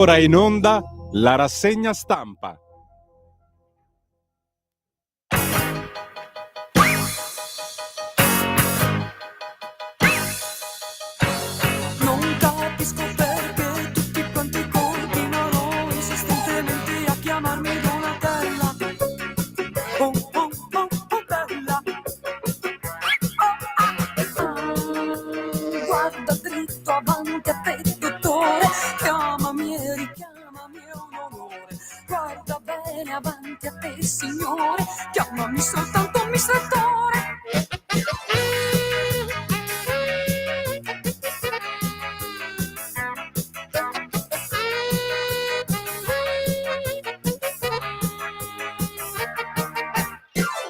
Ora in onda la rassegna stampa. Non capisco perché tutti quanti continuano insistentemente a chiamarmi Donatella. Oh, oh, oh, oh, bella. Guarda dritto avanti a te, dottore, chiamami e richiamami è un onore. Guarda bene avanti a te, signore, chiamami soltanto amministratore.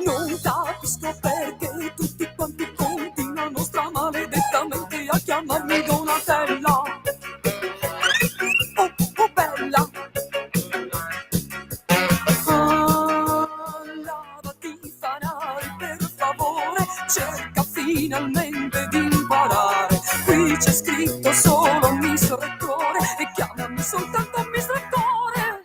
Non capisco perché tutti quanti continuano stramaledettamente a chiamarmi Donatella. Oh, oh bella. Lavati fanali per favore, cerca finalmente di imparare. Qui c'è scritto solo amministratore e chiamami soltanto amministratore.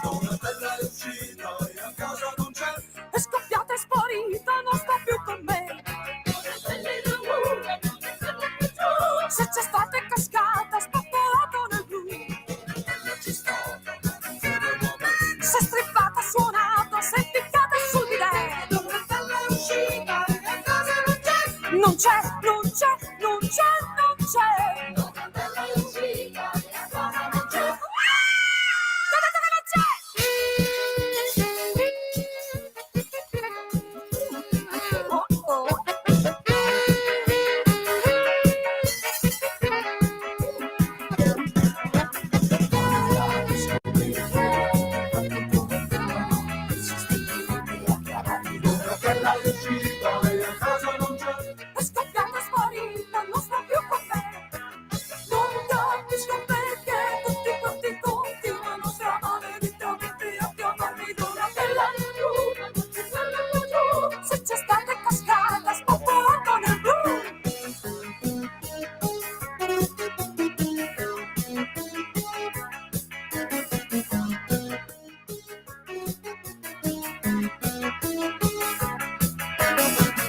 Donatella è uscita e a casa non c'è. È scoppiata, è sparita, non sta più con me. Se c'è stata è cascata, spappolato nel blu. Si è strippata, suonata, si è piccata sul bidet. Donatella è uscita e a casa non c'è. Non c'è, non c'è, non c'è, non c'è. Donatella è uscita e a casa non c'è. Donatella non c'è. Oh, oh. Donatella è uscita e a casa non c'è. È scoppiata, è sparita, non sta più con me. Non capisco perché tutti quanti continuano stramaledettamente a chiamarmi Donatella. Se c'è stata è cascata, spappolata nel blu.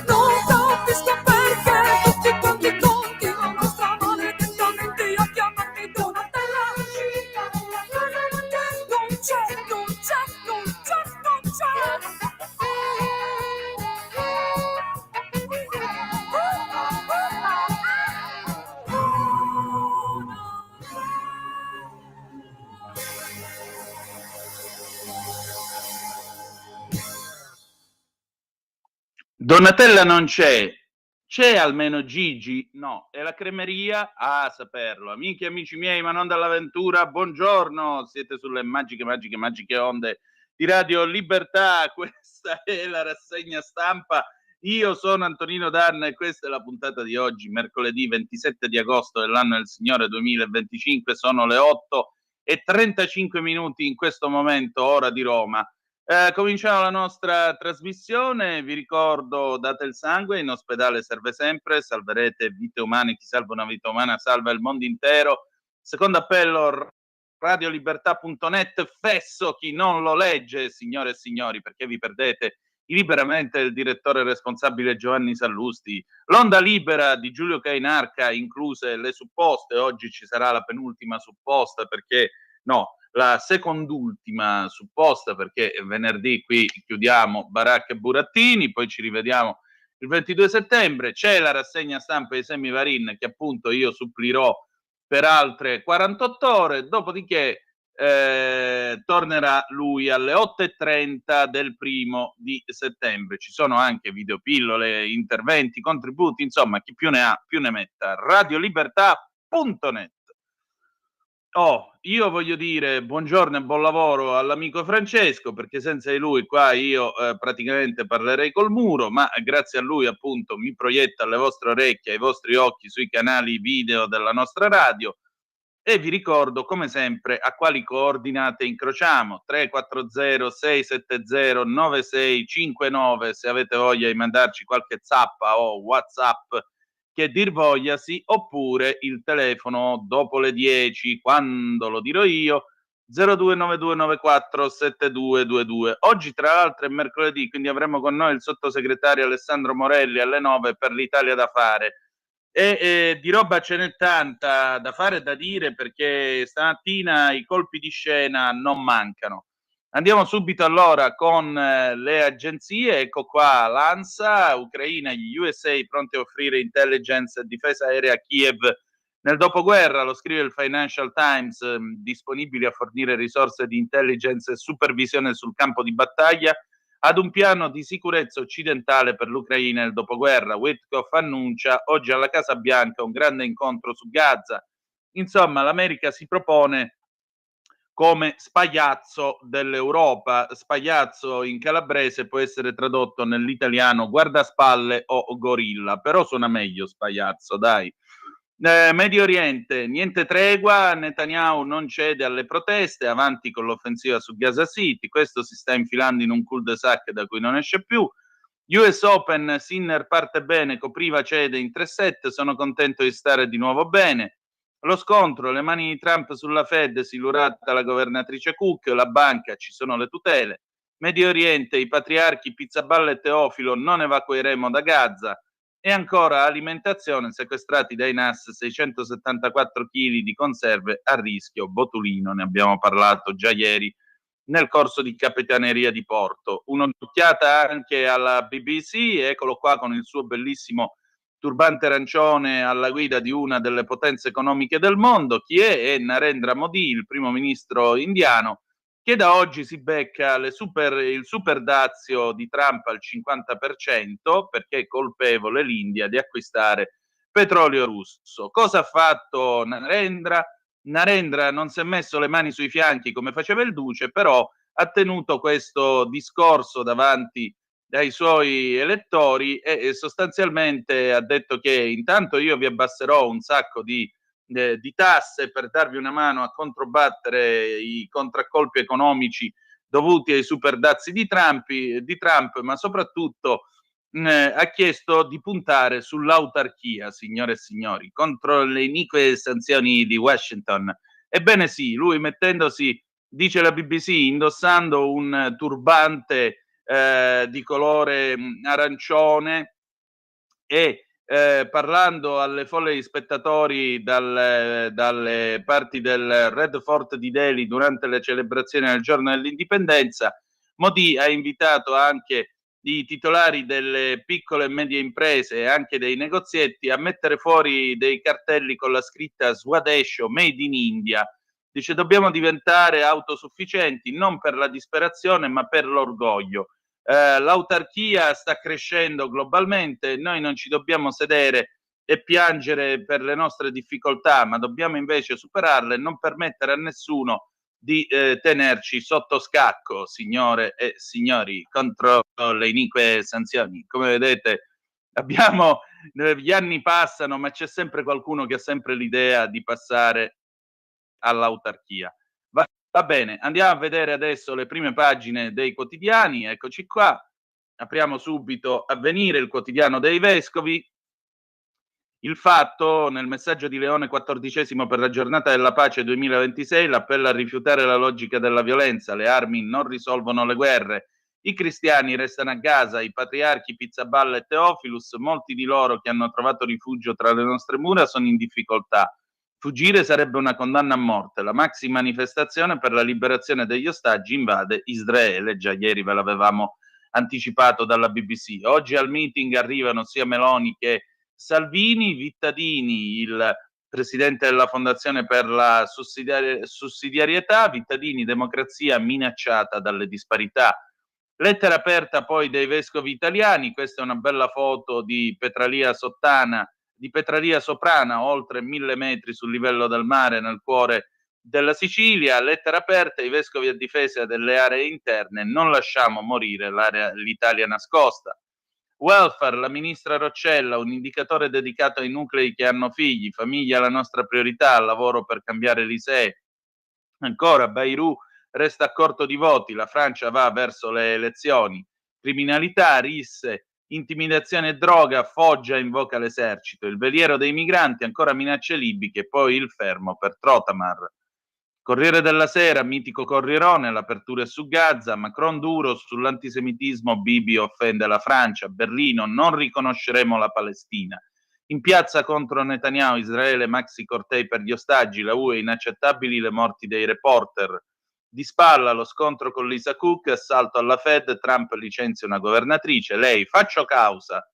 Non capisco perché tutti quanti continuano stramaledettamente a chiamarmi Donatella. Non c'è, non c'è, non c'è, non Donatella non c'è almeno Gigi? No, è la cremeria a saperlo. Amiche e amici miei, ma non dall'avventura, buongiorno, siete sulle magiche onde di Radio Libertà, questa è la rassegna stampa, io sono Antonino Danna e questa è la puntata di oggi, mercoledì 27 di agosto dell'anno del Signore 2025, sono le 8:35 in questo momento, ora di Roma. Cominciamo la nostra trasmissione, vi ricordo date il sangue, in ospedale serve sempre, salverete vite umane, chi salva una vita umana salva il mondo intero. Secondo appello radiolibertà.net, fesso chi non lo legge, signore e signori, perché vi perdete liberamente il direttore responsabile Giovanni Sallusti, l'onda libera di Giulio Cainarca, incluse le supposte, oggi ci sarà la penultima supposta perché no, la second'ultima supposta perché venerdì qui chiudiamo Baracca e Burattini, poi ci rivediamo il 22 settembre, c'è la rassegna stampa di Semi Varin che appunto io supplirò per altre 48 ore, dopodiché tornerà lui alle 8:30 del 1° di settembre. Ci sono anche videopillole, interventi, contributi, insomma chi più ne ha più ne metta. Radiolibertà.net. Io voglio dire buongiorno e buon lavoro all'amico Francesco, perché senza di lui qua io praticamente parlerei col muro, ma grazie a lui appunto mi proietta alle vostre orecchie, ai vostri occhi sui canali video della nostra radio. e vi ricordo come sempre a quali coordinate incrociamo: 340 670 9659 se avete voglia di mandarci qualche zappa o WhatsApp che dir vogliasi, oppure il telefono dopo le 10, quando lo dirò io, 0292947222. Oggi tra l'altro è mercoledì, quindi avremo con noi il sottosegretario Alessandro Morelli alle 9 per l'Italia da fare. Di roba ce n'è tanta da fare e da dire, perché stamattina i colpi di scena non mancano. Andiamo subito allora con le agenzie. Ecco qua l'ANSA, Ucraina e gli USA pronti a offrire intelligence e difesa aerea a Kiev nel dopoguerra, lo scrive il Financial Times, disponibili a fornire risorse di intelligence e supervisione sul campo di battaglia ad un piano di sicurezza occidentale per l'Ucraina nel dopoguerra. Witkoff annuncia oggi alla Casa Bianca un grande incontro su Gaza. Insomma, l'America si propone come spagliazzo dell'Europa. Spagliazzo in calabrese può essere tradotto nell'italiano guardaspalle o gorilla, però suona meglio spagliazzo, dai. Medio Oriente, niente tregua, Netanyahu non cede alle proteste, avanti con l'offensiva su Gaza City, questo si sta infilando in un cul-de-sac da cui non esce più. US Open, Sinner parte bene, Copriva cede in 3-7, sono contento di stare di nuovo bene. Lo scontro, le mani di Trump sulla Fed, silurata la governatrice Cook, la banca, ci sono le tutele. Medio Oriente, i patriarchi Pizzaballa e Teofilo, non evacueremo da Gaza. E ancora alimentazione, sequestrati dai NAS 674 kg di conserve a rischio botulino, ne abbiamo parlato già ieri nel corso di Capitaneria di Porto. Un'occhiata anche alla BBC, eccolo qua con il suo bellissimo turbante arancione alla guida di una delle potenze economiche del mondo. Chi è? È Narendra Modi, il primo ministro indiano, che da oggi si becca il super dazio di Trump al 50%, perché è colpevole l'India di acquistare petrolio russo. Cosa ha fatto Narendra? Narendra non si è messo le mani sui fianchi come faceva il duce, però ha tenuto questo discorso davanti ai suoi elettori e sostanzialmente ha detto che intanto io vi abbasserò un sacco di tasse per darvi una mano a controbattere i contraccolpi economici dovuti ai super dazi di Trump, ma soprattutto ha chiesto di puntare sull'autarchia, signore e signori, contro le inique sanzioni di Washington. Ebbene sì, lui mettendosi, dice la BBC, indossando un turbante di colore arancione e parlando alle folle di spettatori dalle parti del Red Fort di Delhi durante le celebrazioni del giorno dell'indipendenza, Modi ha invitato anche i titolari delle piccole e medie imprese e anche dei negozietti a mettere fuori dei cartelli con la scritta Swadesh o Made in India. Dice dobbiamo diventare autosufficienti non per la disperazione ma per l'orgoglio. L'autarchia sta crescendo globalmente, noi non ci dobbiamo sedere e piangere per le nostre difficoltà, ma dobbiamo invece superarle e non permettere a nessuno di tenerci sotto scacco, signore e signori, contro le inique sanzioni. Come vedete, gli anni passano, ma c'è sempre qualcuno che ha sempre l'idea di passare all'autarchia. Va bene, andiamo a vedere adesso le prime pagine dei quotidiani, eccoci qua. Apriamo subito Avvenire, il quotidiano dei vescovi. Il Fatto, nel messaggio di Leone XIV per la giornata della pace 2026, l'appello a rifiutare la logica della violenza, le armi non risolvono le guerre, i cristiani restano a Gaza, i patriarchi Pizzaballa e Teofilus, molti di loro che hanno trovato rifugio tra le nostre mura sono in difficoltà. Fuggire sarebbe una condanna a morte. La maxi manifestazione per la liberazione degli ostaggi invade Israele. Già ieri ve l'avevamo anticipato dalla BBC. Oggi al meeting arrivano sia Meloni che Salvini. Vittadini, il presidente della Fondazione per la sussidiarietà. Vittadini, democrazia minacciata dalle disparità. Lettera aperta poi dei vescovi italiani. Questa è una bella foto di Petralia Soprana, oltre 1000 metri sul livello del mare nel cuore della Sicilia. Lettera aperta, i vescovi a difesa delle aree interne, non lasciamo morire l'Italia nascosta. Welfare, la ministra Roccella, un indicatore dedicato ai nuclei che hanno figli, famiglia la nostra priorità, lavoro per cambiare l'ISEE. Ancora, Bayrou resta a corto di voti, la Francia va verso le elezioni. Criminalità, risse, intimidazione e droga, Foggia invoca l'esercito. Il veliero dei migranti, ancora minacce libiche, poi il fermo per Trotamar. Corriere della Sera, mitico Corrierone, l'apertura è su Gaza, Macron duro sull'antisemitismo, Bibi offende la Francia, Berlino, non riconosceremo la Palestina. In piazza contro Netanyahu, Israele, maxi cortei per gli ostaggi, la UE, inaccettabili le morti dei reporter. Di spalla lo scontro con Lisa Cook, assalto alla Fed, Trump licenzia una governatrice, lei, faccio causa.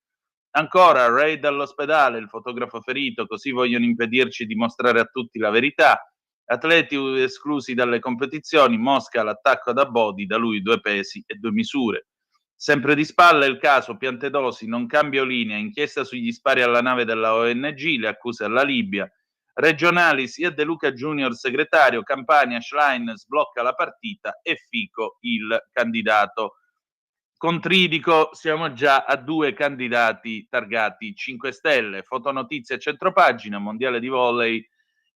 Ancora, raid all'ospedale, il fotografo ferito, così vogliono impedirci di mostrare a tutti la verità. Atleti esclusi dalle competizioni, Mosca l'attacco ad Abodi, da lui 2 pesi e 2 misure. Sempre di spalla il caso Piantedosi, non cambio linea, inchiesta sugli spari alla nave della ONG, le accuse alla Libia. Regionali, sia De Luca Junior segretario, Campania, Schlein sblocca la partita e Fico il candidato. Con Tridico siamo già a 2 candidati targati 5 Stelle, fotonotizia a centropagina, mondiale di volley,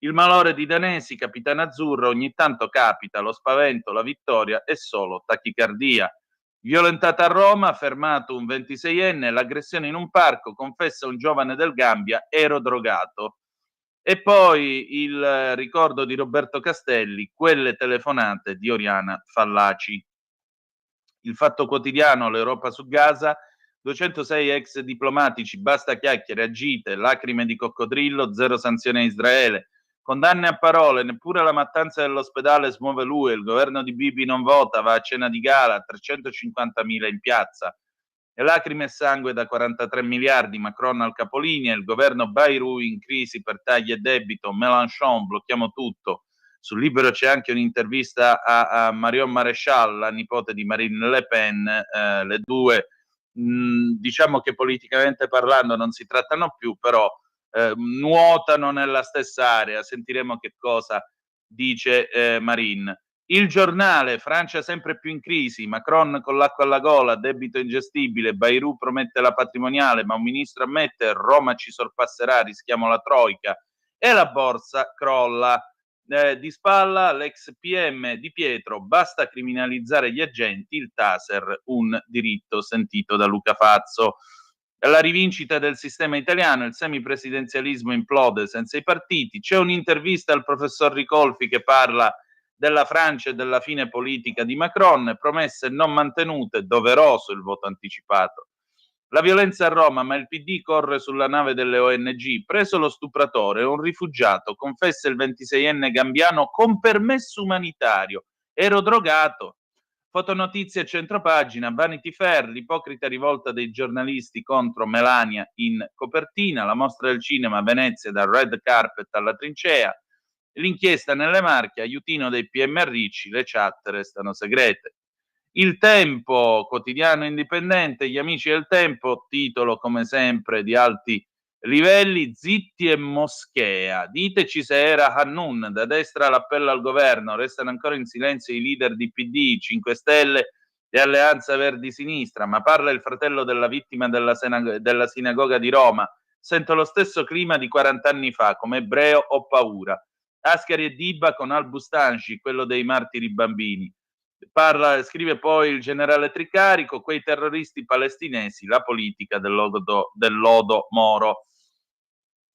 il malore di Danesi, capitano azzurro, ogni tanto capita, lo spavento, la vittoria e solo tachicardia. Violentata a Roma, fermato un 26enne, l'aggressione in un parco, confessa un giovane del Gambia, ero drogato. E poi il ricordo di Roberto Castelli, quelle telefonate di Oriana Fallaci. Il Fatto Quotidiano, l'Europa su Gaza, 206 ex diplomatici, basta chiacchiere, agite, lacrime di coccodrillo, zero sanzione a Israele. Condanne a parole, neppure la mattanza dell'ospedale smuove lui, il governo di Bibi non vota, va a cena di gala, 350.000 in piazza. E lacrime e sangue da 43 miliardi, Macron al capolinea, il governo Bayrou in crisi per tagli e debito, Mélenchon, blocchiamo tutto. Sul Libero c'è anche un'intervista a Marion Maréchal, la nipote di Marine Le Pen, le due diciamo che politicamente parlando non si trattano più, però nuotano nella stessa area. Sentiremo che cosa dice Marine. Il Giornale, Francia sempre più in crisi, Macron con l'acqua alla gola, debito ingestibile, Bayrou promette la patrimoniale, ma un ministro ammette Roma ci sorpasserà, rischiamo la troica, e la borsa crolla. Di spalla l'ex PM Di Pietro, basta criminalizzare gli agenti, il Taser, un diritto sentito da Luca Fazzo. La rivincita del sistema italiano, il semipresidenzialismo implode senza i partiti, c'è un'intervista al professor Ricolfi che parla della Francia e della fine politica di Macron, promesse non mantenute, doveroso il voto anticipato. La violenza a Roma, ma il PD corre sulla nave delle ONG, preso lo stupratore, un rifugiato, confessa il 26enne gambiano con permesso umanitario, ero drogato. Fotonotizie a centropagina, Vanity Fair, l'ipocrita rivolta dei giornalisti contro Melania in copertina, la mostra del cinema a Venezia dal red carpet alla trincea, l'inchiesta nelle Marche, aiutino dei PM a Ricci, le chat restano segrete. Il Tempo, quotidiano indipendente, gli amici del Tempo, titolo come sempre di alti livelli, zitti e moschea. Diteci se era Hannun, da destra l'appello al governo, restano ancora in silenzio i leader di PD, 5 Stelle e Alleanza Verdi-Sinistra, ma parla il fratello della vittima della sinagoga di Roma. Sento lo stesso clima di 40 anni fa, come ebreo ho paura. Ascari e Diba con Al-Bustanji, quello dei martiri bambini. Scrive poi il generale Tricarico, quei terroristi palestinesi, la politica del lodo Moro.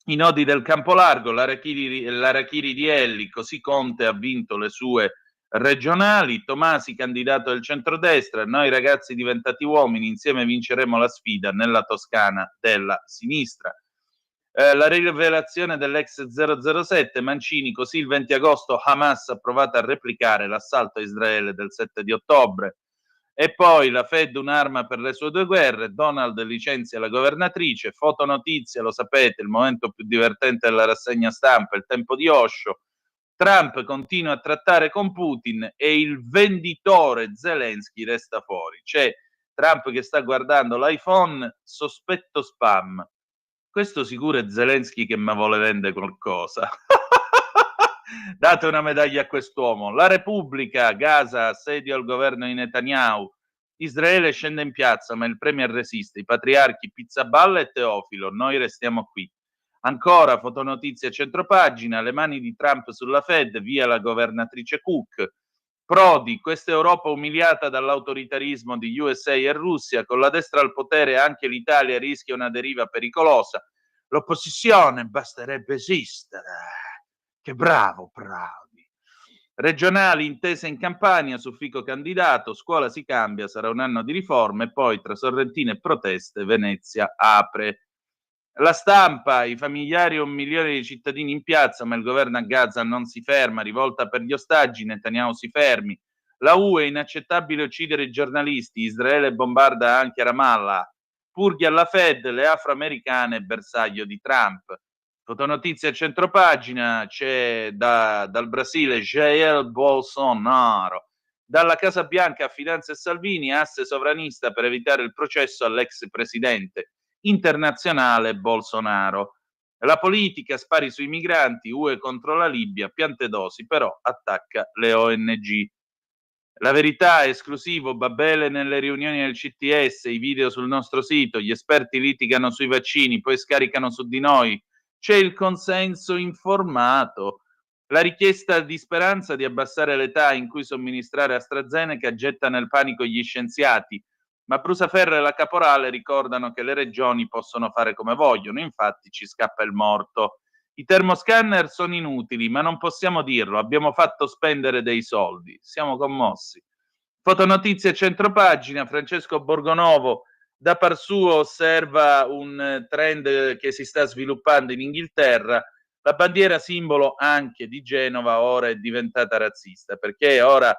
I nodi del campo largo, l'Arachiri di Elli, così Conte ha vinto le sue regionali, Tomasi candidato del centrodestra, noi ragazzi diventati uomini, insieme vinceremo la sfida nella Toscana della sinistra. La rivelazione dell'ex 007 Mancini, così il 20 agosto Hamas ha provato a replicare l'assalto a Israele del 7 di ottobre. E poi la Fed un'arma per le sue 2 guerre, Donald licenzia la governatrice, fotonotizia, lo sapete, il momento più divertente della rassegna stampa, il tempo di Osho, Trump continua a trattare con Putin e il venditore Zelensky resta fuori. C'è Trump che sta guardando l'iPhone, sospetto spam. Questo sicuro è Zelensky che mi vuole vendere qualcosa. Date una medaglia a quest'uomo. La Repubblica, Gaza, assedio al governo di Netanyahu. Israele scende in piazza, ma il premier resiste. I patriarchi Pizzaballa e Teofilo, noi restiamo qui. Ancora, fotonotizia centropagina, le mani di Trump sulla Fed, via la governatrice Cook. Prodi, questa Europa umiliata dall'autoritarismo di USA e Russia, con la destra al potere anche l'Italia rischia una deriva pericolosa. L'opposizione basterebbe esistere. Che bravo Prodi. Regionali, intese in Campania su Fico candidato, scuola si cambia, sarà un anno di riforme, poi tra Sorrentino e proteste Venezia apre. La Stampa, i familiari e 1 milione di cittadini in piazza, ma il governo a Gaza non si ferma, rivolta per gli ostaggi, Netanyahu si fermi. La UE, inaccettabile uccidere i giornalisti, Israele bombarda anche Ramallah. Purghi alla Fed, le afroamericane, bersaglio di Trump. Fotonotizia a centropagina, c'è dal Brasile Jair Bolsonaro. Dalla Casa Bianca a Fidanza e Salvini, asse sovranista per evitare il processo all'ex presidente. Internazionale Bolsonaro. La politica, spari sui migranti, UE contro la Libia, Piantedosi però attacca le ONG. La Verità, esclusivo, Babele nelle riunioni del CTS, i video sul nostro sito, gli esperti litigano sui vaccini, poi scaricano su di noi. C'è il consenso informato. La richiesta di Speranza di abbassare l'età in cui somministrare AstraZeneca getta nel panico gli scienziati, ma Brusaferro e la Caporale ricordano che le regioni possono fare come vogliono, infatti ci scappa il morto. I termoscanner sono inutili, ma non possiamo dirlo, abbiamo fatto spendere dei soldi, siamo commossi. Fotonotizie centropagina, Francesco Borgonovo da par suo osserva un trend che si sta sviluppando in Inghilterra. La bandiera simbolo anche di Genova ora è diventata razzista, perché ora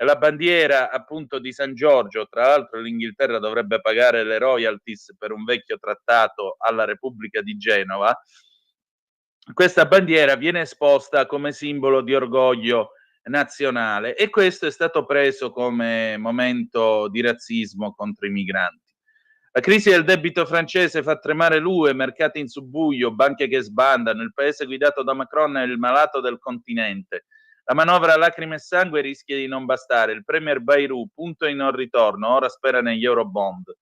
la bandiera appunto di San Giorgio, tra l'altro l'Inghilterra dovrebbe pagare le royalties per un vecchio trattato alla Repubblica di Genova, questa bandiera viene esposta come simbolo di orgoglio nazionale e questo è stato preso come momento di razzismo contro i migranti. La crisi del debito francese fa tremare l'UE, mercati in subbuglio, banche che sbandano, il paese guidato da Macron è il malato del continente. La manovra a lacrime e sangue rischia di non bastare. Il premier Bayrou, punto di non ritorno, ora spera negli Eurobond.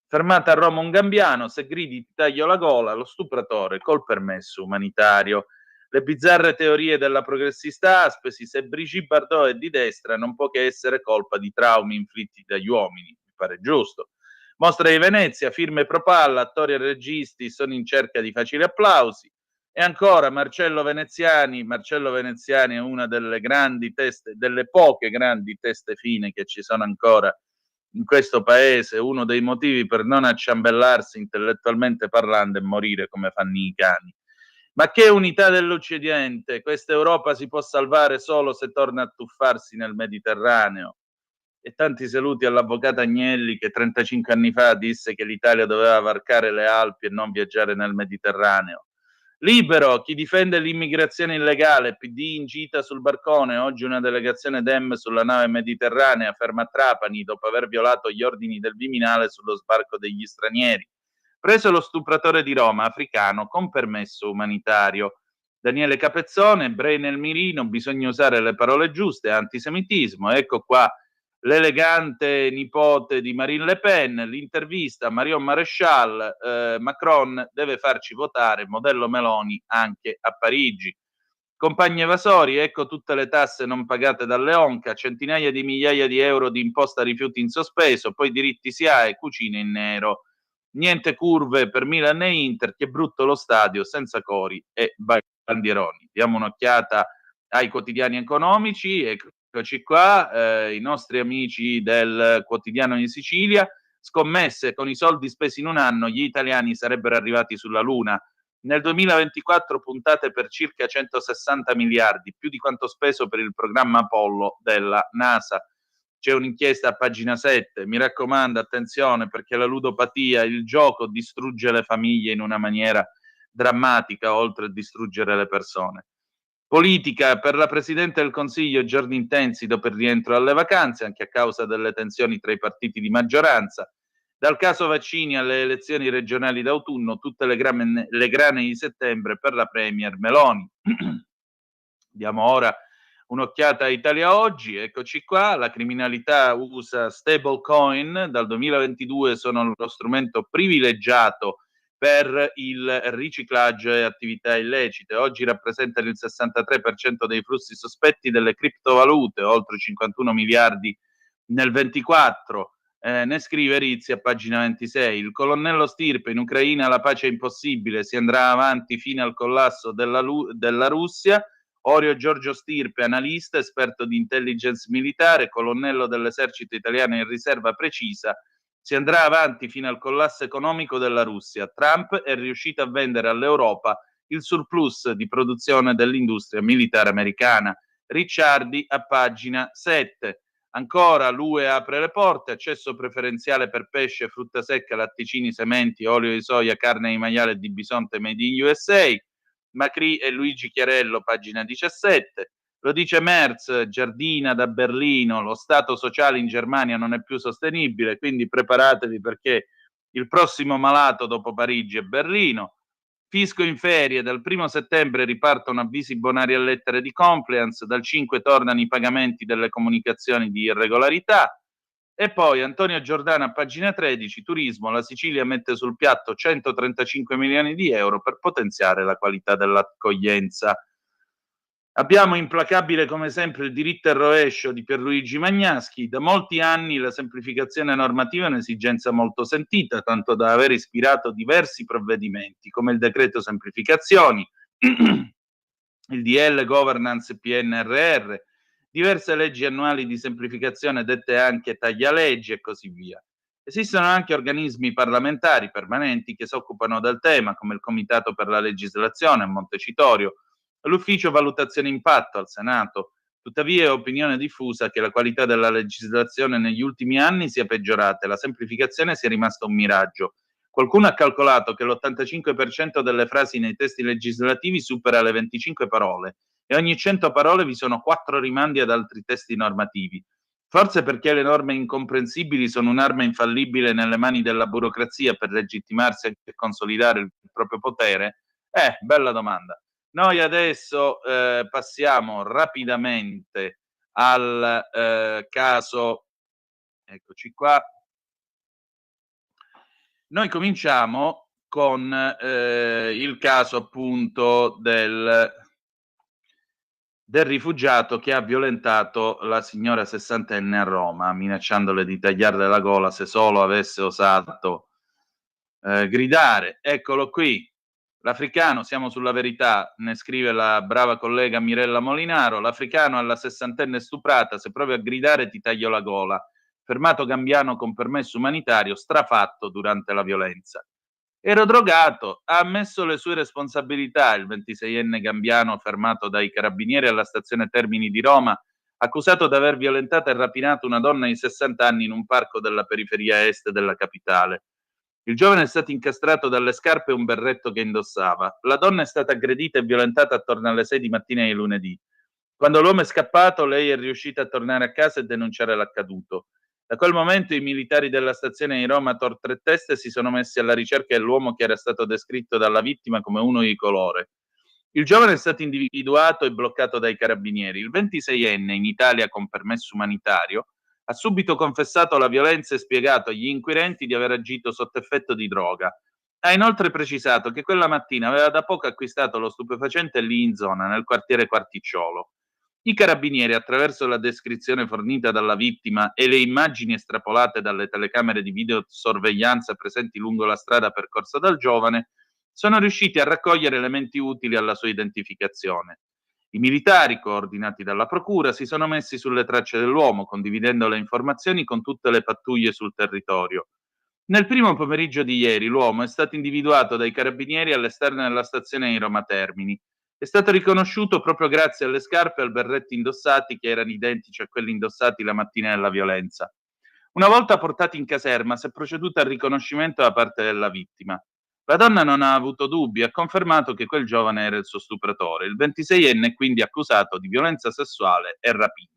Fermata a Roma un gambiano, se gridi ti taglio la gola, lo stupratore col permesso umanitario. Le bizzarre teorie della progressista Aspesi, se Brigitte Bardot è di destra non può che essere colpa di traumi inflitti dagli uomini, mi pare giusto. Mostra di Venezia, firme pro palla, attori e registi sono in cerca di facili applausi. E ancora Marcello Veneziani è una delle grandi teste, delle poche grandi teste fine che ci sono ancora in questo paese, uno dei motivi per non acciambellarsi intellettualmente parlando e morire come fanno i cani. Ma che unità dell'Occidente! Questa Europa si può salvare solo se torna a tuffarsi nel Mediterraneo. E tanti saluti all'avvocato Agnelli che 35 anni fa disse che l'Italia doveva varcare le Alpi e non viaggiare nel Mediterraneo. Libero, chi difende l'immigrazione illegale, PD in gita sul barcone, oggi una delegazione Dem sulla nave Mediterranea ferma a Trapani dopo aver violato gli ordini del Viminale sullo sbarco degli stranieri. Preso lo stupratore di Roma, africano, con permesso umanitario. Daniele Capezzone, Brei nel mirino, bisogna usare le parole giuste, antisemitismo, ecco qua l'elegante nipote di Marine Le Pen, l'intervista a Marion Maréchal, Macron deve farci votare, modello Meloni anche a Parigi. Compagni evasori, ecco tutte le tasse non pagate dalle ONCA, centinaia di migliaia di euro di imposta rifiuti in sospeso, poi diritti SIAE, cucine in nero. Niente curve per Milan e Inter, che brutto lo stadio senza cori e bandieroni. Diamo un'occhiata ai quotidiani economici, eccoci qua, i nostri amici del quotidiano in Sicilia, scommesse con i soldi spesi in un anno, gli italiani sarebbero arrivati sulla Luna. Nel 2024 puntate per circa 160 miliardi, più di quanto speso per il programma Apollo della NASA. C'è un'inchiesta a pagina 7, mi raccomando, attenzione, perché la ludopatia, il gioco distrugge le famiglie in una maniera drammatica, oltre a distruggere le persone. Politica, per la Presidente del Consiglio giorni intensi dopo il rientro dalle vacanze, anche a causa delle tensioni tra i partiti di maggioranza. Dal caso vaccini alle elezioni regionali d'autunno, tutte le grane di settembre per la Premier Meloni. Diamo ora Un'occhiata a Italia Oggi, eccoci qua, la criminalità usa stablecoin, dal 2022 sono lo strumento privilegiato per il riciclaggio e attività illecite. Oggi rappresentano il 63% dei flussi sospetti delle criptovalute, oltre 51 miliardi nel 24. Ne scrive Rizzi a pagina 26. Il colonnello Stirpe: in Ucraina la pace è impossibile, si andrà avanti fino al collasso della Russia. Orio Giorgio Stirpe, analista, esperto di intelligence militare, colonnello dell'esercito italiano in riserva, precisa: si andrà avanti fino al collasso economico della Russia. Trump è riuscito a vendere all'Europa il surplus di produzione dell'industria militare americana. Ricciardi a pagina 7. Ancora, l'UE apre le porte, accesso preferenziale per pesce, frutta secca, latticini, sementi, olio di soia, carne di maiale e di bisonte made in USA. Macri e Luigi Chiarello, pagina 17. Lo dice Merz, Giardina da Berlino: lo Stato sociale in Germania non è più sostenibile, quindi preparatevi perché il prossimo malato dopo Parigi è Berlino. Fisco in ferie, dal 1 settembre ripartono avvisi bonari a lettere di compliance, dal 5 tornano i pagamenti delle comunicazioni di irregolarità. E poi Antonio Giordano a pagina 13, turismo, la Sicilia mette sul piatto 135 milioni di euro per potenziare la qualità dell'accoglienza. Abbiamo implacabile come sempre il diritto al rovescio di Pierluigi Magnaschi. Da molti anni la semplificazione normativa è un'esigenza molto sentita, tanto da aver ispirato diversi provvedimenti, come il decreto semplificazioni, il DL Governance PNRR, diverse leggi annuali di semplificazione dette anche taglialeggi e così via. Esistono anche organismi parlamentari permanenti che si occupano del tema, come il Comitato per la legislazione a Montecitorio, l'Ufficio Valutazione Impatto al Senato. Tuttavia è opinione diffusa che la qualità della legislazione negli ultimi anni sia peggiorata e la semplificazione sia rimasta un miraggio. Qualcuno ha calcolato che l'85% delle frasi nei testi legislativi supera le 25 parole e ogni 100 parole vi sono 4 rimandi ad altri testi normativi. Forse perché le norme incomprensibili sono un'arma infallibile nelle mani della burocrazia per legittimarsi e consolidare il proprio potere? Bella domanda. Noi adesso passiamo rapidamente al caso, eccoci qua. Noi cominciamo con il caso appunto del rifugiato che ha violentato la signora 60enne a Roma, minacciandole di tagliarle la gola se solo avesse osato gridare. Eccolo qui. L'africano, siamo sulla Verità, ne scrive la brava collega Mirella Molinaro: l'africano alla 60enne stuprata, se provi a gridare ti taglio la gola. Fermato Gambiano con permesso umanitario, strafatto durante la violenza. Ero drogato, ha ammesso le sue responsabilità il 26enne gambiano fermato dai carabinieri alla stazione Termini di Roma, accusato di aver violentato e rapinato una donna di 60 anni in un parco della periferia est della capitale. Il giovane è stato incastrato dalle scarpe e un berretto che indossava. La donna è stata aggredita e violentata attorno alle 6 di mattina di lunedì. Quando l'uomo è scappato, lei è riuscita a tornare a casa e denunciare l'accaduto. Da quel momento i militari della stazione di Roma Tor Tre Teste si sono messi alla ricerca dell'uomo che era stato descritto dalla vittima come uno di colore. Il giovane è stato individuato e bloccato dai carabinieri. Il 26enne, in Italia con permesso umanitario, ha subito confessato la violenza e spiegato agli inquirenti di aver agito sotto effetto di droga. Ha inoltre precisato che quella mattina aveva da poco acquistato lo stupefacente lì in zona, nel quartiere Quarticciolo. I carabinieri, attraverso la descrizione fornita dalla vittima e le immagini estrapolate dalle telecamere di videosorveglianza presenti lungo la strada percorsa dal giovane, sono riusciti a raccogliere elementi utili alla sua identificazione. I militari, coordinati dalla procura, si sono messi sulle tracce dell'uomo, condividendo le informazioni con tutte le pattuglie sul territorio. Nel primo pomeriggio di ieri l'uomo è stato individuato dai carabinieri all'esterno della stazione di Roma Termini. È stato riconosciuto proprio grazie alle scarpe e al berretto indossati, che erano identici a quelli indossati la mattina della violenza. Una volta portati in caserma si è proceduto al riconoscimento da parte della vittima. La donna non ha avuto dubbi e ha confermato che quel giovane era il suo stupratore. Il 26enne è quindi accusato di violenza sessuale e rapina.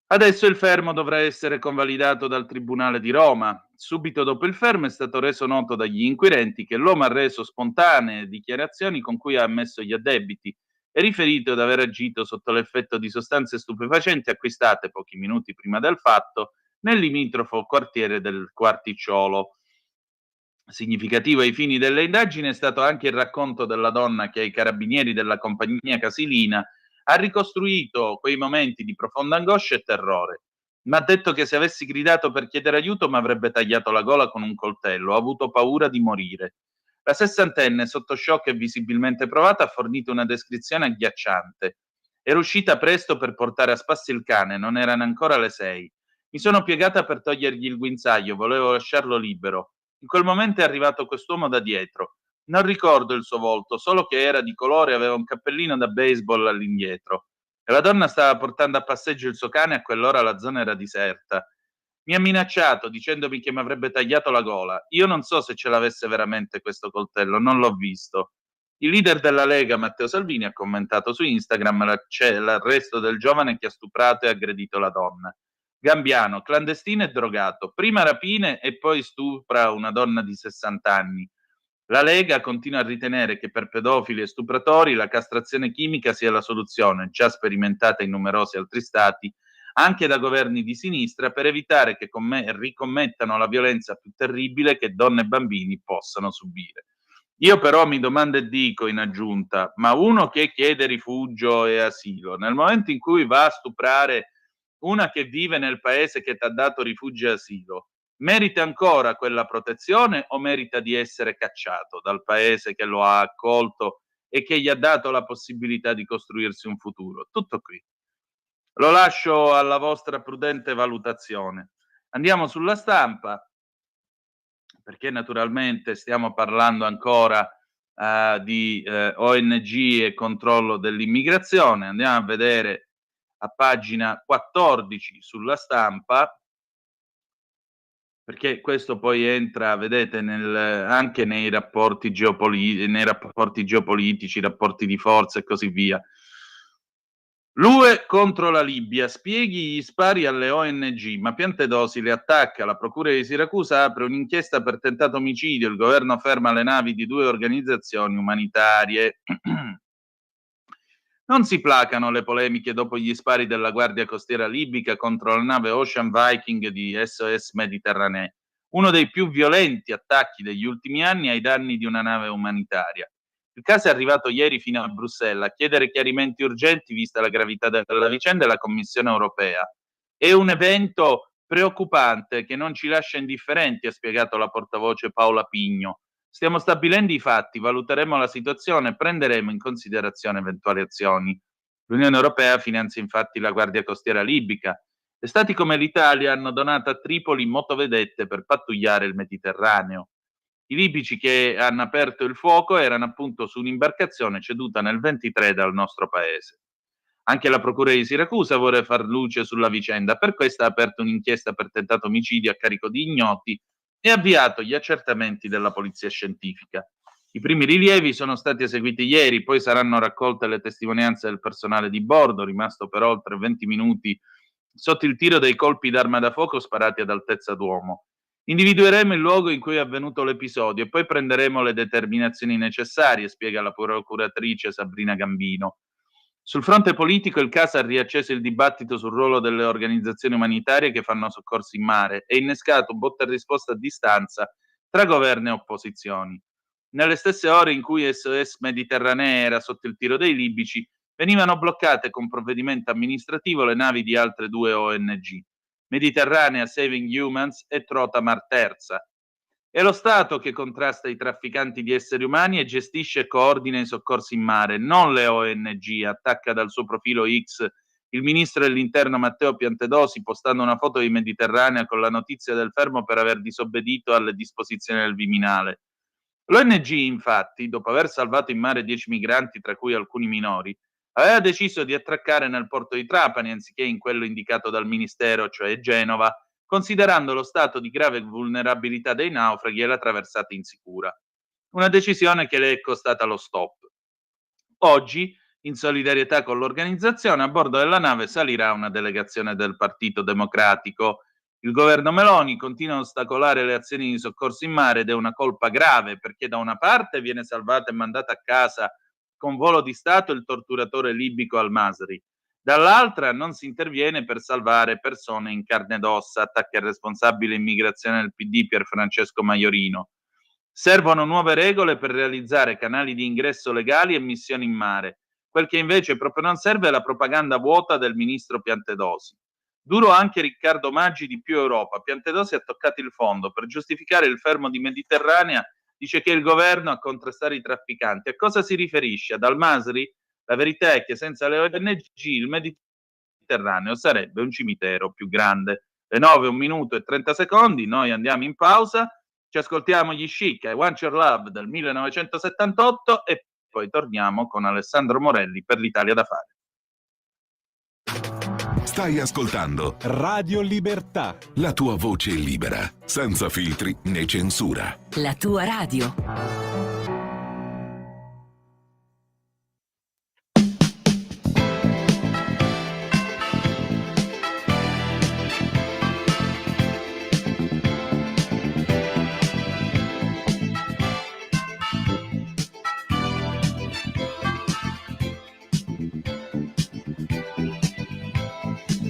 Adesso il fermo dovrà essere convalidato dal Tribunale di Roma. Subito dopo il fermo è stato reso noto dagli inquirenti che l'uomo ha reso spontanee dichiarazioni con cui ha ammesso gli addebiti e riferito di aver agito sotto l'effetto di sostanze stupefacenti acquistate pochi minuti prima del fatto nel limitrofo quartiere del Quarticciolo. Significativo ai fini delle indagini è stato anche il racconto della donna che ai carabinieri della compagnia Casilina ha ricostruito quei momenti di profonda angoscia e terrore. Mi ha detto che se avessi gridato per chiedere aiuto mi avrebbe tagliato la gola con un coltello, ho avuto paura di morire. La sessantenne, sotto shock e visibilmente provata, ha fornito una descrizione agghiacciante. Era uscita presto per portare a spasso il cane, non erano ancora le 6. Mi sono piegata per togliergli il guinzaglio, volevo lasciarlo libero. In quel momento è arrivato quest'uomo da dietro. Non ricordo il suo volto, solo che era di colore e aveva un cappellino da baseball all'indietro. E la donna stava portando a passeggio il suo cane e a quell'ora la zona era deserta. Mi ha minacciato dicendomi che mi avrebbe tagliato la gola. Io non so se ce l'avesse veramente questo coltello, non l'ho visto. Il leader della Lega, Matteo Salvini, ha commentato su Instagram l'arresto del giovane che ha stuprato e aggredito la donna. Gambiano, clandestino e drogato, prima rapine e poi stupra una donna di 60 anni. La Lega continua a ritenere che per pedofili e stupratori la castrazione chimica sia la soluzione, già sperimentata in numerosi altri stati, anche da governi di sinistra, per evitare che ricommettano la violenza più terribile che donne e bambini possano subire. Io però mi domando e dico in aggiunta, ma uno che chiede rifugio e asilo, nel momento in cui va a stuprare una che vive nel paese che t'ha dato rifugio e asilo, merita ancora quella protezione o merita di essere cacciato dal paese che lo ha accolto e che gli ha dato la possibilità di costruirsi un futuro? Tutto qui. Lo lascio alla vostra prudente valutazione. Andiamo sulla Stampa, perché naturalmente stiamo parlando ancora di ONG e controllo dell'immigrazione. Andiamo a vedere a pagina 14 sulla Stampa, perché questo poi entra, vedete, anche nei rapporti geopolitici, rapporti di forza e così via. L'UE contro la Libia, spieghi gli spari alle ONG, ma Piantedosi le attacca, la procura di Siracusa apre un'inchiesta per tentato omicidio, il governo ferma le navi di 2 organizzazioni umanitarie. Non si placano le polemiche dopo gli spari della Guardia Costiera libica contro la nave Ocean Viking di SOS Mediterranee, uno dei più violenti attacchi degli ultimi anni ai danni di una nave umanitaria. Il caso è arrivato ieri fino a Bruxelles a chiedere chiarimenti urgenti vista la gravità della vicenda e la Commissione europea. È un evento preoccupante che non ci lascia indifferenti, ha spiegato la portavoce Paola Pigno. Stiamo stabilendo i fatti, valuteremo la situazione e prenderemo in considerazione eventuali azioni. L'Unione Europea finanzia infatti la Guardia Costiera libica e stati come l'Italia hanno donato a Tripoli motovedette per pattugliare il Mediterraneo. I libici che hanno aperto il fuoco erano appunto su un'imbarcazione ceduta nel 23 dal nostro paese. Anche la procura di Siracusa vuole far luce sulla vicenda, per questo ha aperto un'inchiesta per tentato omicidio a carico di ignoti e ha avviato gli accertamenti della polizia scientifica. I primi rilievi sono stati eseguiti ieri, poi saranno raccolte le testimonianze del personale di bordo, rimasto per oltre 20 minuti sotto il tiro dei colpi d'arma da fuoco sparati ad altezza d'uomo. Individueremo il luogo in cui è avvenuto l'episodio e poi prenderemo le determinazioni necessarie, spiega la procuratrice Sabrina Gambino. Sul fronte politico il caso ha riacceso il dibattito sul ruolo delle organizzazioni umanitarie che fanno soccorsi in mare e innescato botta e risposta a distanza tra governo e opposizioni. Nelle stesse ore in cui SOS Mediterranee era sotto il tiro dei libici, venivano bloccate con provvedimento amministrativo le navi di altre 2 ONG, Mediterranea Saving Humans e Trotamar Terza. È lo Stato che contrasta i trafficanti di esseri umani e gestisce e coordina i soccorsi in mare, non le ONG, attacca dal suo profilo X il ministro dell'Interno Matteo Piantedosi postando una foto di Mediterranea con la notizia del fermo per aver disobbedito alle disposizioni del Viminale. L'ONG, infatti, dopo aver salvato in mare 10 migranti, tra cui alcuni minori, aveva deciso di attraccare nel porto di Trapani anziché in quello indicato dal Ministero, cioè Genova, considerando lo stato di grave vulnerabilità dei naufraghi e la traversata insicura. Una decisione che le è costata lo stop. Oggi, in solidarietà con l'organizzazione, a bordo della nave salirà una delegazione del Partito Democratico. Il governo Meloni continua a ostacolare le azioni di soccorso in mare ed è una colpa grave perché da una parte viene salvata e mandata a casa con volo di Stato il torturatore libico al-Masri. Dall'altra non si interviene per salvare persone in carne ed ossa, attacca il responsabile immigrazione del PD Pier Francesco Maiorino. Servono nuove regole per realizzare canali di ingresso legali e missioni in mare. Quel che invece proprio non serve è la propaganda vuota del ministro Piantedosi. Duro anche Riccardo Maggi di Più Europa. Piantedosi ha toccato il fondo. Per giustificare il fermo di Mediterranea dice che è il governo a contrastare i trafficanti. A cosa si riferisce? Ad Al-Masri? La verità è che senza le ONG il Mediterraneo sarebbe un cimitero più grande. Le 9, 1 minuto e 30 secondi, noi andiamo in pausa, ci ascoltiamo gli Chic, I Want Your Love del 1978 e poi torniamo con Alessandro Morelli per l'Italia da fare. Stai ascoltando Radio Libertà. la tua voce libera, senza filtri né censura. La tua radio.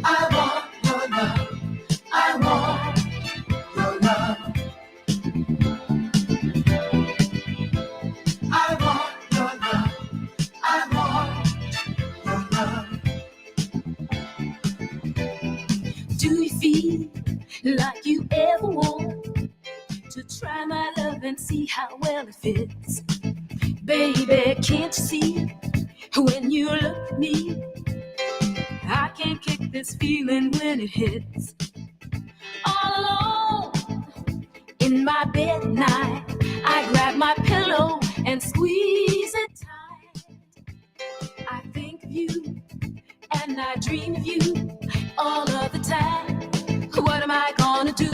I want your love. I want your love. I want your love. I want your love. Do you feel like you ever want to try my love and see how well it fits? Baby, can't you see when you look at me? I can't kick this feeling when it hits. All alone in my bed at night, I grab my pillow and squeeze it tight. I think of you and I dream of you all of the time. What am I gonna do?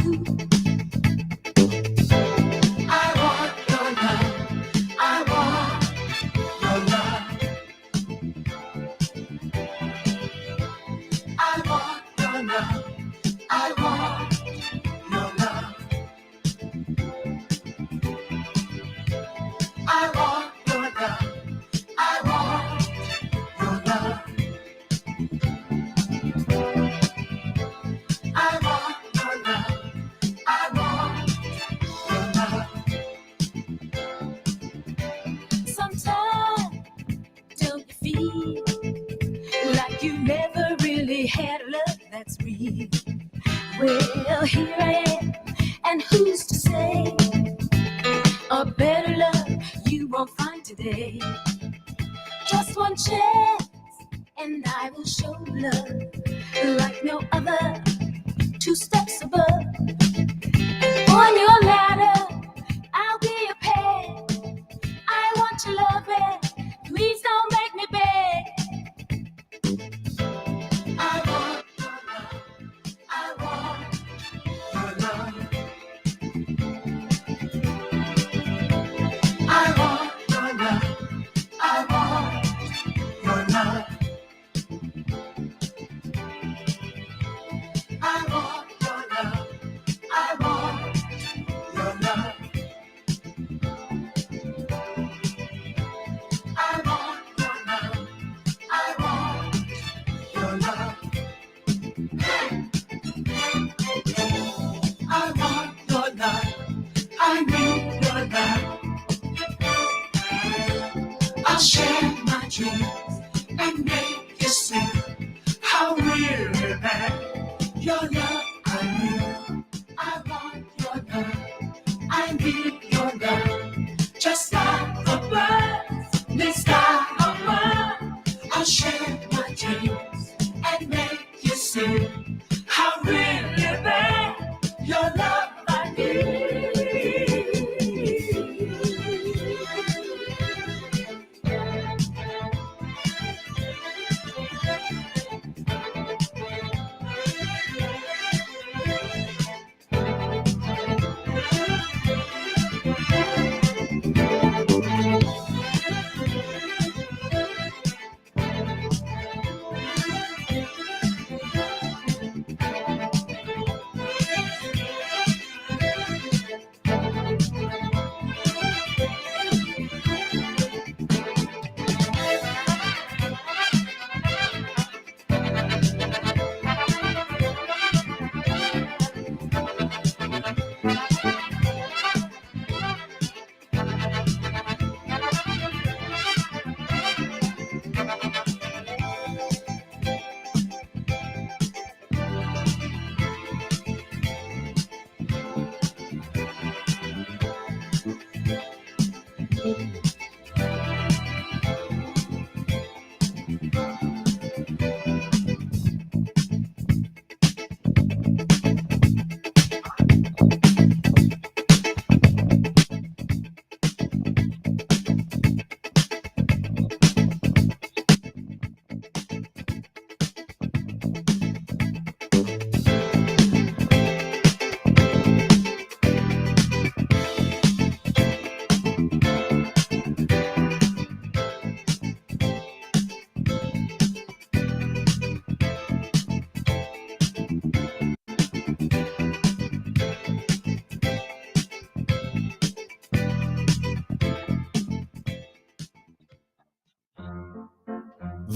I want your love. I want your love. I want your love. I want your love. I want your love. I want your love. I want your love. I want your love. Sometimes don't you feel like you never really had a love that's real? Well, here I am, and who's to say a better love you won't find today? Just one chance, and I will show love like no other. 2 steps above. On your ladder, I'll be your pet. I want your love, and please don't make me beg. I want your love. I want your love. I want your love. I want your love. I want your love. I want your love. I want your love. I want your love. I want your love. I need your love. I'll share my dreams and make you see how really bad your love I need. I want your love. I need your love. Just like the birds, the sky above. I'll share my dreams and make you see how really bad your love I need.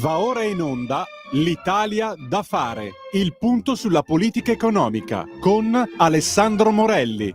Va ora in onda L'Italia da fare, il punto sulla politica economica con Alessandro Morelli.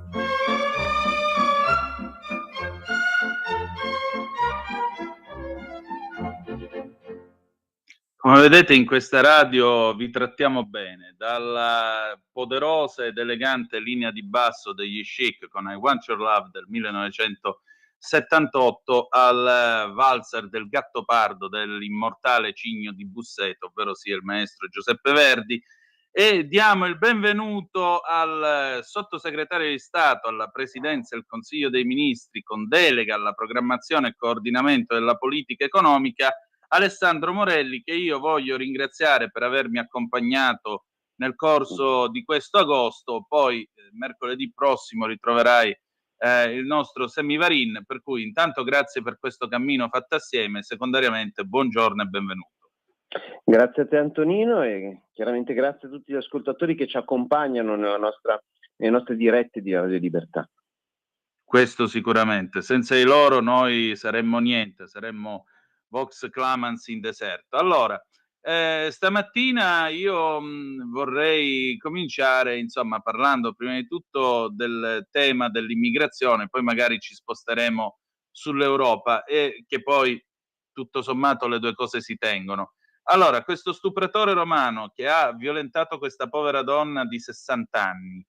Come vedete in questa radio vi trattiamo bene, dalla poderosa ed elegante linea di basso degli Chic con I Want Your Love del 1978 al valzer del Gattopardo dell'immortale Cigno di Busseto, ovvero sia il maestro Giuseppe Verdi, e diamo il benvenuto al sottosegretario di Stato alla Presidenza del Consiglio dei Ministri con delega alla programmazione e coordinamento della politica economica, Alessandro Morelli, che io voglio ringraziare per avermi accompagnato nel corso di questo agosto. Poi mercoledì prossimo ritroverai il nostro Semivarin, per cui intanto grazie per questo cammino fatto assieme, secondariamente buongiorno e benvenuto. Grazie a te Antonino e chiaramente grazie a tutti gli ascoltatori che ci accompagnano nelle nostre dirette di Radio Libertà. Questo sicuramente, senza di loro noi saremmo niente, saremmo Vox Clamans in deserto. Allora, stamattina io vorrei cominciare, insomma, parlando prima di tutto del tema dell'immigrazione, poi magari ci sposteremo sull'Europa e che poi tutto sommato le due cose si tengono. Allora, questo stupratore romano che ha violentato questa povera donna di 60 anni,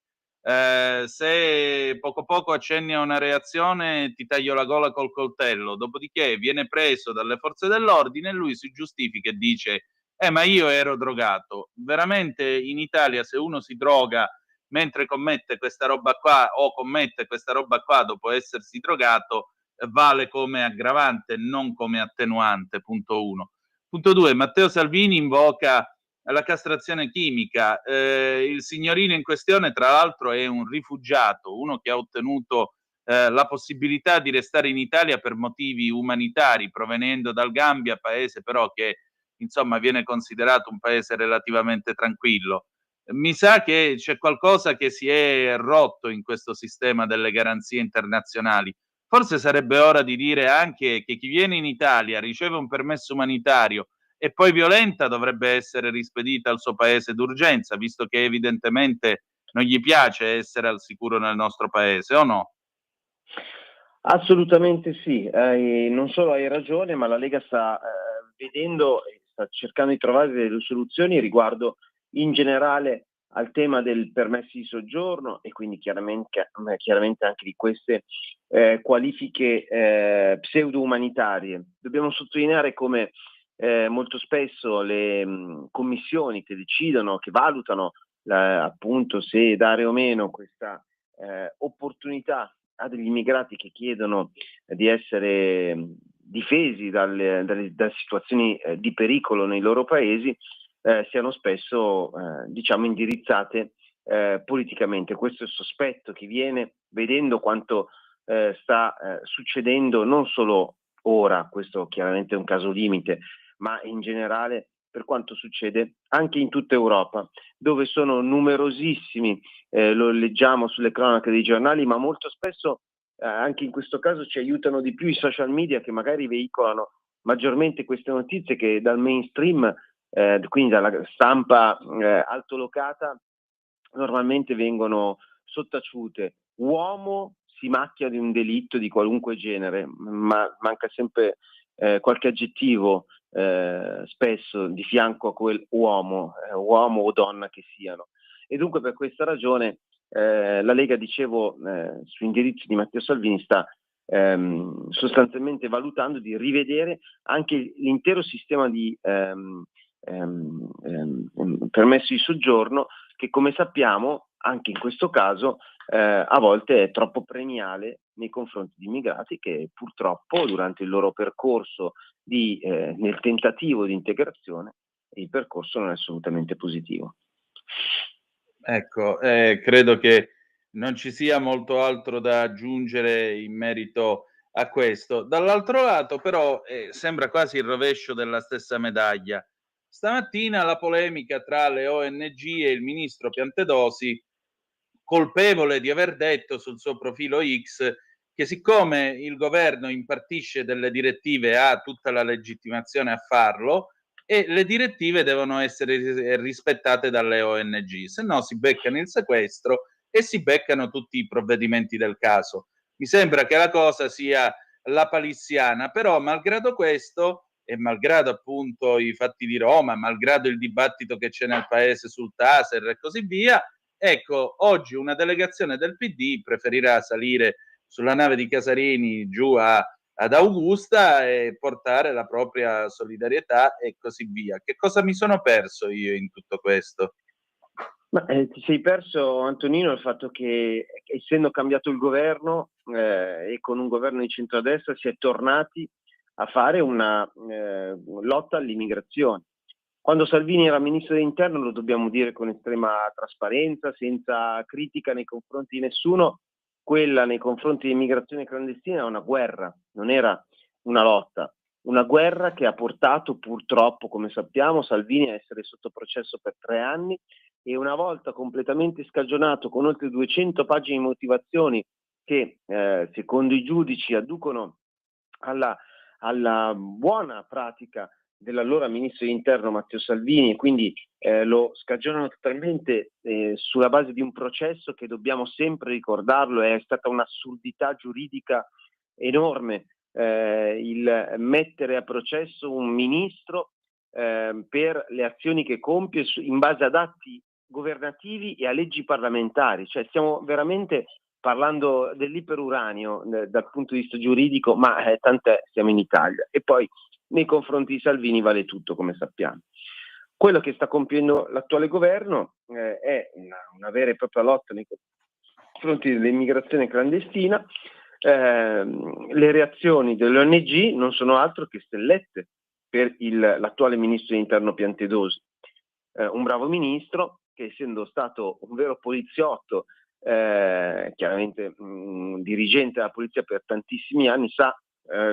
se poco poco accenni a una reazione ti taglio la gola col coltello, dopodiché viene preso dalle forze dell'ordine e lui si giustifica e dice ma io ero drogato. Veramente in Italia se uno si droga mentre commette questa roba qua o commette questa roba qua dopo essersi drogato vale come aggravante, non come attenuante, punto 1. Punto 2, Matteo Salvini invoca la castrazione chimica. Il signorino in questione, tra l'altro, è un rifugiato, uno che ha ottenuto la possibilità di restare in Italia per motivi umanitari, provenendo dal Gambia, paese però che insomma viene considerato un paese relativamente tranquillo. Mi sa che c'è qualcosa che si è rotto in questo sistema delle garanzie internazionali. Forse sarebbe ora di dire anche che chi viene in Italia, riceve un permesso umanitario e poi violenta dovrebbe essere rispedita al suo paese d'urgenza, visto che evidentemente non gli piace essere al sicuro nel nostro paese, o no? Assolutamente sì, non solo hai ragione, ma la Lega sta vedendo e sta cercando di trovare delle soluzioni riguardo in generale al tema del permesso di soggiorno e quindi chiaramente anche di queste qualifiche pseudo-umanitarie. Dobbiamo sottolineare come molto spesso le commissioni che decidono, che valutano appunto se dare o meno questa opportunità a degli immigrati che chiedono di essere difesi dalle situazioni di pericolo nei loro paesi, siano spesso diciamo indirizzate politicamente. Questo è il sospetto che viene vedendo quanto sta succedendo non solo ora, questo chiaramente è un caso limite, ma in generale per quanto succede anche in tutta Europa, dove sono numerosissimi, lo leggiamo sulle cronache dei giornali, ma molto spesso anche in questo caso ci aiutano di più i social media che magari veicolano maggiormente queste notizie che dal mainstream, quindi dalla stampa altolocata, normalmente vengono sottaciute. Uomo si macchia di un delitto di qualunque genere, ma manca sempre qualche aggettivo spesso di fianco a quel uomo o donna che siano. E dunque per questa ragione la Lega, dicevo, su indirizzo di Matteo Salvini sta sostanzialmente valutando di rivedere anche l'intero sistema di permesso di soggiorno che, come sappiamo, anche in questo caso a volte è troppo premiale nei confronti di immigrati che purtroppo durante il loro percorso nel tentativo di integrazione il percorso non è assolutamente positivo. Ecco, credo che non ci sia molto altro da aggiungere in merito a questo. Dall'altro lato però sembra quasi il rovescio della stessa medaglia. Stamattina la polemica tra le ONG e il ministro Piantedosi, colpevole di aver detto sul suo profilo X che siccome il governo impartisce delle direttive ha tutta la legittimazione a farlo, e le direttive devono essere rispettate dalle ONG, se no si beccano il sequestro e si beccano tutti i provvedimenti del caso. Mi sembra che la cosa sia la palissiana, però malgrado questo e malgrado appunto i fatti di Roma, malgrado il dibattito che c'è nel paese sul Taser e così via, ecco, oggi una delegazione del PD preferirà salire sulla nave di Casarini giù ad Augusta e portare la propria solidarietà e così via. Che cosa mi sono perso io in tutto questo? Ma ti sei perso, Antonino, il fatto che essendo cambiato il governo e con un governo di centrodestra si è tornati a fare una lotta all'immigrazione. Quando Salvini era ministro dell'interno, lo dobbiamo dire con estrema trasparenza, senza critica nei confronti di nessuno, quella nei confronti dell'immigrazione clandestina era una guerra, non era una lotta. Una guerra che ha portato purtroppo, come sappiamo, Salvini a essere sotto processo per 3 anni e una volta completamente scagionato con oltre 200 pagine di motivazioni che secondo i giudici adducono alla buona pratica dell'allora ministro dell'interno Matteo Salvini e quindi lo scagionano totalmente sulla base di un processo che dobbiamo sempre ricordarlo, è stata un'assurdità giuridica enorme il mettere a processo un ministro per le azioni che compie in base ad atti governativi e a leggi parlamentari, cioè stiamo veramente parlando dell'iperuranio dal punto di vista giuridico, ma tant'è, siamo in Italia. E poi nei confronti di Salvini vale tutto, come sappiamo. Quello che sta compiendo l'attuale governo è una vera e propria lotta nei confronti dell'immigrazione clandestina. Le reazioni delle ONG non sono altro che stellette per l'attuale ministro dell'interno Piantedosi, un bravo ministro che, essendo stato un vero poliziotto, chiaramente dirigente della polizia per tantissimi anni, sa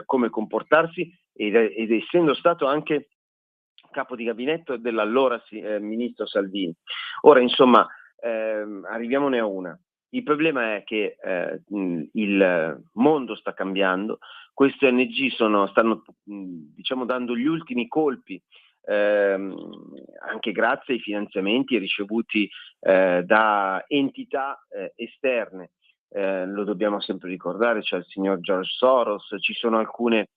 come comportarsi ed essendo stato anche capo di gabinetto dell'allora ministro Salvini. Ora, insomma, arriviamone a una. Il problema è che il mondo sta cambiando, queste ONG stanno diciamo dando gli ultimi colpi anche grazie ai finanziamenti ricevuti da entità esterne. Lo dobbiamo sempre ricordare, c'è il signor George Soros, ci sono alcune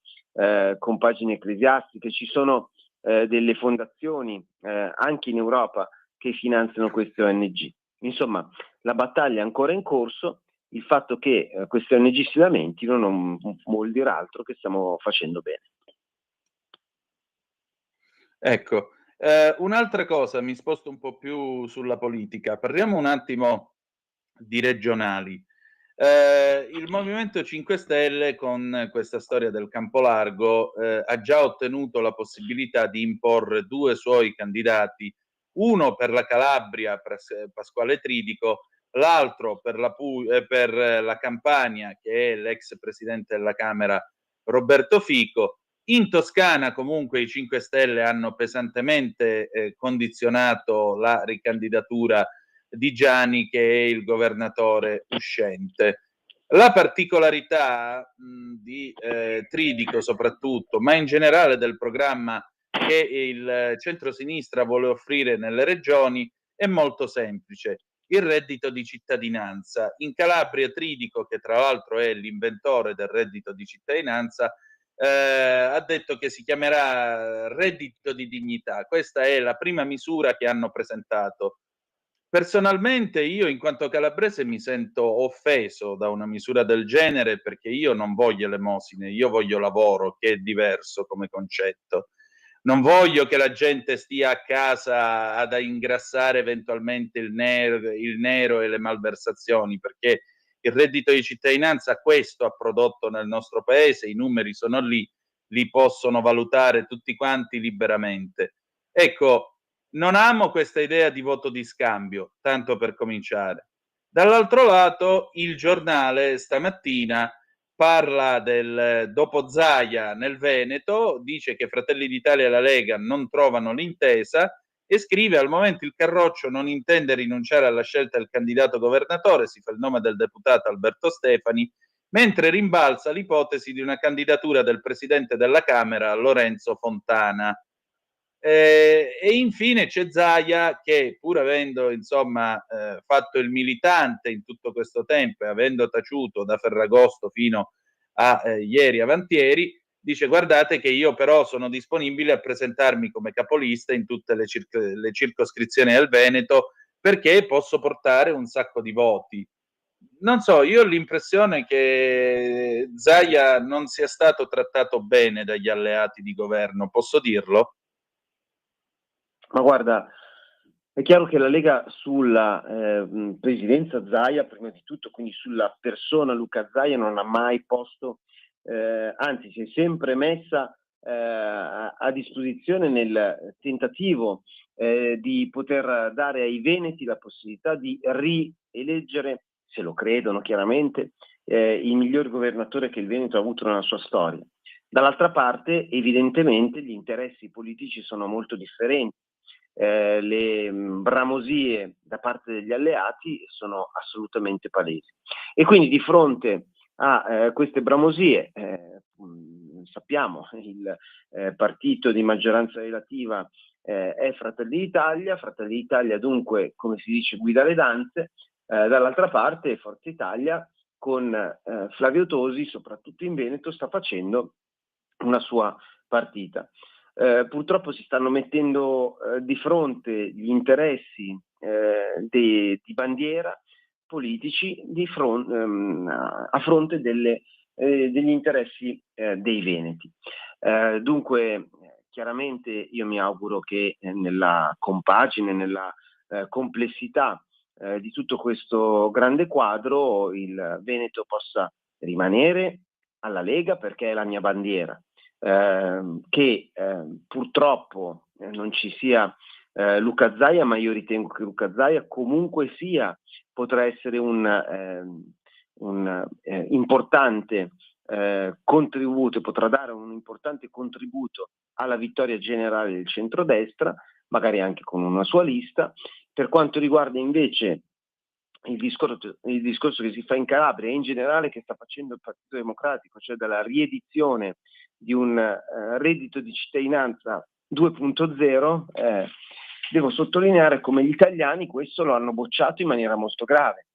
compagini ecclesiastiche, ci sono delle fondazioni anche in Europa che finanziano queste ONG. Insomma, la battaglia è ancora in corso, il fatto che queste ONG si lamentino non vuol dire altro che stiamo facendo bene. Ecco, un'altra cosa, mi sposto un po' più sulla politica, parliamo un attimo di regionali. Il Movimento 5 Stelle con questa storia del Campo Largo ha già ottenuto la possibilità di imporre 2 suoi candidati, uno per la Calabria, Pasquale Tridico, l'altro per la Campania, che è l'ex presidente della Camera Roberto Fico. In Toscana comunque i 5 Stelle hanno pesantemente condizionato la ricandidatura di Giani, che è il governatore uscente. La particolarità di Tridico soprattutto, ma in generale del programma che il centrosinistra vuole offrire nelle regioni, è molto semplice: il reddito di cittadinanza. In Calabria Tridico, che tra l'altro è l'inventore del reddito di cittadinanza, ha detto che si chiamerà reddito di dignità. Questa è la prima misura che hanno presentato. Personalmente io, in quanto calabrese, mi sento offeso da una misura del genere, perché io non voglio elemosine, io voglio lavoro, che è diverso come concetto. Non voglio che la gente stia a casa ad ingrassare eventualmente il nero e le malversazioni, perché il reddito di cittadinanza questo ha prodotto nel nostro paese, i numeri sono lì, li possono valutare tutti quanti liberamente. Ecco, non amo questa idea di voto di scambio, tanto per cominciare. Dall'altro lato, il giornale stamattina parla del dopo Zaia nel Veneto, dice che Fratelli d'Italia e la Lega non trovano l'intesa e scrive: al momento il Carroccio non intende rinunciare alla scelta del candidato governatore, si fa il nome del deputato Alberto Stefani, mentre rimbalza l'ipotesi di una candidatura del presidente della Camera Lorenzo Fontana. E infine c'è Zaia che, pur avendo insomma fatto il militante in tutto questo tempo e avendo taciuto da Ferragosto fino a ieri avantieri, dice: guardate che io però sono disponibile a presentarmi come capolista in tutte le circoscrizioni del Veneto, perché posso portare un sacco di voti. Non so, io ho l'impressione che Zaia non sia stato trattato bene dagli alleati di governo, posso dirlo? Ma guarda, è chiaro che la Lega sulla presidenza Zaia, prima di tutto, quindi sulla persona Luca Zaia, non ha mai posto, anzi si è sempre messa a disposizione nel tentativo di poter dare ai veneti la possibilità di rieleggere, se lo credono chiaramente, il miglior governatore che il Veneto ha avuto nella sua storia. Dall'altra parte, evidentemente, gli interessi politici sono molto differenti. Le bramosie da parte degli alleati sono assolutamente palesi. E quindi di fronte a queste bramosie, sappiamo, il partito di maggioranza relativa è Fratelli d'Italia dunque, come si dice, guida le danze, dall'altra parte Forza Italia con Flavio Tosi, soprattutto in Veneto, sta facendo una sua partita. Purtroppo si stanno mettendo di fronte gli interessi di bandiera politici a fronte degli interessi dei veneti. Dunque, chiaramente io mi auguro che nella compagine, nella complessità di tutto questo grande quadro, il Veneto possa rimanere alla Lega perché è la mia bandiera. Che purtroppo non ci sia Luca Zaia, ma io ritengo che Luca Zaia comunque sia potrà essere un importante contributo, potrà dare un importante contributo alla vittoria generale del centrodestra, magari anche con una sua lista. Per quanto riguarda invece il discorso che si fa in Calabria e in generale che sta facendo il Partito Democratico, cioè della riedizione di un reddito di cittadinanza 2.0, devo sottolineare come gli italiani questo lo hanno bocciato in maniera molto grave.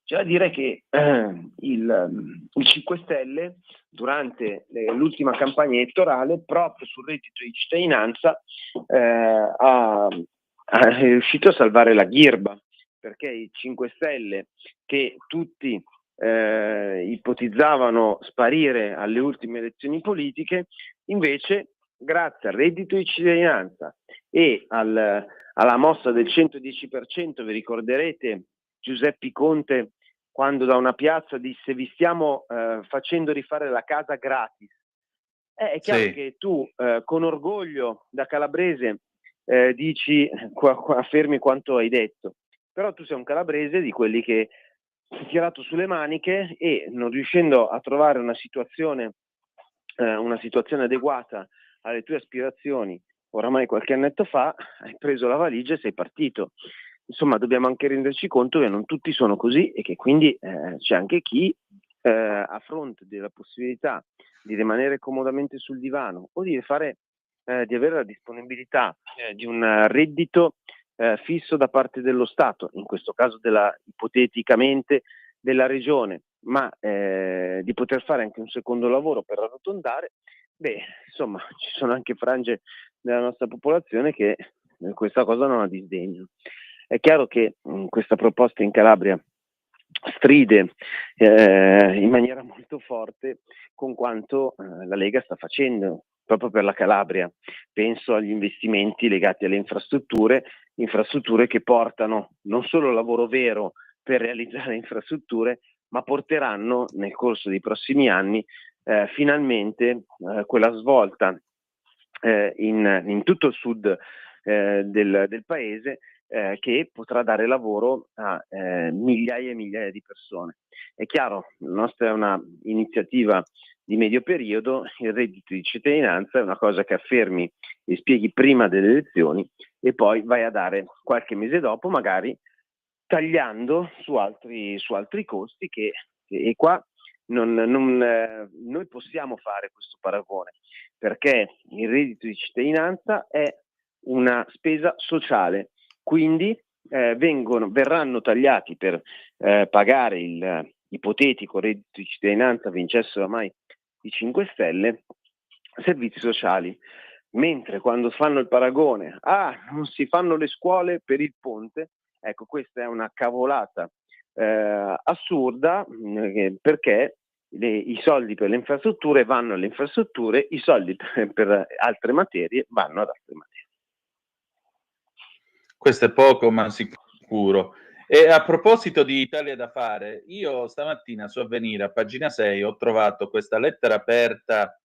C'è da dire che il 5 Stelle durante l'ultima campagna elettorale proprio sul reddito di cittadinanza è riuscito a salvare la ghirba, perché i 5 Stelle che tutti ipotizzavano sparire alle ultime elezioni politiche, invece grazie al reddito di cittadinanza e alla mossa del 110%, vi ricorderete Giuseppe Conte quando da una piazza disse vi stiamo facendo rifare la casa gratis. È chiaro che tu con orgoglio da calabrese dici, affermi quanto hai detto, però tu sei un calabrese di quelli che si è tirato sulle maniche e non riuscendo a trovare una situazione adeguata alle tue aspirazioni oramai qualche annetto fa, hai preso la valigia e sei partito. Insomma, dobbiamo anche renderci conto che non tutti sono così e che quindi c'è anche chi a fronte della possibilità di rimanere comodamente sul divano o di avere la disponibilità di un reddito fisso da parte dello Stato, in questo caso ipoteticamente della regione, ma di poter fare anche un secondo lavoro per arrotondare, insomma, ci sono anche frange della nostra popolazione che questa cosa non ha disdegno. È chiaro che questa proposta in Calabria stride in maniera molto forte con quanto la Lega sta facendo proprio per la Calabria. Penso agli investimenti legati alle infrastrutture che portano non solo lavoro vero per realizzare infrastrutture, ma porteranno nel corso dei prossimi anni finalmente quella svolta in tutto il sud del paese che potrà dare lavoro a migliaia e migliaia di persone. È chiaro, la nostra è una iniziativa di medio periodo, il reddito di cittadinanza è una cosa che affermi e spieghi prima delle elezioni e poi vai a dare qualche mese dopo, magari tagliando su altri costi e qua noi possiamo fare questo paragone, perché il reddito di cittadinanza è una spesa sociale, quindi verranno tagliati per pagare il ipotetico reddito di cittadinanza, vincessero mai i 5 Stelle, servizi sociali. Mentre quando fanno il paragone, non si fanno le scuole per il ponte, ecco, questa è una cavolata assurda, perché i soldi per le infrastrutture vanno alle infrastrutture, i soldi per altre materie vanno ad altre materie. Questo è poco ma sicuro. E a proposito di Italia da fare, io stamattina su Avvenire, a pagina 6, ho trovato questa lettera aperta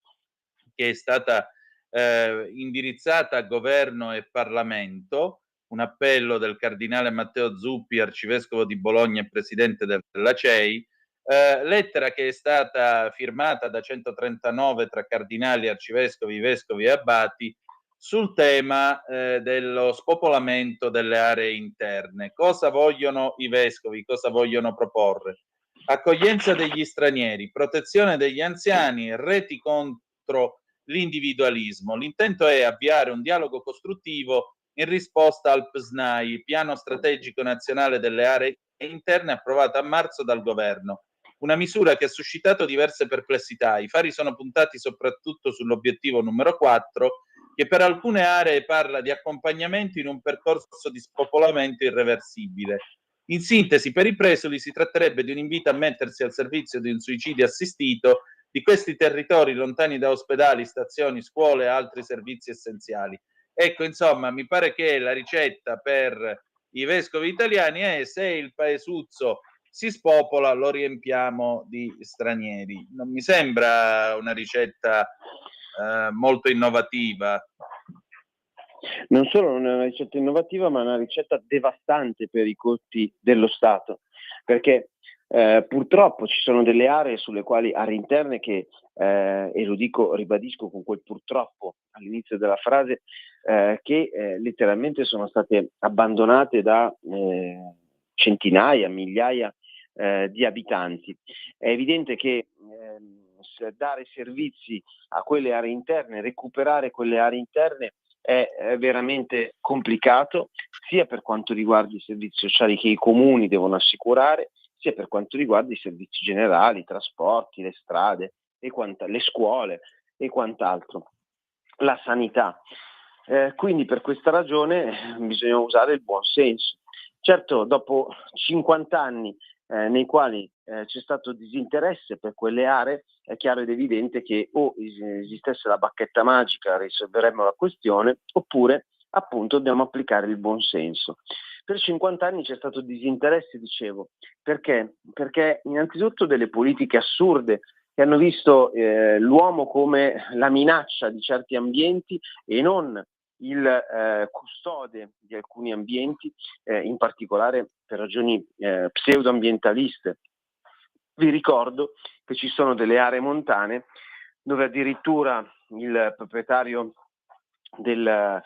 che è stata indirizzata a governo e Parlamento, un appello del cardinale Matteo Zuppi, arcivescovo di Bologna e presidente della CEI, lettera che è stata firmata da 139 tra cardinali, arcivescovi, vescovi e abbati, sul tema dello spopolamento delle aree interne. Cosa vogliono i vescovi? Cosa vogliono proporre? Accoglienza degli stranieri, protezione degli anziani, reti contro l'individualismo. L'intento è avviare un dialogo costruttivo in risposta al PSNAI, Piano Strategico Nazionale delle Aree Interne, approvato a marzo dal governo. Una misura che ha suscitato diverse perplessità. I fari sono puntati soprattutto sull'obiettivo numero 4, che per alcune aree parla di accompagnamento in un percorso di spopolamento irreversibile. In sintesi, per i presuli si tratterebbe di un invito a mettersi al servizio di un suicidio assistito di questi territori lontani da ospedali, stazioni, scuole e altri servizi essenziali. Ecco, insomma, mi pare che la ricetta per i vescovi italiani è: se il paesuzzo si spopola, lo riempiamo di stranieri. Non mi sembra una ricetta molto innovativa. Non solo non è una ricetta innovativa, ma è una ricetta devastante per i conti dello Stato, perché purtroppo ci sono delle aree sulle quali, aree interne che, e lo dico, ribadisco con quel purtroppo all'inizio della frase, che letteralmente sono state abbandonate da centinaia, migliaia di abitanti. È evidente che dare servizi a quelle aree interne, recuperare quelle aree interne è veramente complicato, sia per quanto riguarda i servizi sociali che i comuni devono assicurare, sia per quanto riguarda i servizi generali, i trasporti, le strade, le scuole e quant'altro, la sanità. Quindi per questa ragione bisogna usare il buon senso. Certo, dopo 50 anni nei quali c'è stato disinteresse per quelle aree, è chiaro ed evidente che o esistesse la bacchetta magica risolveremmo la questione, oppure appunto dobbiamo applicare il buon senso. Per 50 anni c'è stato disinteresse, dicevo, perché? Perché innanzitutto delle politiche assurde che hanno visto l'uomo come la minaccia di certi ambienti e non il custode di alcuni ambienti, in particolare per ragioni pseudoambientaliste. Vi ricordo che ci sono delle aree montane dove addirittura il proprietario del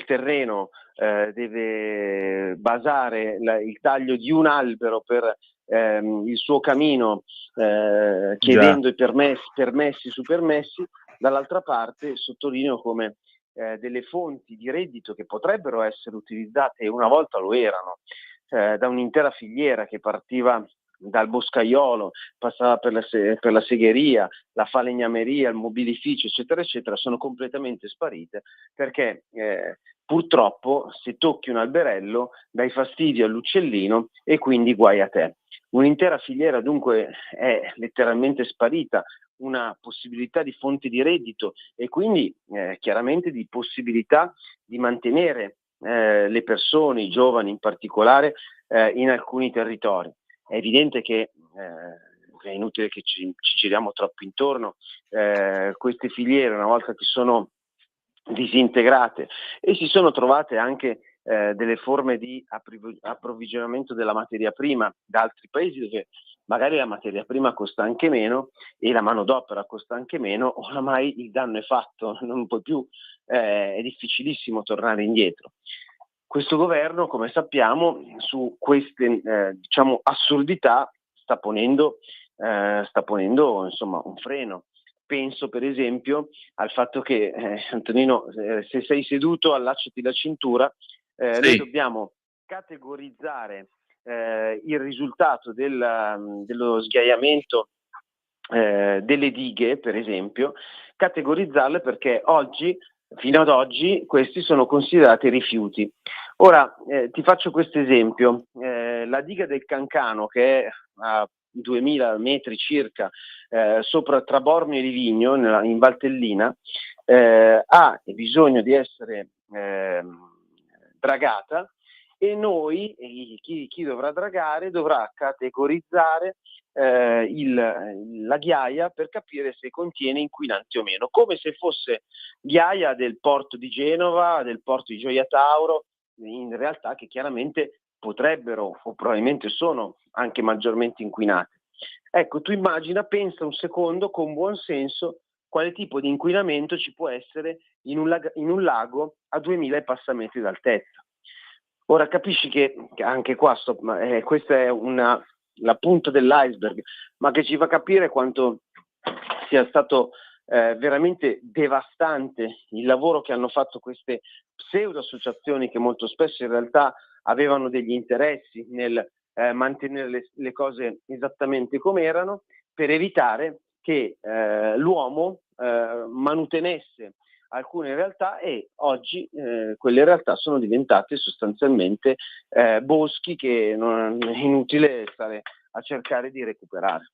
terreno deve basare il taglio di un albero per il suo camino, chiedendo i permessi su permessi. Dall'altra parte sottolineo come delle fonti di reddito che potrebbero essere utilizzate, e una volta lo erano, da un'intera filiera che partiva dal boscaiolo, passava per la segheria, la falegnameria, il mobilificio, eccetera, eccetera, sono completamente sparite perché purtroppo se tocchi un alberello dai fastidio all'uccellino e quindi guai a te. Un'intera filiera dunque è letteralmente sparita, una possibilità di fonte di reddito e quindi chiaramente di possibilità di mantenere le persone, i giovani in particolare, in alcuni territori. È evidente che è inutile che ci giriamo troppo intorno, queste filiere una volta che sono disintegrate e si sono trovate anche delle forme di approvvigionamento della materia prima da altri paesi dove magari la materia prima costa anche meno e la manodopera costa anche meno, oramai il danno è fatto, non puoi più, è difficilissimo tornare indietro. Questo governo, come sappiamo, su queste assurdità sta ponendo insomma un freno penso per esempio al fatto che, Antonino, se sei seduto allacciati la cintura, noi dobbiamo categorizzare il risultato dello sghiaiamento delle dighe, per esempio, categorizzarle perché fino ad oggi, questi sono considerati rifiuti. Ora, ti faccio questo esempio. La diga del Cancano, che è a 2000 metri circa sopra tra Bormio e Livigno, in Valtellina, ha bisogno di essere dragata, e noi, chi dovrà dragare, dovrà categorizzare la ghiaia per capire se contiene inquinanti o meno, come se fosse ghiaia del porto di Genova, del porto di Gioia Tauro, in realtà che chiaramente potrebbero o probabilmente sono anche maggiormente inquinate. Ecco, tu pensa un secondo con buon senso quale tipo di inquinamento ci può essere in un lago a 2000 e passa metri d'altezza. Ora capisci che anche qua questa è la punta dell'iceberg, ma che ci fa capire quanto sia stato veramente devastante il lavoro che hanno fatto queste pseudo associazioni, che molto spesso in realtà avevano degli interessi nel mantenere le cose esattamente come erano, per evitare che l'uomo manutenesse alcune realtà, e oggi quelle realtà sono diventate sostanzialmente boschi che non è inutile stare a cercare di recuperare.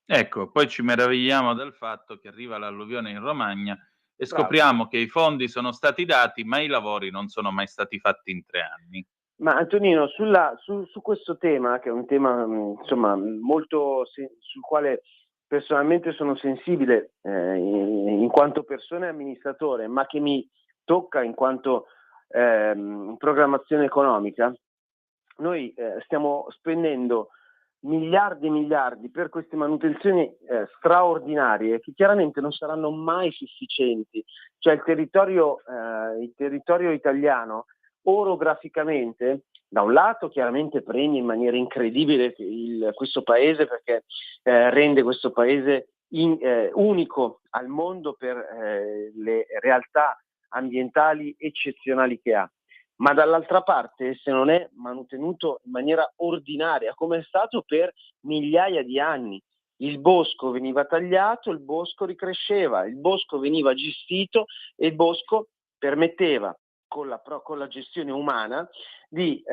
Ecco, poi ci meravigliamo del fatto che arriva l'alluvione in Romagna e scopriamo che i fondi sono stati dati, ma i lavori non sono mai stati fatti in 3 anni. Ma Antonino, su questo tema, che è un tema insomma molto sul quale personalmente sono sensibile in quanto persona e amministratore, ma che mi tocca in quanto programmazione economica, noi stiamo spendendo miliardi e miliardi per queste manutenzioni straordinarie, che chiaramente non saranno mai sufficienti. Cioè il territorio italiano orograficamente, da un lato chiaramente premia in maniera incredibile questo paese, perché rende questo paese unico al mondo per le realtà ambientali eccezionali che ha, ma dall'altra parte, se non è manutenuto in maniera ordinaria, come è stato per migliaia di anni, il bosco veniva tagliato, il bosco ricresceva, il bosco veniva gestito e il bosco permetteva, con la gestione umana, di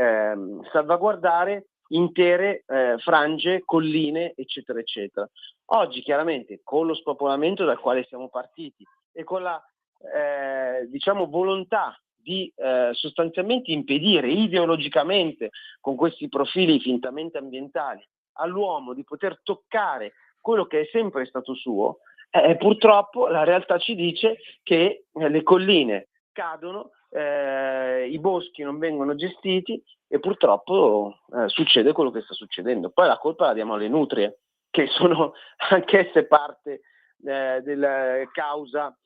salvaguardare intere frange, colline, eccetera, eccetera. Oggi chiaramente con lo spopolamento dal quale siamo partiti e con la volontà di sostanzialmente impedire ideologicamente, con questi profili fintamente ambientali, all'uomo di poter toccare quello che è sempre stato suo, purtroppo la realtà ci dice che le colline cadono, i boschi non vengono gestiti e purtroppo succede quello che sta succedendo. Poi la colpa la diamo alle nutrie, che sono anch'esse parte della causa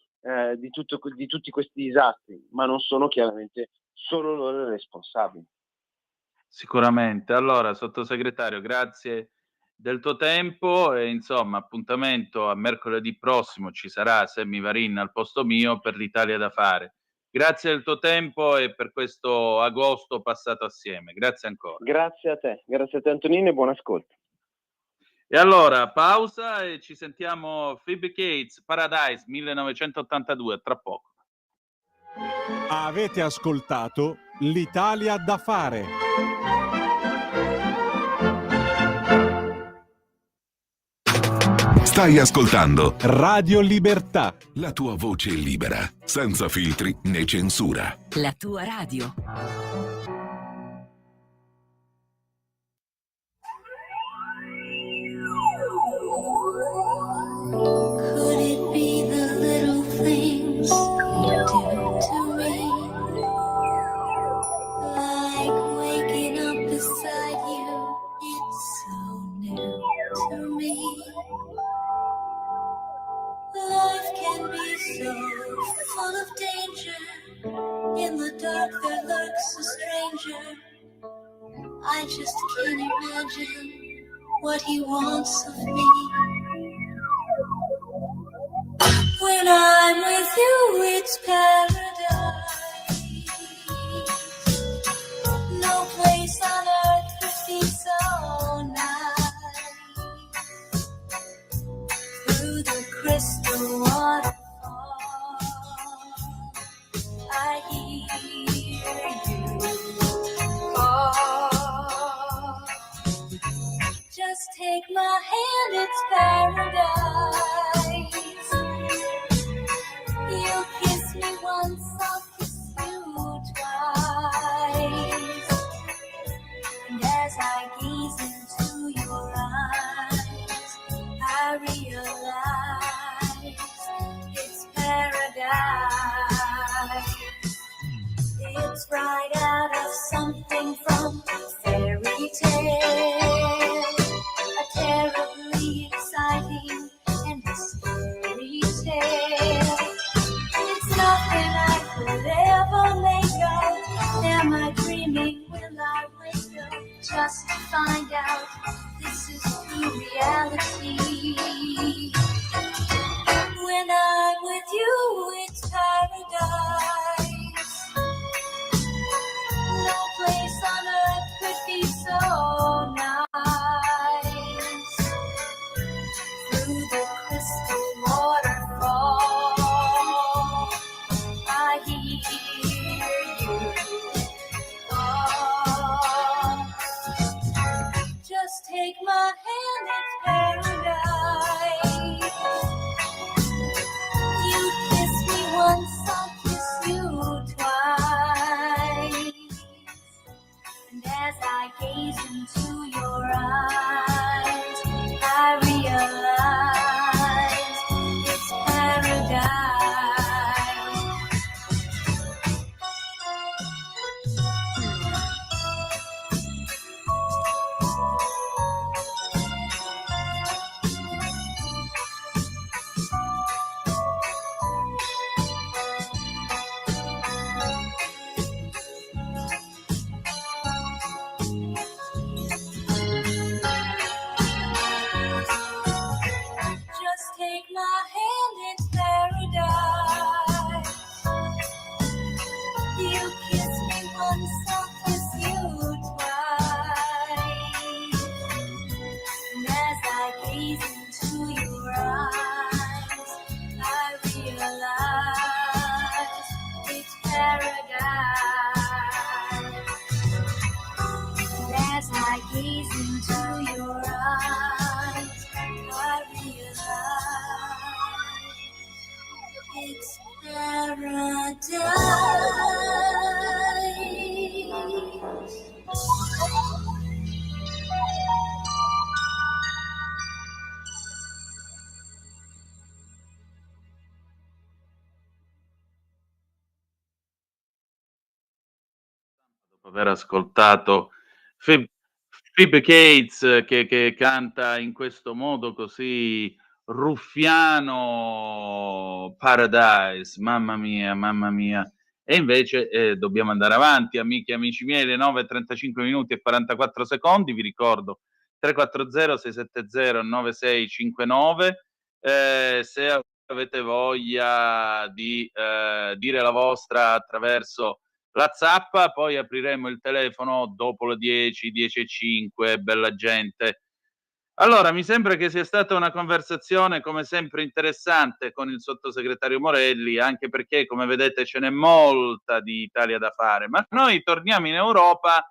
di tutti questi disastri, ma non sono chiaramente solo loro responsabili. Sicuramente. Allora, sottosegretario, grazie del tuo tempo e insomma appuntamento a mercoledì prossimo, ci sarà Sammy Varin al posto mio per l'Italia da fare. Grazie del tuo tempo e per questo agosto passato assieme. Grazie ancora. Grazie a te Antonino, e buon ascolto. E allora, pausa e ci sentiamo Phoebe Cates, Paradise 1982, tra poco. Avete ascoltato l'Italia da fare. Stai ascoltando Radio Libertà. la tua voce libera, senza filtri né censura. La tua radio. Could it be the little things you do to me? Like waking up beside you, it's so new to me. Life can be so full of danger. In the dark there lurks a stranger. I just can't imagine what he wants of me. When I'm with you, it's paradise. No place on earth could be so nice. Through the crystal waterfall, I hear you call. Just take my hand, it's paradise. You kiss me once, I'll kiss you twice. And as I gaze into your eyes, I realize it's paradise. It's right out of something from a fairy tale, a terribly exciting and scary tale. It's nothing I could ever make out. Am I dreaming? Will I wake up just to find out this is true reality? When I'm with you, it's paradise. No place on earth could be so nice. Through the crystal waterfall, I hear you call. Just take my hand, it's paradise. You kiss me once, I'll kiss you twice. And as I gaze into your eyes, I realize it's paradise. Just take my hand, it's paradise. You kiss me once, I'll kiss you twice. And as I gaze into your eyes, I realize it's paradise. And as I gaze into your eyes, I realize it's paradise. Dopo aver ascoltato Phoebe Cates che canta in questo modo così ruffiano Paradise, mamma mia, mamma mia. E invece dobbiamo andare avanti, amiche e amici miei, le 9:35 minuti e 44 secondi, vi ricordo 340 670 9659, se avete voglia di dire la vostra attraverso la zappa, poi apriremo il telefono dopo le 10, 10:05, bella gente. Allora, mi sembra che sia stata una conversazione come sempre interessante con il sottosegretario Morelli, anche perché come vedete ce n'è molta di Italia da fare, ma noi torniamo in Europa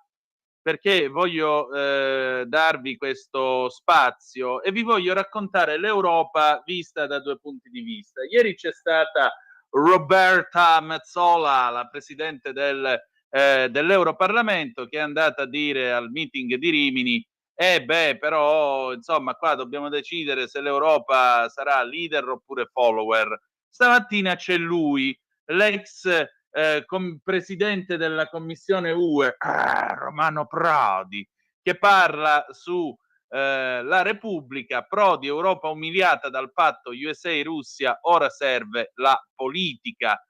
perché voglio darvi questo spazio e vi voglio raccontare l'Europa vista da due punti di vista. Ieri c'è stata Roberta Metsola, la presidente dell'Europarlamento, che è andata a dire al meeting di Rimini però insomma qua dobbiamo decidere se l'Europa sarà leader oppure follower. Stamattina c'è lui, l'ex presidente della Commissione UE, Romano Prodi, che parla su la Repubblica, Prodi, Europa umiliata dal patto USA-Russia, ora serve la politica.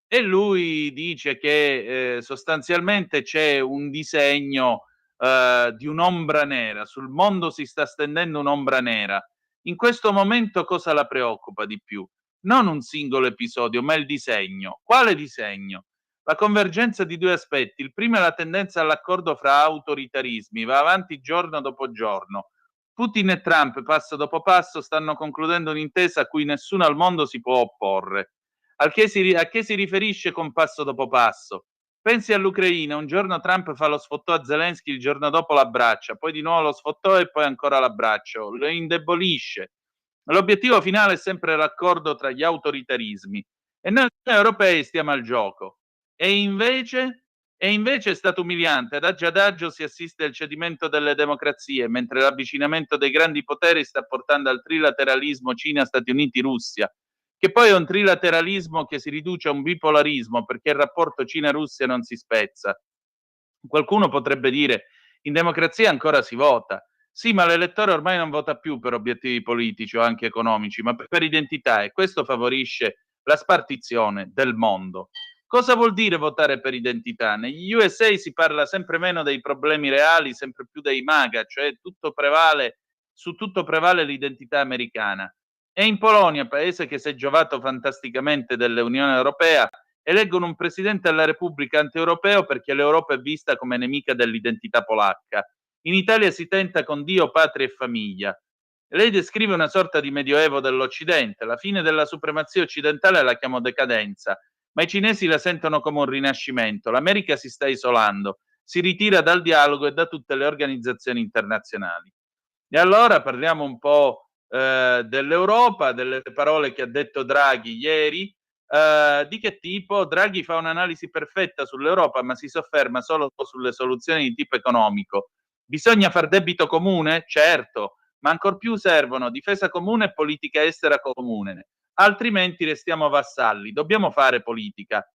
E lui dice che sostanzialmente c'è un disegno di un'ombra nera, sul mondo si sta stendendo un'ombra nera. In questo momento cosa la preoccupa di più? non un singolo episodio, ma il disegno. Quale disegno? La convergenza di due aspetti. Il primo è la tendenza all'accordo fra autoritarismi, va avanti giorno dopo giorno. Putin e Trump, passo dopo passo, stanno concludendo un'intesa a cui nessuno al mondo si può opporre. A che si riferisce con passo dopo passo? Pensi all'Ucraina, un giorno Trump fa lo sfottò a Zelensky, il giorno dopo l'abbraccia, poi di nuovo lo sfottò e poi ancora l'abbraccio, lo indebolisce. L'obiettivo finale è sempre l'accordo tra gli autoritarismi e noi europei stiamo al gioco. E invece è stato umiliante. Adagio si assiste al cedimento delle democrazie, mentre l'avvicinamento dei grandi poteri sta portando al trilateralismo Cina, Stati Uniti, Russia, che poi è un trilateralismo che si riduce a un bipolarismo perché il rapporto Cina-Russia non si spezza. Qualcuno potrebbe dire, in democrazia ancora si vota. Sì, ma l'elettore ormai non vota più per obiettivi politici o anche economici, ma per identità, e questo favorisce la spartizione del mondo. Cosa vuol dire votare per identità? Negli USA si parla sempre meno dei problemi reali, sempre più dei MAGA, cioè su tutto prevale l'identità americana. E in Polonia, paese che si è giovato fantasticamente dell'Unione Europea, eleggono un presidente della Repubblica anti-europeo perché l'Europa è vista come nemica dell'identità polacca. In Italia si tenta con Dio, patria e famiglia. Lei descrive una sorta di medioevo dell'Occidente, la fine della supremazia occidentale la chiamo decadenza, ma i cinesi la sentono come un rinascimento. L'America si sta isolando, si ritira dal dialogo e da tutte le organizzazioni internazionali. E allora parliamo un po' dell'Europa, delle parole che ha detto Draghi ieri. Di che tipo? Draghi fa un'analisi perfetta sull'Europa, ma si sofferma solo sulle soluzioni di tipo economico. Bisogna far debito comune? Certo, ma ancor più servono difesa comune e politica estera comune, altrimenti restiamo vassalli. Dobbiamo fare politica.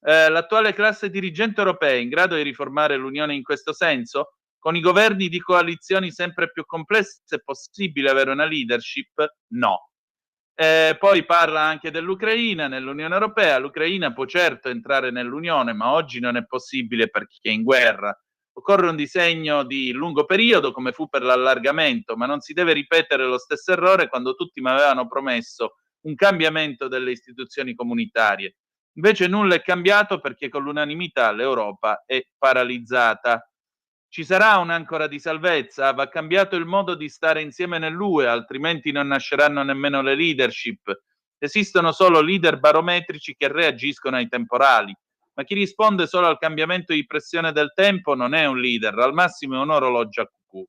L'attuale classe dirigente europea è in grado di riformare l'Unione in questo senso? Con i governi di coalizioni sempre più complesse è possibile avere una leadership? No. Poi parla anche dell'Ucraina, nell'Unione Europea. L'Ucraina può certo entrare nell'Unione, ma oggi non è possibile perché è in guerra. Occorre un disegno di lungo periodo, come fu per l'allargamento, ma non si deve ripetere lo stesso errore quando tutti mi avevano promesso un cambiamento delle istituzioni comunitarie. Invece nulla è cambiato perché con l'unanimità l'Europa è paralizzata. Ci sarà un'ancora di salvezza? Va cambiato il modo di stare insieme nell'UE, altrimenti non nasceranno nemmeno le leadership. Esistono solo leader barometrici che reagiscono ai temporali, ma chi risponde solo al cambiamento di pressione del tempo non è un leader, al massimo è un orologio a cucù.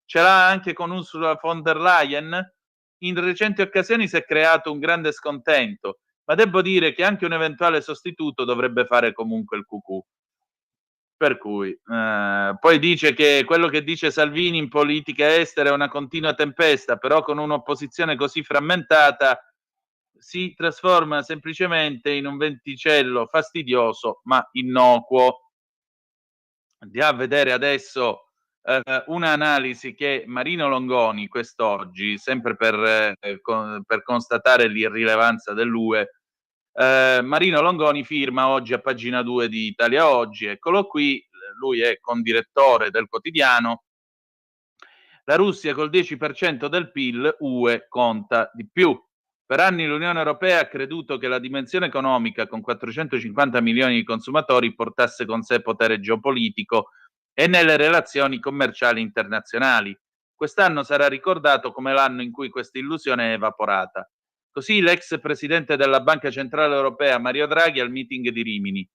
Ce l'ha anche con Ursula von der Leyen? In recenti occasioni si è creato un grande scontento, ma devo dire che anche un eventuale sostituto dovrebbe fare comunque il cucù. Per cui, poi dice che quello che dice Salvini in politica estera è una continua tempesta, però con un'opposizione così frammentata si trasforma semplicemente in un venticello fastidioso ma innocuo. Andiamo a vedere adesso un'analisi che Marino Longoni quest'oggi, sempre per constatare l'irrilevanza dell'UE, Marino Longoni firma oggi a pagina 2 di Italia Oggi, eccolo qui, lui è condirettore del quotidiano. La Russia col 10% del PIL, UE conta di più. Per anni l'Unione Europea ha creduto che la dimensione economica con 450 milioni di consumatori portasse con sé potere geopolitico e nelle relazioni commerciali internazionali. Quest'anno sarà ricordato come l'anno in cui questa illusione è evaporata. Così l'ex presidente della Banca Centrale Europea Mario Draghi al meeting di Rimini.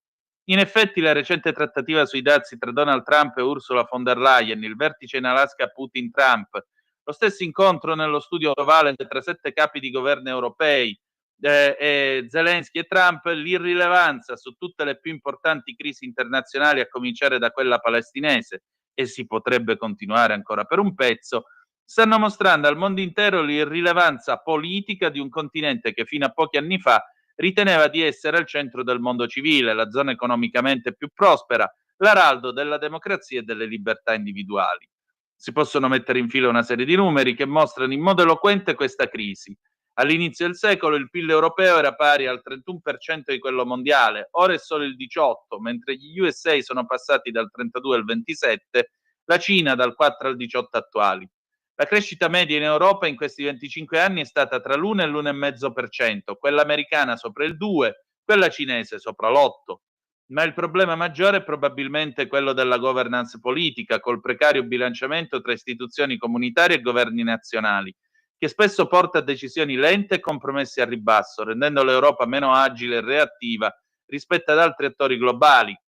In effetti la recente trattativa sui dazi tra Donald Trump e Ursula von der Leyen, il vertice in Alaska Putin-Trump, lo stesso incontro nello studio ovale tra 7 capi di governo europei, e Zelensky e Trump, l'irrilevanza su tutte le più importanti crisi internazionali, a cominciare da quella palestinese, e si potrebbe continuare ancora per un pezzo, stanno mostrando al mondo intero l'irrilevanza politica di un continente che fino a pochi anni fa riteneva di essere al centro del mondo civile, la zona economicamente più prospera, l'araldo della democrazia e delle libertà individuali. Si possono mettere in fila una serie di numeri che mostrano in modo eloquente questa crisi. All'inizio del secolo il PIL europeo era pari al 31% di quello mondiale, ora è solo il 18%, mentre gli USA sono passati dal 32 al 27%, la Cina dal 4 al 18 attuali. La crescita media in Europa in questi 25 anni è stata tra l'1 e l'1,5%, quella americana sopra il 2%, quella cinese sopra l'8%. Ma il problema maggiore è probabilmente quello della governance politica, col precario bilanciamento tra istituzioni comunitarie e governi nazionali, che spesso porta a decisioni lente e compromessi al ribasso, rendendo l'Europa meno agile e reattiva rispetto ad altri attori globali,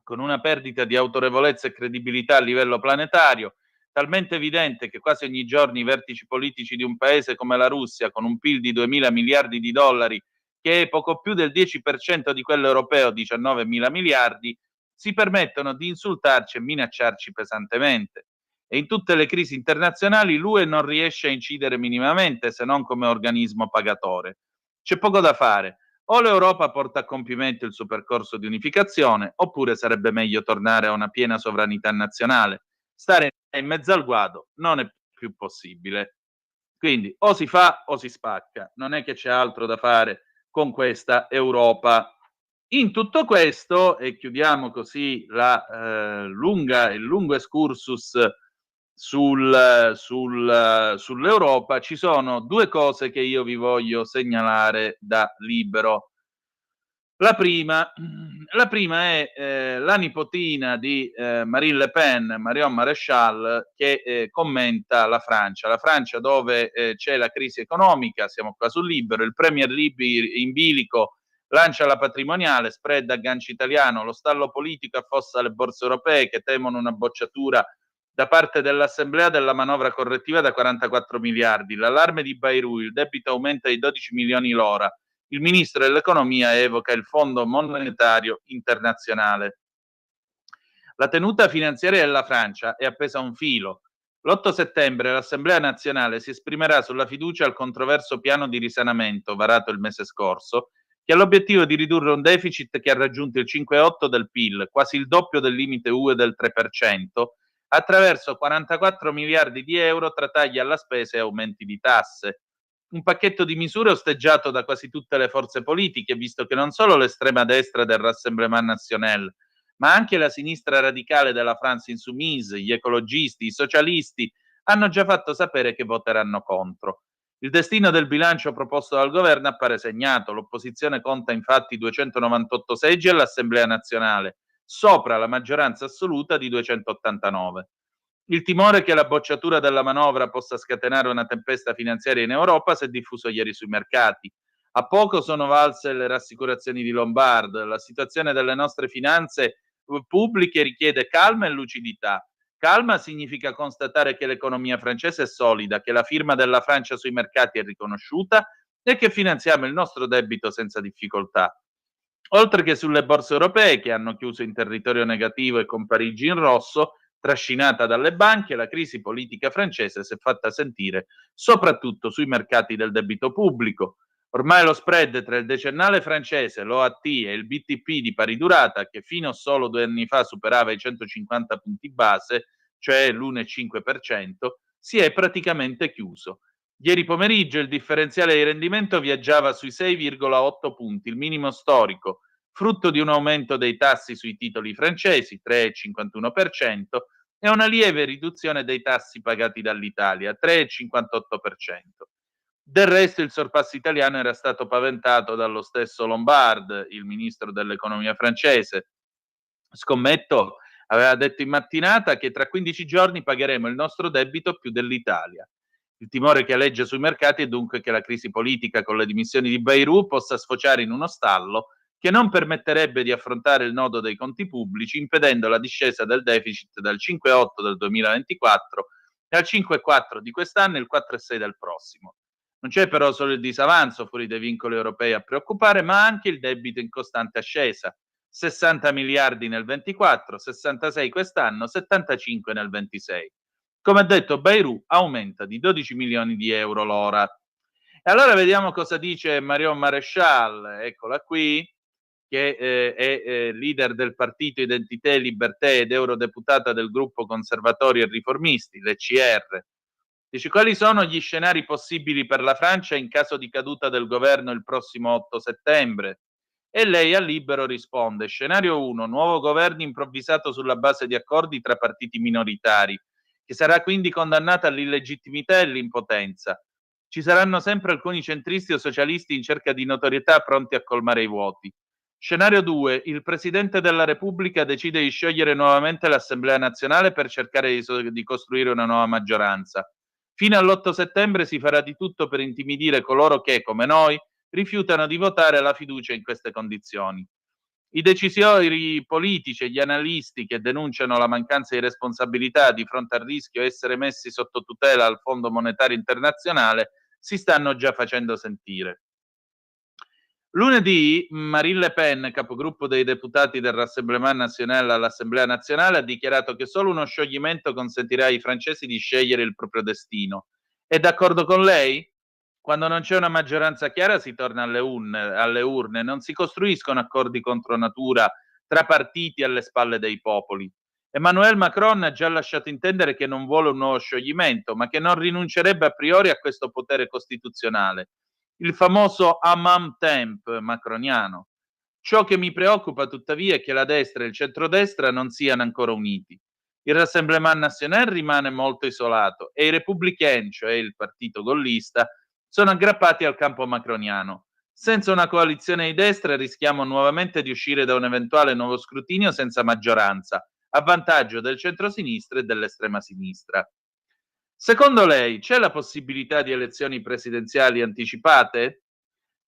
con una perdita di autorevolezza e credibilità a livello planetario, talmente evidente che quasi ogni giorno i vertici politici di un paese come la Russia, con un PIL di 2.000 miliardi di dollari, che è poco più del 10% di quello europeo, 19.000 miliardi, si permettono di insultarci e minacciarci pesantemente. E in tutte le crisi internazionali l'UE non riesce a incidere minimamente, se non come organismo pagatore. C'è poco da fare. O l'Europa porta a compimento il suo percorso di unificazione, oppure sarebbe meglio tornare a una piena sovranità nazionale. Stare in mezzo al guado non è più possibile. Quindi o si fa o si spacca. Non è che c'è altro da fare con questa Europa. In tutto questo, e chiudiamo così il lungo excursus sull'Europa, ci sono due cose che io vi voglio segnalare da Libero. La prima è la nipotina di Marine Le Pen, Marion Maréchal, che commenta la Francia dove c'è la crisi economica, siamo qua sul Libero, il premier in bilico lancia la patrimoniale, spread aggancio italiano, lo stallo politico affossa le borse europee che temono una bocciatura da parte dell'Assemblea della manovra correttiva da 44 miliardi, l'allarme di Bayrou, il debito aumenta di 12 milioni l'ora, il ministro dell'economia evoca il Fondo Monetario Internazionale. La tenuta finanziaria della Francia è appesa a un filo. L'8 settembre l'Assemblea nazionale si esprimerà sulla fiducia al controverso piano di risanamento varato il mese scorso, che ha l'obiettivo di ridurre un deficit che ha raggiunto il 5,8 del PIL, quasi il doppio del limite UE del 3%, attraverso 44 miliardi di euro tra tagli alla spesa e aumenti di tasse. Un pacchetto di misure osteggiato da quasi tutte le forze politiche, visto che non solo l'estrema destra del Rassemblement National, ma anche la sinistra radicale della France Insoumise, gli ecologisti, i socialisti, hanno già fatto sapere che voteranno contro. Il destino del bilancio proposto dal governo appare segnato. L'opposizione conta infatti 298 seggi all'Assemblea nazionale, sopra la maggioranza assoluta di 289. Il timore che la bocciatura della manovra possa scatenare una tempesta finanziaria in Europa si è diffuso ieri sui mercati. A poco sono valse le rassicurazioni di Lombard. La situazione delle nostre finanze pubbliche richiede calma e lucidità. Calma significa constatare che l'economia francese è solida, che la firma della Francia sui mercati è riconosciuta e che finanziamo il nostro debito senza difficoltà. Oltre che sulle borse europee, che hanno chiuso in territorio negativo e con Parigi in rosso, trascinata dalle banche, la crisi politica francese si è fatta sentire soprattutto sui mercati del debito pubblico. Ormai lo spread tra il decennale francese, l'OAT e il BTP di pari durata, che fino a solo 2 anni fa superava i 150 punti base, cioè l'1,5%, si è praticamente chiuso. Ieri pomeriggio il differenziale di rendimento viaggiava sui 6,8 punti, il minimo storico, frutto di un aumento dei tassi sui titoli francesi, 3,51%, e una lieve riduzione dei tassi pagati dall'Italia, 3,58%. Del resto il sorpasso italiano era stato paventato dallo stesso Lombard, il ministro dell'economia francese. Scommetto, aveva detto in mattinata, che tra 15 giorni pagheremo il nostro debito più dell'Italia. Il timore che aleggia sui mercati è dunque che la crisi politica con le dimissioni di Bayrou possa sfociare in uno stallo che non permetterebbe di affrontare il nodo dei conti pubblici, impedendo la discesa del deficit dal 5,8 del 2024 al 5,4 di quest'anno e il 4,6 del prossimo. Non c'è però solo il disavanzo fuori dai vincoli europei a preoccupare, ma anche il debito in costante ascesa. 60 miliardi nel 24, 66 quest'anno, 75 nel 26. Come ha detto Bayrou, aumenta di 12 milioni di euro l'ora. E allora vediamo cosa dice Marion Maréchal, eccola qui, che è leader del partito Identité e Liberté ed eurodeputata del gruppo Conservatori e Riformisti, l'ECR. Dice: quali sono gli scenari possibili per la Francia in caso di caduta del governo il prossimo 8 settembre? E lei a Libero risponde: scenario 1, nuovo governo improvvisato sulla base di accordi tra partiti minoritari. che sarà quindi condannata all'illegittimità e all'impotenza. Ci saranno sempre alcuni centristi o socialisti in cerca di notorietà pronti a colmare i vuoti. Scenario 2. Il Presidente della Repubblica decide di sciogliere nuovamente l'Assemblea nazionale per cercare di costruire una nuova maggioranza. Fino all'8 settembre si farà di tutto per intimidire coloro che, come noi, rifiutano di votare la fiducia in queste condizioni. I decisori politici e gli analisti che denunciano la mancanza di responsabilità di fronte al rischio di essere messi sotto tutela al Fondo Monetario Internazionale si stanno già facendo sentire. Lunedì Marine Le Pen, capogruppo dei deputati del Rassemblement National all'Assemblea Nazionale, ha dichiarato che solo uno scioglimento consentirà ai francesi di scegliere il proprio destino. È d'accordo con lei? Quando non c'è una maggioranza chiara si torna alle urne, non si costruiscono accordi contro natura tra partiti alle spalle dei popoli. Emmanuel Macron ha già lasciato intendere che non vuole un nuovo scioglimento, ma che non rinuncerebbe a priori a questo potere costituzionale. Il famoso en même temps macroniano. Ciò che mi preoccupa tuttavia è che la destra e il centrodestra non siano ancora uniti. Il Rassemblement National rimane molto isolato e i Républicains, cioè il partito gollista, sono aggrappati al campo macroniano. Senza una coalizione di destra rischiamo nuovamente di uscire da un eventuale nuovo scrutinio senza maggioranza, a vantaggio del centrosinistra e dell'estrema sinistra. Secondo lei c'è la possibilità di elezioni presidenziali anticipate?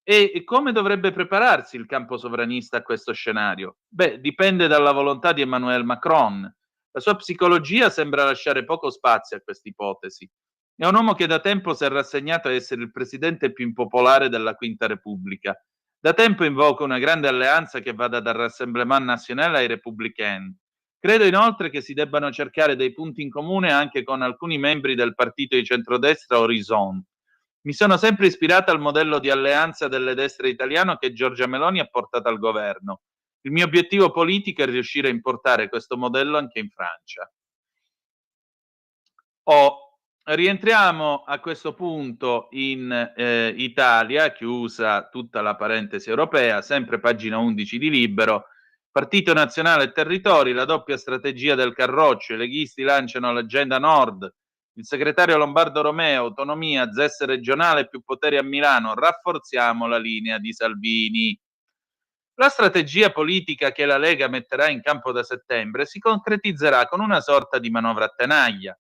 E come dovrebbe prepararsi il campo sovranista a questo scenario? Beh, dipende dalla volontà di Emmanuel Macron. La sua psicologia sembra lasciare poco spazio a questa ipotesi. È un uomo che da tempo si è rassegnato a essere il presidente più impopolare della Quinta Repubblica. Da tempo invoca una grande alleanza che vada dal Rassemblement National ai Républicains. Credo inoltre che si debbano cercare dei punti in comune anche con alcuni membri del partito di centrodestra Horizon. Mi sono sempre ispirata al modello di alleanza delle destre italiano che Giorgia Meloni ha portato al governo. Il mio obiettivo politico è riuscire a importare questo modello anche in Francia. Rientriamo a questo punto in Italia, chiusa tutta la parentesi europea, sempre pagina 11 di Libero. Partito Nazionale e Territori, la doppia strategia del Carroccio, i leghisti lanciano l'agenda Nord, il segretario Lombardo Romeo, autonomia, ZES regionale, più poteri a Milano, rafforziamo la linea di Salvini. La strategia politica che la Lega metterà in campo da settembre si concretizzerà con una sorta di manovra a tenaglia.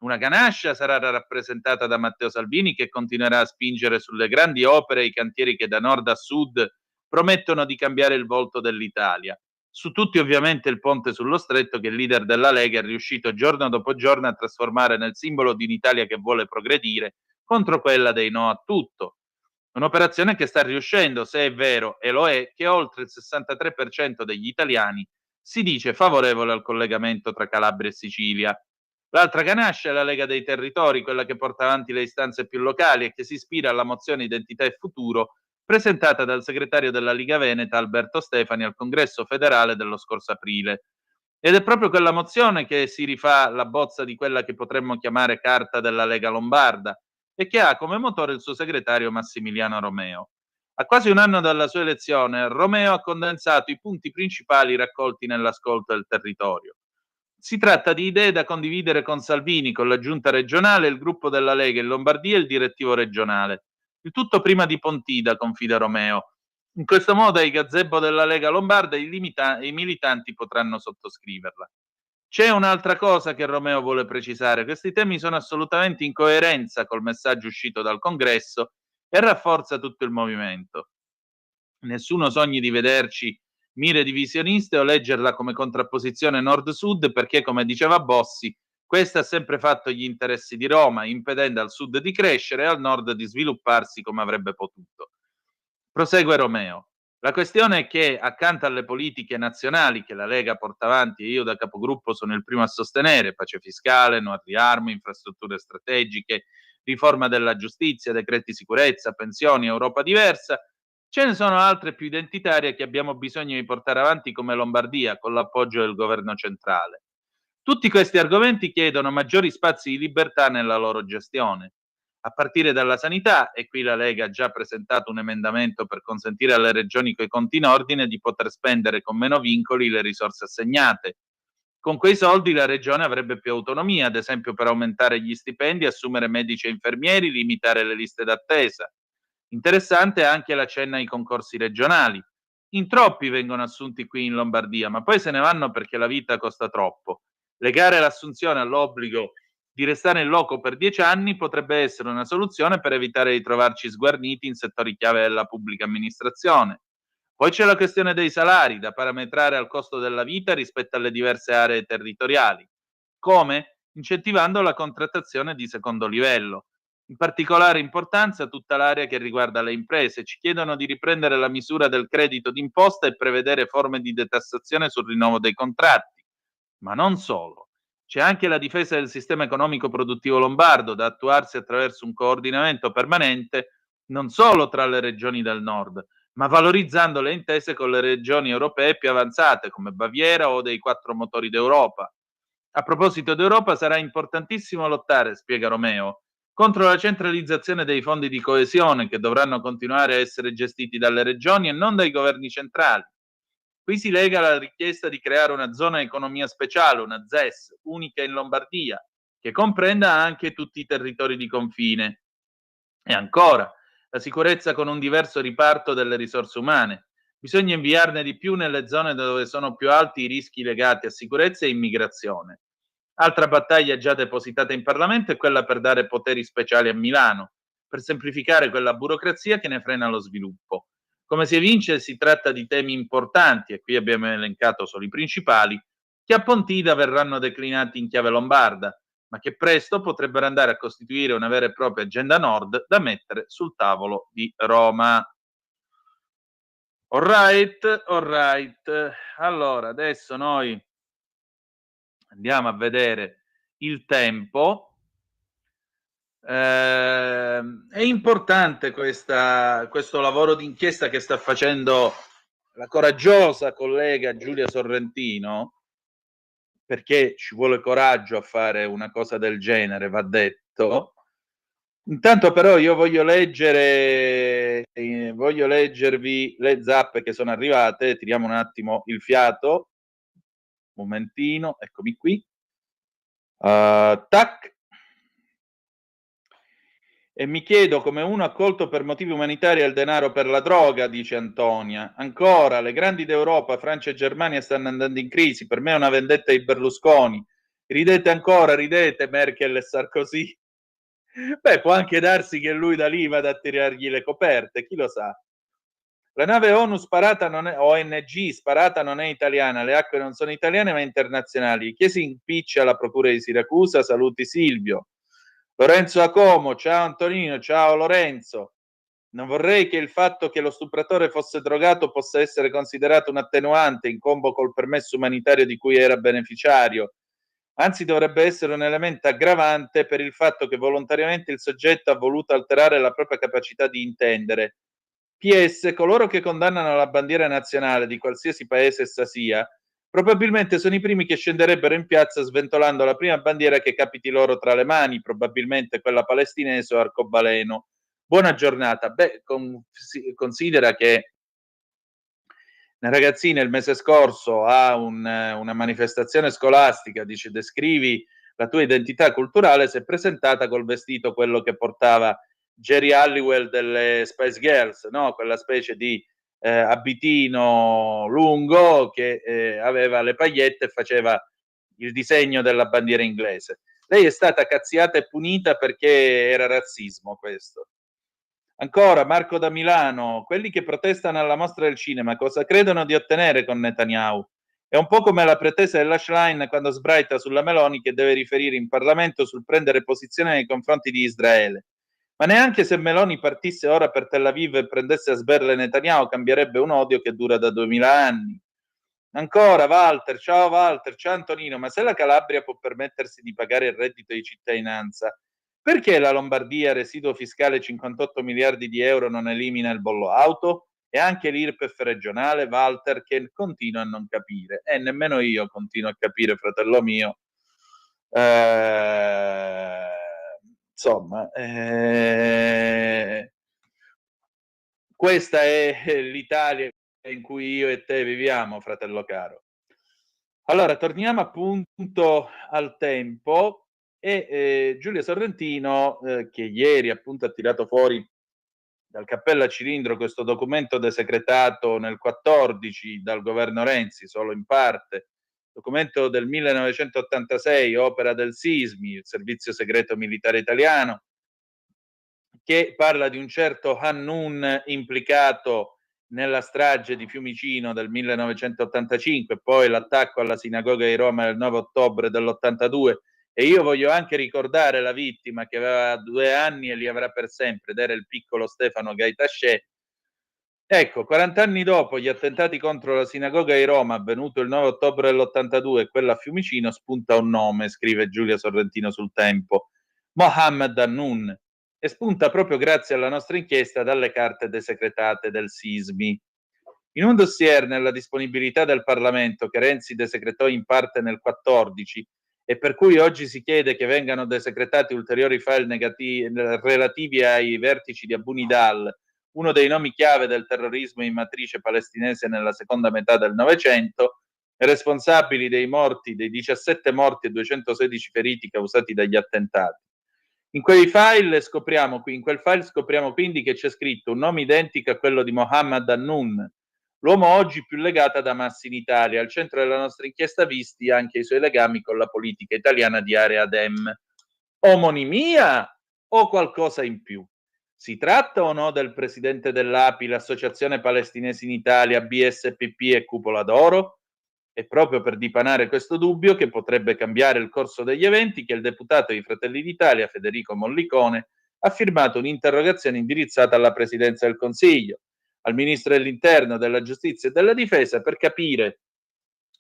Una ganascia sarà rappresentata da Matteo Salvini, che continuerà a spingere sulle grandi opere e i cantieri che da nord a sud promettono di cambiare il volto dell'Italia. Su tutti ovviamente il ponte sullo Stretto, che il leader della Lega è riuscito giorno dopo giorno a trasformare nel simbolo di un'Italia che vuole progredire contro quella dei no a tutto. Un'operazione che sta riuscendo, se è vero, e lo è, che oltre il 63% degli italiani si dice favorevole al collegamento tra Calabria e Sicilia. L'altra ganascia è la Lega dei Territori, quella che porta avanti le istanze più locali e che si ispira alla mozione Identità e Futuro presentata dal segretario della Liga Veneta Alberto Stefani al Congresso federale dello scorso aprile. Ed è proprio quella mozione che si rifà alla bozza di quella che potremmo chiamare Carta della Lega Lombarda e che ha come motore il suo segretario Massimiliano Romeo. A quasi un anno dalla sua elezione, Romeo ha condensato i punti principali raccolti nell'ascolto del territorio. Si tratta di idee da condividere con Salvini, con la giunta regionale, il gruppo della Lega in Lombardia e il direttivo regionale. Il tutto prima di Pontida, confida Romeo. In questo modo ai gazebo della Lega Lombarda i militanti potranno sottoscriverla. C'è un'altra cosa che Romeo vuole precisare: questi temi sono assolutamente in coerenza col messaggio uscito dal Congresso e rafforza tutto il movimento. Nessuno sogni di vederci mire divisioniste o leggerla come contrapposizione nord-sud, perché, come diceva Bossi, questa ha sempre fatto gli interessi di Roma, impedendo al sud di crescere e al nord di svilupparsi come avrebbe potuto. Prosegue Romeo. La questione è che, accanto alle politiche nazionali che la Lega porta avanti e io da capogruppo sono il primo a sostenere, pace fiscale, no al riarmo, infrastrutture strategiche, riforma della giustizia, decreti sicurezza, pensioni, Europa diversa, ce ne sono altre più identitarie che abbiamo bisogno di portare avanti come Lombardia, con l'appoggio del governo centrale. Tutti questi argomenti chiedono maggiori spazi di libertà nella loro gestione, a partire dalla sanità, e qui la Lega ha già presentato un emendamento per consentire alle regioni coi conti in ordine di poter spendere con meno vincoli le risorse assegnate. Con quei soldi la regione avrebbe più autonomia, ad esempio per aumentare gli stipendi, assumere medici e infermieri, limitare le liste d'attesa. Interessante è anche l'accenno ai concorsi regionali. In troppi vengono assunti qui in Lombardia, ma poi se ne vanno perché la vita costa troppo. Legare l'assunzione all'obbligo di restare in loco per 10 anni potrebbe essere una soluzione per evitare di trovarci sguarniti in settori chiave della pubblica amministrazione. Poi c'è la questione dei salari, da parametrare al costo della vita rispetto alle diverse aree territoriali. Come? Incentivando la contrattazione di secondo livello. In particolare importanza tutta l'area che riguarda le imprese. Ci chiedono di riprendere la misura del credito d'imposta e prevedere forme di detassazione sul rinnovo dei contratti. Ma non solo. C'è anche la difesa del sistema economico produttivo lombardo, da attuarsi attraverso un coordinamento permanente non solo tra le regioni del nord, ma valorizzando le intese con le regioni europee più avanzate, come Baviera o dei 4 motori d'Europa. A proposito d'Europa, sarà importantissimo lottare, spiega Romeo, contro la centralizzazione dei fondi di coesione che dovranno continuare a essere gestiti dalle regioni e non dai governi centrali. Qui si lega la richiesta di creare una zona economia speciale, una ZES, unica in Lombardia, che comprenda anche tutti i territori di confine. E ancora, la sicurezza con un diverso riparto delle risorse umane. Bisogna inviarne di più nelle zone dove sono più alti i rischi legati a sicurezza e immigrazione. Altra battaglia già depositata in Parlamento è quella per dare poteri speciali a Milano, per semplificare quella burocrazia che ne frena lo sviluppo. Come si evince, si tratta di temi importanti, e qui abbiamo elencato solo i principali, che a Pontida verranno declinati in chiave lombarda, ma che presto potrebbero andare a costituire una vera e propria agenda nord da mettere sul tavolo di Roma. Alright. Allora, adesso noi andiamo a vedere il tempo. È importante questo lavoro d'inchiesta che sta facendo la coraggiosa collega Giulia Sorrentino, perché ci vuole coraggio a fare una cosa del genere, va detto. Intanto però io voglio leggervi le zappe che sono arrivate, tiriamo un attimo il fiato, un momentino, eccomi qui. Tac. E mi chiedo come uno accolto per motivi umanitari ha il denaro per la droga, dice Antonia. Ancora, le grandi d'Europa, Francia e Germania stanno andando in crisi, per me è una vendetta di Berlusconi. Ridete ancora, ridete Merkel e Sarkozy. Beh, può anche darsi che lui da lì vada a tirargli le coperte, chi lo sa. La nave ONU sparata non è, ONG sparata non è italiana, le acque non sono italiane ma internazionali. Chi si impiccia alla procura di Siracusa? Saluti Silvio. Lorenzo Acomo, ciao Antonino, ciao Lorenzo. Non vorrei che il fatto che lo stupratore fosse drogato possa essere considerato un attenuante in combo col permesso umanitario di cui era beneficiario. Anzi, dovrebbe essere un elemento aggravante per il fatto che volontariamente il soggetto ha voluto alterare la propria capacità di intendere. PS, coloro che condannano la bandiera nazionale di qualsiasi paese essa sia, probabilmente sono i primi che scenderebbero in piazza sventolando la prima bandiera che capiti loro tra le mani, probabilmente quella palestinese o arcobaleno. Buona giornata. Beh, considera che una ragazzina il mese scorso a una manifestazione scolastica, dice descrivi la tua identità culturale, si è presentata col vestito quello che portava Jerry Halliwell delle Spice Girls, no? Quella specie di abitino lungo che aveva le pagliette e faceva il disegno della bandiera inglese. Lei è stata cazziata e punita perché era razzismo questo. Ancora Marco da Milano, quelli che protestano alla mostra del cinema cosa credono di ottenere con Netanyahu? È un po' come la pretesa della Schlein quando sbraita sulla Meloni che deve riferire in Parlamento sul prendere posizione nei confronti di Israele. Ma neanche se Meloni partisse ora per Tel Aviv e prendesse a sberle Netanyahu cambierebbe un odio che dura da 2000 anni. Ancora Walter, ciao Antonino, ma se la Calabria può permettersi di pagare il reddito di cittadinanza, perché la Lombardia, residuo fiscale 58 miliardi di euro, non elimina il bollo auto? E anche l'IRPEF regionale, Walter, che continua a non capire. E nemmeno io continuo a capire, fratello mio. Insomma, questa è l'Italia in cui io e te viviamo, fratello caro. Allora, torniamo appunto al tempo e Giulia Sorrentino, che ieri appunto ha tirato fuori dal cappello a cilindro questo documento desecretato nel 14 dal governo Renzi, solo in parte, documento del 1986, opera del SISMI, il Servizio Segreto Militare Italiano, che parla di un certo Hannun implicato nella strage di Fiumicino del 1985, poi l'attacco alla sinagoga di Roma del 9 ottobre dell'82. E io voglio anche ricordare la vittima che aveva 2 anni e li avrà per sempre, ed era il piccolo Stefano Gaitasce. Ecco, 40 anni dopo gli attentati contro la sinagoga di Roma, avvenuto il 9 ottobre dell'82, e quella a Fiumicino, spunta un nome, scrive Giulia Sorrentino sul Tempo, Mohammed Hannun, e spunta proprio grazie alla nostra inchiesta dalle carte desecretate del SISMI. In un dossier nella disponibilità del Parlamento che Renzi desecretò in parte nel 14 e per cui oggi si chiede che vengano desecretati ulteriori file relativi ai vertici di Abu Nidal, uno dei nomi chiave del terrorismo in matrice palestinese nella seconda metà del Novecento, responsabili dei 17 morti e 216 feriti causati dagli attentati. In quel file scopriamo quindi che c'è scritto un nome identico a quello di Mohammed Hannun, l'uomo oggi più legato ad Hamas in Italia, al centro della nostra inchiesta visti anche i suoi legami con la politica italiana di area Dem. Omonimia o qualcosa in più? Si tratta o no del presidente dell'API, l'Associazione Palestinese in Italia, BSPP e Cupola d'Oro? È proprio per dipanare questo dubbio, che potrebbe cambiare il corso degli eventi, che il deputato di Fratelli d'Italia, Federico Mollicone, ha firmato un'interrogazione indirizzata alla Presidenza del Consiglio, al Ministro dell'Interno, della Giustizia e della Difesa, per capire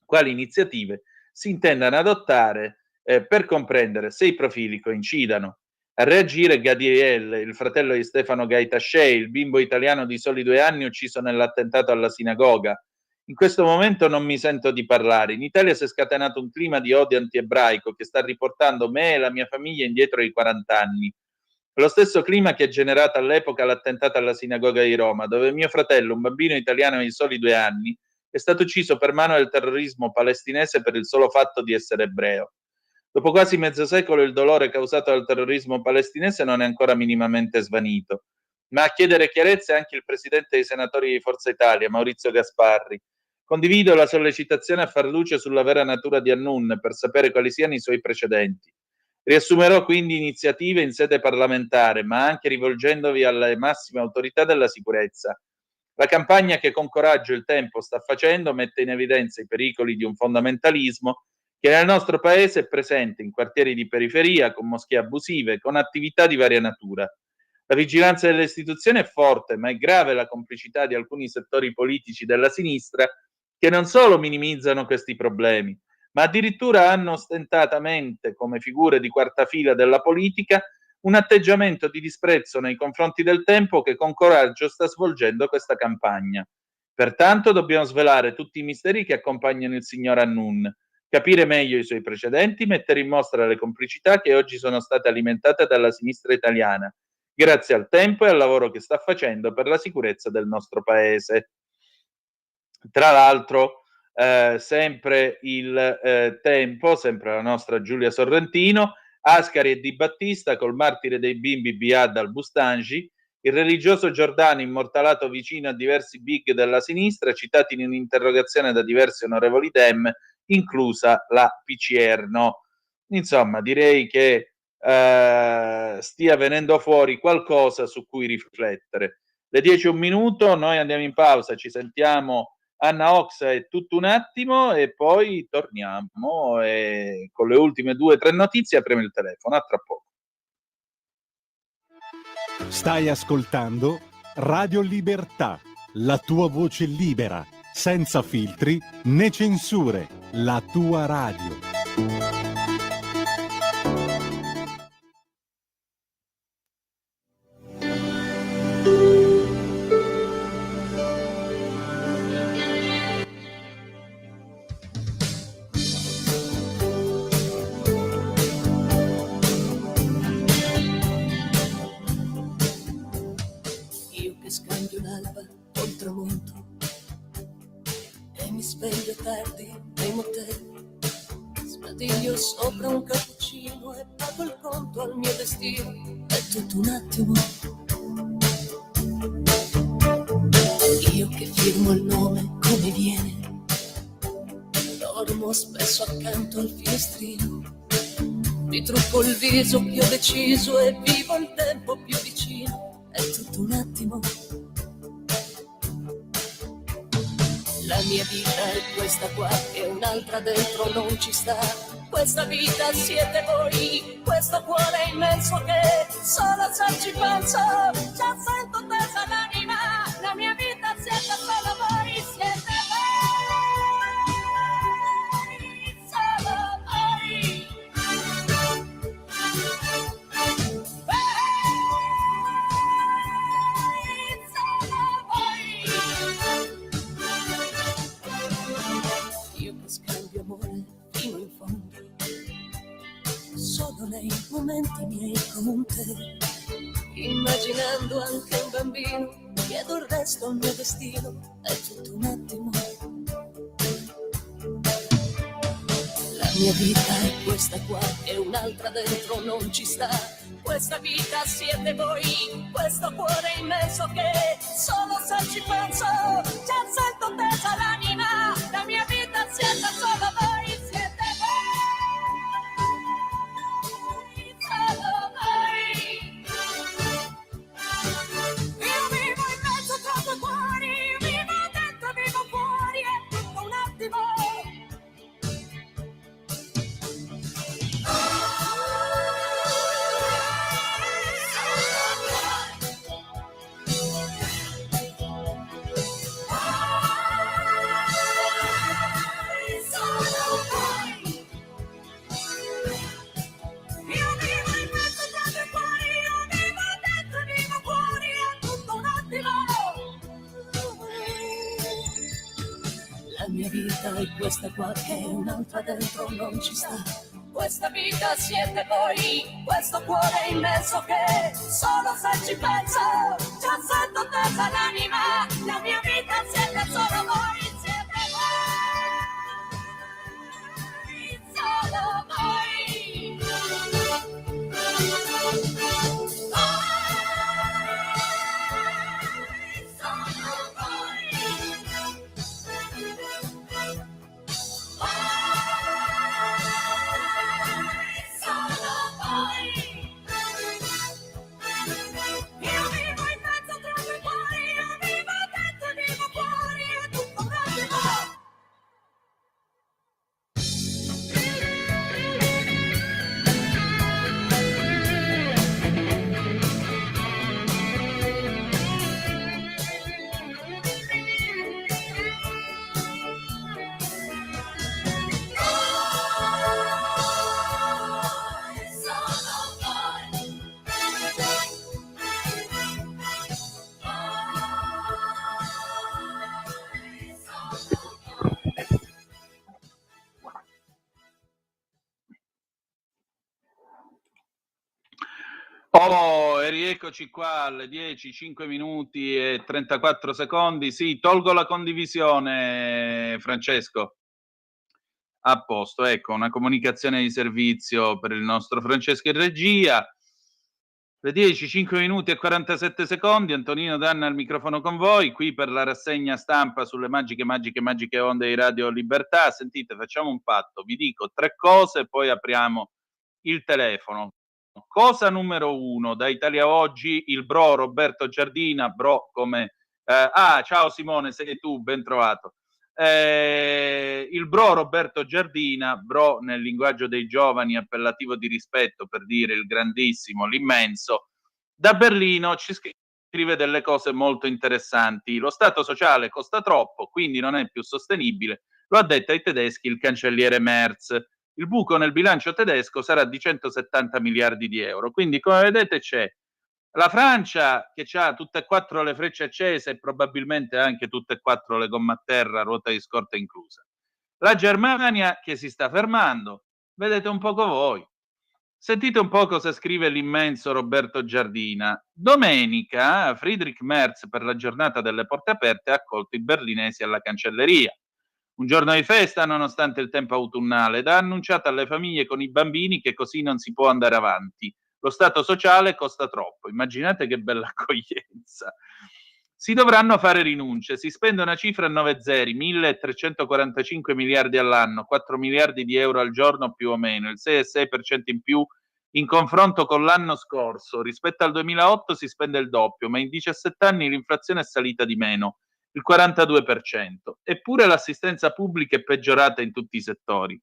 quali iniziative si intendano adottare per comprendere se i profili coincidano. A reagire Gadiel, il fratello di Stefano Gaitasce, il bimbo italiano di soli 2 anni ucciso nell'attentato alla sinagoga. In questo momento non mi sento di parlare. In Italia si è scatenato un clima di odio anti-ebraico che sta riportando me e la mia famiglia indietro di 40 anni. Lo stesso clima che ha generato all'epoca l'attentato alla sinagoga di Roma, dove mio fratello, un bambino italiano di soli 2 anni, è stato ucciso per mano del terrorismo palestinese per il solo fatto di essere ebreo. Dopo quasi mezzo secolo il dolore causato dal terrorismo palestinese non è ancora minimamente svanito. Ma a chiedere chiarezza è anche il presidente dei senatori di Forza Italia, Maurizio Gasparri. Condivido la sollecitazione a far luce sulla vera natura di Hannun per sapere quali siano i suoi precedenti. Riassumerò quindi iniziative in sede parlamentare, ma anche rivolgendovi alle massime autorità della sicurezza. La campagna che con coraggio il Tempo sta facendo mette in evidenza i pericoli di un fondamentalismo che nel nostro paese è presente in quartieri di periferia, con moschee abusive, con attività di varia natura. La vigilanza delle istituzioni è forte, ma è grave la complicità di alcuni settori politici della sinistra che non solo minimizzano questi problemi, ma addirittura hanno ostentatamente, come figure di quarta fila della politica, un atteggiamento di disprezzo nei confronti del Tempo che con coraggio sta svolgendo questa campagna. Pertanto dobbiamo svelare tutti i misteri che accompagnano il signor Hannun, capire meglio i suoi precedenti, mettere in mostra le complicità che oggi sono state alimentate dalla sinistra italiana, grazie al Tempo e al lavoro che sta facendo per la sicurezza del nostro paese. Tra l'altro, sempre il Tempo, sempre la nostra Giulia Sorrentino, Ascari e Di Battista col martire dei bimbi Biad al-Bustangi, il religioso Giordano immortalato vicino a diversi big della sinistra, citati in un'interrogazione da diversi onorevoli Dem, inclusa la Picierno. Insomma, direi che stia venendo fuori qualcosa su cui riflettere. Le 10:01, noi andiamo in pausa, ci sentiamo Anna Oxa è tutto un attimo e poi torniamo e con le ultime 2 o 3 notizie apriamo il telefono. A tra poco. Stai ascoltando Radio Libertà, la tua voce libera, senza filtri né censure, la tua radio. Scambio l'alba col tramonto e mi sveglio tardi nei motel Sbadiglio sopra un cappuccino e pago il conto al mio destino. È tutto un attimo. Io che firmo il nome come viene, dormo spesso accanto al finestrino, mi trucco il viso più deciso e vivo il tempo più vicino. È tutto un attimo. La mia vita è questa qua e un'altra dentro non ci sta. Questa vita siete voi, questo cuore immenso che solo se ci penso già sento tesa l'anima. La mia vita siete solo voi, siete voi, solo voi. Solo voi. Io che scambio amore fino in fondo, solo nei momenti miei con te, immaginando anche un bambino, chiedo il resto al mio destino. È tutto un attimo. La mia vita è questa qua e un'altra dentro non ci sta. Questa vita siete voi, questo cuore immenso che solo se ci penso già sento tesa l'anima. La mia vita siete solo voi, siete voi, solo voi. Io vivo in mezzo tra due cuori, vivo dentro, vivo fuori, è tutto un attimo. Io vivo in mezzo tra due cuori, io vivo dentro, vivo fuori, è tutto un attimo. La mia vita è questa qua che un'altra dentro non ci sta. Questa vita siete voi, questo cuore immenso che solo se ci penso già sento tesa l'anima. La mia vita siete solo voi, siete voi, solo voi. Io vivo in mezzo tra due cuori, io vivo dentro, vivo fuori, è tutto un attimo. Oh, e rieccoci qua alle 10, 5 minuti e 34 secondi. Sì, tolgo la condivisione, Francesco. A posto, ecco, una comunicazione di servizio per il nostro Francesco in regia. Le 10, 5 minuti e 47 secondi, Antonino Danna al microfono con voi, qui per la rassegna stampa sulle magiche onde di Radio Libertà. Sentite, facciamo un patto, vi dico 3 cose, poi apriamo il telefono. Cosa numero 1, da Italia Oggi, il bro Roberto Giardina, bro come... ciao Simone, sei tu, ben trovato. Il bro Roberto Giardina, bro nel linguaggio dei giovani, appellativo di rispetto per dire il grandissimo, l'immenso, da Berlino ci scrive delle cose molto interessanti. Lo Stato sociale costa troppo, quindi non è più sostenibile, lo ha detto ai tedeschi il cancelliere Merz. Il buco nel bilancio tedesco sarà di 170 miliardi di euro. Quindi, come vedete, c'è la Francia che ha tutte e 4 le frecce accese e probabilmente anche tutte e 4 le gomme a terra, ruota di scorta inclusa. La Germania che si sta fermando. Vedete un poco voi. Sentite un po' cosa scrive l'immenso Roberto Giardina. Domenica Friedrich Merz per la giornata delle porte aperte ha accolto i berlinesi alla cancelleria. Un giorno di festa nonostante il tempo autunnale ed ha annunciato alle famiglie con i bambini che così non si può andare avanti. Lo Stato sociale costa troppo. Immaginate che bella accoglienza. Si dovranno fare rinunce, si spende una cifra a 9 zeri, 1.345 miliardi all'anno, 4 miliardi di euro al giorno più o meno, il 6,6% in più in confronto con l'anno scorso. Rispetto al 2008 si spende il doppio, ma in 17 anni l'inflazione è salita di meno, il 42%. Eppure l'assistenza pubblica è peggiorata in tutti i settori.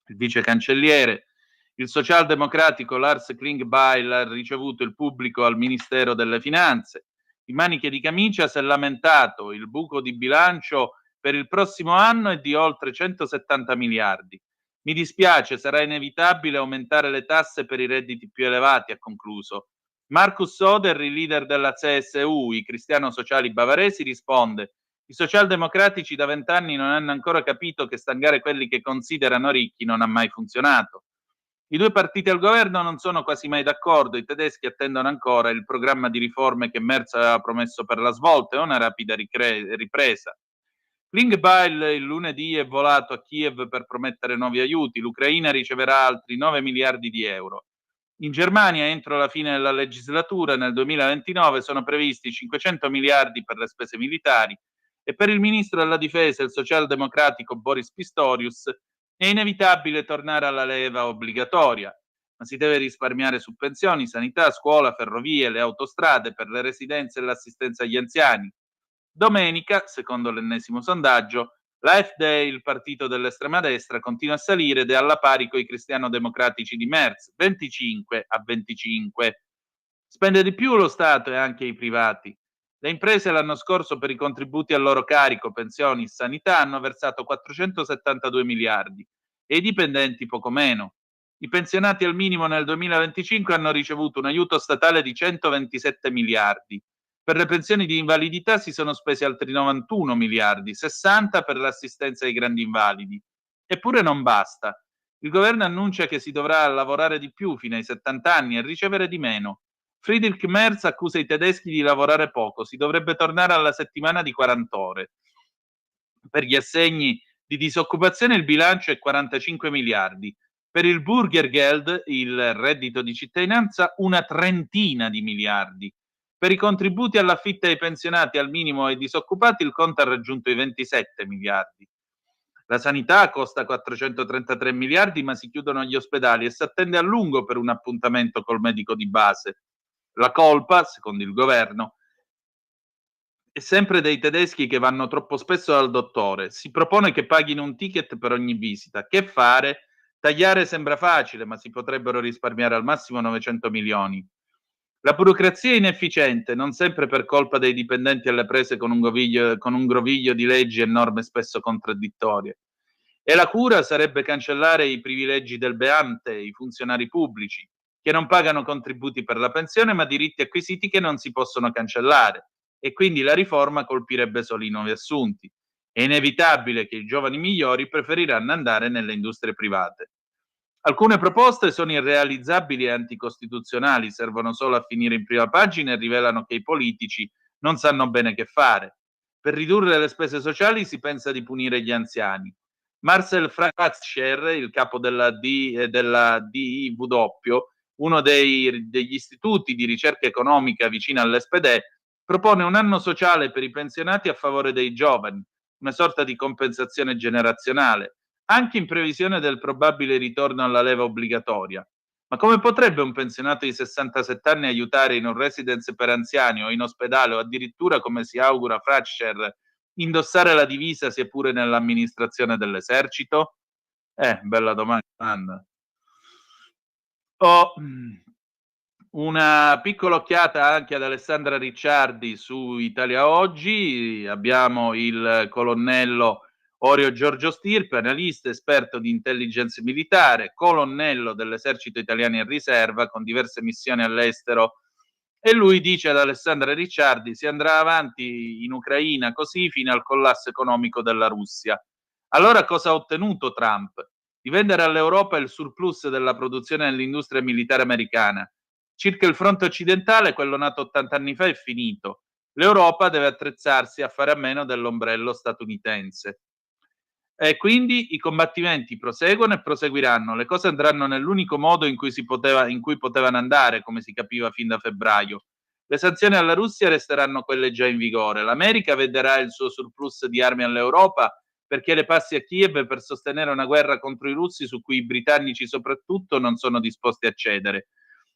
Il vice cancelliere, il socialdemocratico Lars Klingbeil, ha ricevuto il pubblico al Ministero delle Finanze. In maniche di camicia si è lamentato, il buco di bilancio per il prossimo anno è di oltre 170 miliardi. Mi dispiace, sarà inevitabile aumentare le tasse per i redditi più elevati, ha concluso. Markus Söder, il leader della CSU, i cristiano-sociali bavaresi, risponde: i socialdemocratici da 20 anni non hanno ancora capito che stangare quelli che considerano ricchi non ha mai funzionato. I due partiti al governo non sono quasi mai d'accordo, i tedeschi attendono ancora il programma di riforme che Merz aveva promesso per la svolta e una rapida ripresa. Klingbeil il lunedì è volato a Kiev per promettere nuovi aiuti, l'Ucraina riceverà altri 9 miliardi di euro. In Germania, entro la fine della legislatura, nel 2029, sono previsti 500 miliardi per le spese militari e per il ministro della difesa, il socialdemocratico Boris Pistorius, è inevitabile tornare alla leva obbligatoria, ma si deve risparmiare su pensioni, sanità, scuola, ferrovie, le autostrade, per le residenze e l'assistenza agli anziani. Domenica, secondo l'ennesimo sondaggio, l'AfD, il partito dell'estrema destra, continua a salire ed è alla pari coi cristiano-democratici di Merz, 25-25. Spende di più lo Stato e anche i privati. Le imprese l'anno scorso per i contributi al loro carico, pensioni e sanità hanno versato 472 miliardi e i dipendenti poco meno. I pensionati al minimo nel 2025 hanno ricevuto un aiuto statale di 127 miliardi. Per le pensioni di invalidità si sono spesi altri 91 miliardi, 60 per l'assistenza ai grandi invalidi. Eppure non basta. Il governo annuncia che si dovrà lavorare di più fino ai 70 anni e ricevere di meno. Friedrich Merz accusa i tedeschi di lavorare poco, si dovrebbe tornare alla settimana di 40 ore. Per gli assegni di disoccupazione il bilancio è 45 miliardi. Per il Bürgergeld, il reddito di cittadinanza, una trentina di miliardi. Per i contributi all'affitto ai pensionati al minimo e ai disoccupati il conto ha raggiunto i 27 miliardi. La sanità costa 433 miliardi, ma si chiudono gli ospedali e si attende a lungo per un appuntamento col medico di base. La colpa, secondo il governo, è sempre dei tedeschi che vanno troppo spesso dal dottore. Si propone che paghino un ticket per ogni visita. Che fare? Tagliare sembra facile, ma si potrebbero risparmiare al massimo 900 milioni. La burocrazia è inefficiente, non sempre per colpa dei dipendenti alle prese con un groviglio di leggi e norme spesso contraddittorie. E la cura sarebbe cancellare i privilegi del beante, i funzionari pubblici, che non pagano contributi per la pensione, ma diritti acquisiti che non si possono cancellare. E quindi la riforma colpirebbe solo i nuovi assunti. È inevitabile che i giovani migliori preferiranno andare nelle industrie private. Alcune proposte sono irrealizzabili e anticostituzionali, servono solo a finire in prima pagina e rivelano che i politici non sanno bene che fare. Per ridurre le spese sociali si pensa di punire gli anziani. Marcel Fratscher, il capo della DIW, uno degli istituti di ricerca economica vicino all'SPD, propone un anno sociale per i pensionati a favore dei giovani, una sorta di compensazione generazionale, anche in previsione del probabile ritorno alla leva obbligatoria. Ma come potrebbe un pensionato di 67 anni aiutare in un residence per anziani o in ospedale o addirittura, come si augura Fratscher, indossare la divisa sia pure nell'amministrazione dell'esercito? Bella domanda. Una piccola occhiata anche ad Alessandra Ricciardi su Italia Oggi. Abbiamo il colonnello Orio Giorgio Stirpe, analista, esperto di intelligence militare, colonnello dell'esercito italiano in riserva con diverse missioni all'estero, e lui dice ad Alessandra Ricciardi: si andrà avanti in Ucraina così fino al collasso economico della Russia. Allora cosa ha ottenuto Trump? Di vendere all'Europa il surplus della produzione dell'industria militare americana. Circa il fronte occidentale, quello nato 80 anni fa, è finito. L'Europa deve attrezzarsi a fare a meno dell'ombrello statunitense. E quindi i combattimenti proseguono e proseguiranno. Le cose andranno nell'unico modo in cui potevano andare, come si capiva fin da febbraio. Le sanzioni alla Russia resteranno quelle già in vigore. L'America vedrà il suo surplus di armi all'Europa perché le passi a Kiev per sostenere una guerra contro i russi su cui i britannici soprattutto non sono disposti a cedere.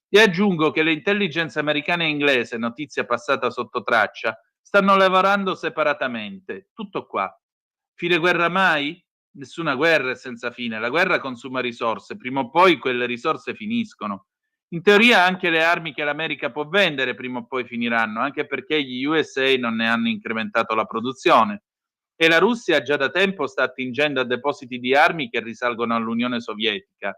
E aggiungo che le intelligence americane e inglese, notizia passata sotto traccia, stanno lavorando separatamente. Tutto qua. Fine guerra mai? Nessuna guerra è senza fine. La guerra consuma risorse. Prima o poi quelle risorse finiscono. In teoria anche le armi che l'America può vendere prima o poi finiranno, anche perché gli USA non ne hanno incrementato la produzione. E la Russia già da tempo sta attingendo a depositi di armi che risalgono all'Unione Sovietica.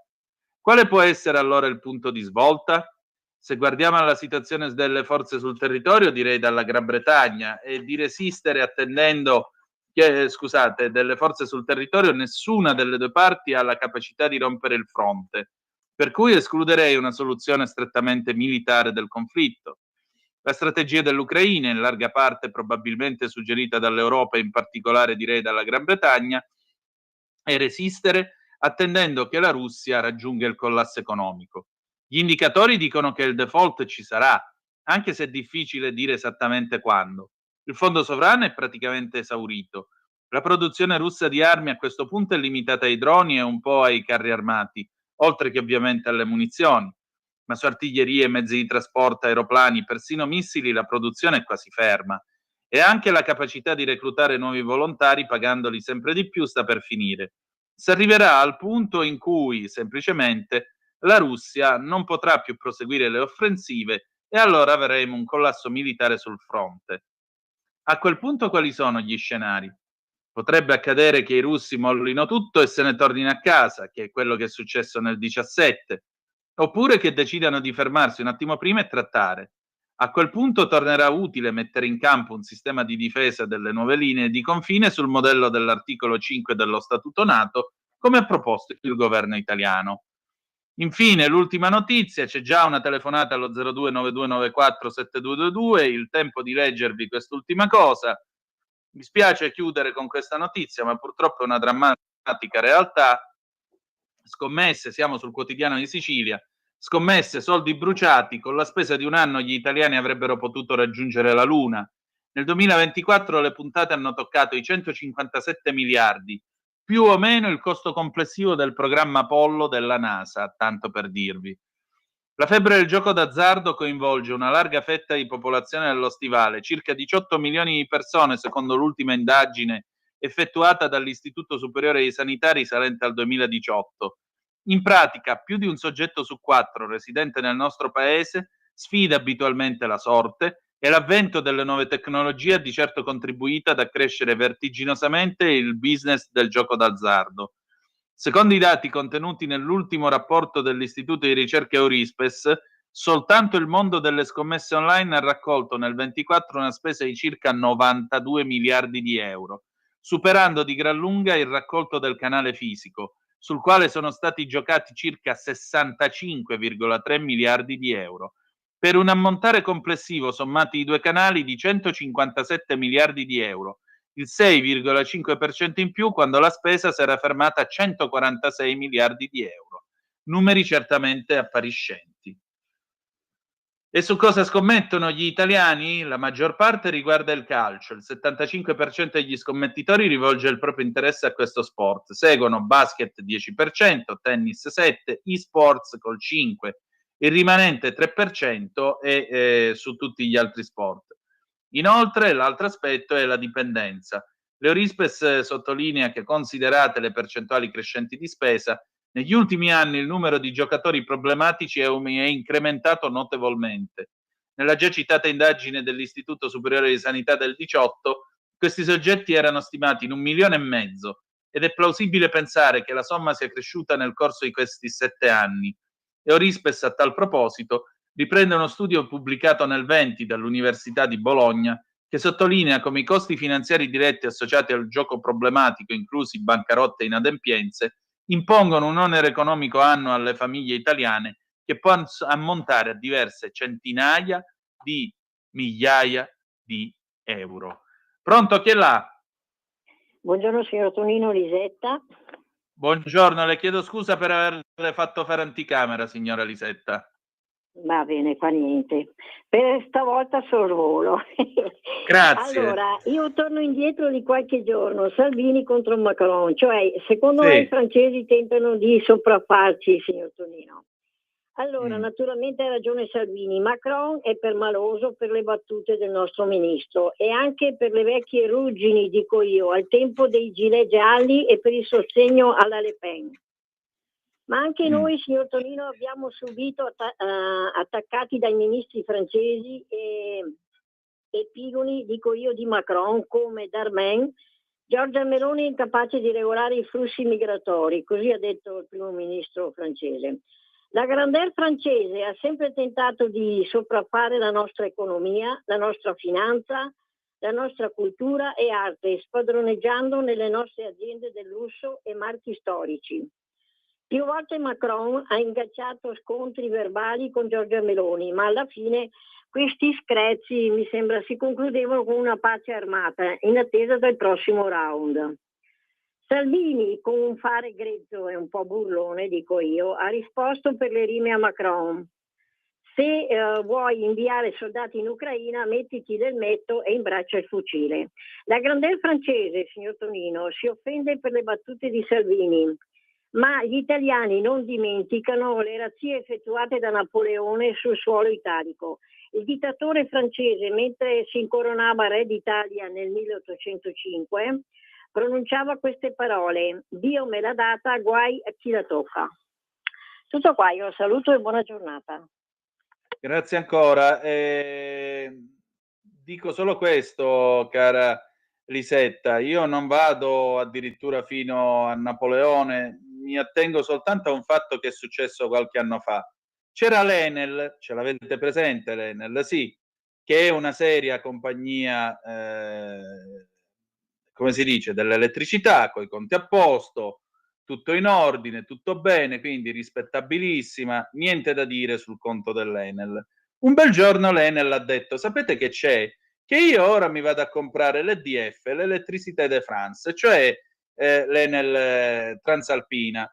Quale può essere allora il punto di svolta? Se guardiamo alla situazione delle forze sul territorio, direi dalla Gran Bretagna, e di resistere attendendo delle forze sul territorio, nessuna delle due parti ha la capacità di rompere il fronte, per cui escluderei una soluzione strettamente militare del conflitto. La strategia dell'Ucraina, in larga parte probabilmente suggerita dall'Europa, in particolare direi dalla Gran Bretagna, è resistere attendendo che la Russia raggiunga il collasso economico. Gli indicatori dicono che il default ci sarà, anche se è difficile dire esattamente quando. Il fondo sovrano è praticamente esaurito. La produzione russa di armi a questo punto è limitata ai droni e un po' ai carri armati, oltre che ovviamente alle munizioni. Ma su artiglierie, mezzi di trasporto, aeroplani, persino missili, la produzione è quasi ferma. E anche la capacità di reclutare nuovi volontari pagandoli sempre di più sta per finire. Si arriverà al punto in cui semplicemente la Russia non potrà più proseguire le offensive e allora avremo un collasso militare sul fronte. A quel punto quali sono gli scenari? Potrebbe accadere che i russi mollino tutto e se ne tornino a casa, che è quello che è successo nel 17, oppure che decidano di fermarsi un attimo prima e trattare. A quel punto tornerà utile mettere in campo un sistema di difesa delle nuove linee di confine sul modello dell'articolo 5 dello Statuto NATO, come ha proposto il governo italiano. Infine, l'ultima notizia, c'è già una telefonata allo 0292947222, il tempo di leggervi quest'ultima cosa. Mi spiace chiudere con questa notizia, ma purtroppo è una drammatica realtà. Scommesse, siamo sul Quotidiano di Sicilia, scommesse, soldi bruciati, con la spesa di un anno gli italiani avrebbero potuto raggiungere la Luna. Nel 2024 le puntate hanno toccato i 157 miliardi, più o meno il costo complessivo del programma Apollo della NASA, tanto per dirvi. La febbre del gioco d'azzardo coinvolge una larga fetta di popolazione dello stivale, circa 18 milioni di persone secondo l'ultima indagine effettuata dall'Istituto Superiore di Sanità risalente al 2018. In pratica, più di un soggetto su 4 residente nel nostro paese sfida abitualmente la sorte e l'avvento delle nuove tecnologie ha di certo contribuito ad accrescere vertiginosamente il business del gioco d'azzardo. Secondo i dati contenuti nell'ultimo rapporto dell'Istituto di ricerca Eurispes, soltanto il mondo delle scommesse online ha raccolto nel 24 una spesa di circa 92 miliardi di euro, superando di gran lunga il raccolto del canale fisico, sul quale sono stati giocati circa 65,3 miliardi di euro, per un ammontare complessivo sommati i due canali di 157 miliardi di euro, il 6,5% in più quando la spesa si era fermata a 146 miliardi di euro. Numeri certamente appariscenti. E su cosa scommettono gli italiani? La maggior parte riguarda il calcio. Il 75% degli scommettitori rivolge il proprio interesse a questo sport. Seguono basket 10%, tennis 7%, e-sports col 5%. Il rimanente 3% è su tutti gli altri sport. Inoltre, l'altro aspetto è la dipendenza. L'Eurispes sottolinea che, considerate le percentuali crescenti di spesa, negli ultimi anni il numero di giocatori problematici è incrementato notevolmente. Nella già citata indagine dell'Istituto Superiore di Sanità del 18, questi soggetti erano stimati in 1,5 milioni ed è plausibile pensare che la somma sia cresciuta nel corso di questi 7 anni. Eurispes, a tal proposito, riprende uno studio pubblicato nel 20 dall'Università di Bologna che sottolinea come i costi finanziari diretti associati al gioco problematico, inclusi bancarotte e inadempienze, impongono un onere economico annuo alle famiglie italiane che può ammontare a diverse centinaia di migliaia di euro. Pronto, chi è là? Buongiorno signor Tonino, Lisetta. Buongiorno, le chiedo scusa per averle fatto fare anticamera, signora Lisetta. Va bene, fa niente. Per stavolta sorvolo. Grazie. Allora, io torno indietro di qualche giorno, Salvini contro Macron, cioè secondo Sì. me i francesi tentano di sopraffarci, signor Tonino. Allora, naturalmente ha ragione Salvini, Macron è permaloso per le battute del nostro ministro e anche per le vecchie ruggini, dico io, al tempo dei gilet gialli e per il sostegno alla Le Pen. Ma anche noi, signor Tonino, abbiamo subito attaccati dai ministri francesi e pigoli, dico io, di Macron, come Darmanin. Giorgia Meloni è incapace di regolare i flussi migratori, così ha detto il primo ministro francese. La grandeur francese ha sempre tentato di sopraffare la nostra economia, la nostra finanza, la nostra cultura e arte, spadroneggiando nelle nostre aziende del lusso e marchi storici. Più volte Macron ha ingaggiato scontri verbali con Giorgia Meloni, ma alla fine questi screzi, mi sembra, si concludevano con una pace armata in attesa del prossimo round. Salvini, con un fare grezzo e un po' burlone, dico io, ha risposto per le rime a Macron. Se vuoi inviare soldati in Ucraina, mettiti l'elmetto e imbraccia il fucile. La grandeur francese, signor Tonino, si offende per le battute di Salvini, ma gli italiani non dimenticano le razzie effettuate da Napoleone sul suolo italico. Il dittatore francese, mentre si incoronava re d'Italia nel 1805, pronunciava queste parole: Dio me l'ha data, guai a chi la tocca. Tutto qua, io saluto e buona giornata. Grazie ancora. Dico solo questo, cara Lisetta, io non vado addirittura fino a Napoleone, mi attengo soltanto a un fatto che è successo qualche anno fa. C'era l'Enel, ce l'avete presente l'Enel? Sì, che è una seria compagnia, come si dice, dell'elettricità, coi conti a posto, tutto in ordine, tutto bene, quindi rispettabilissima, niente da dire sul conto dell'Enel. Un bel giorno l'Enel ha detto: sapete che c'è? Che io ora mi vado a comprare l'EDF, l'Electricité de France, cioè l'Enel Transalpina.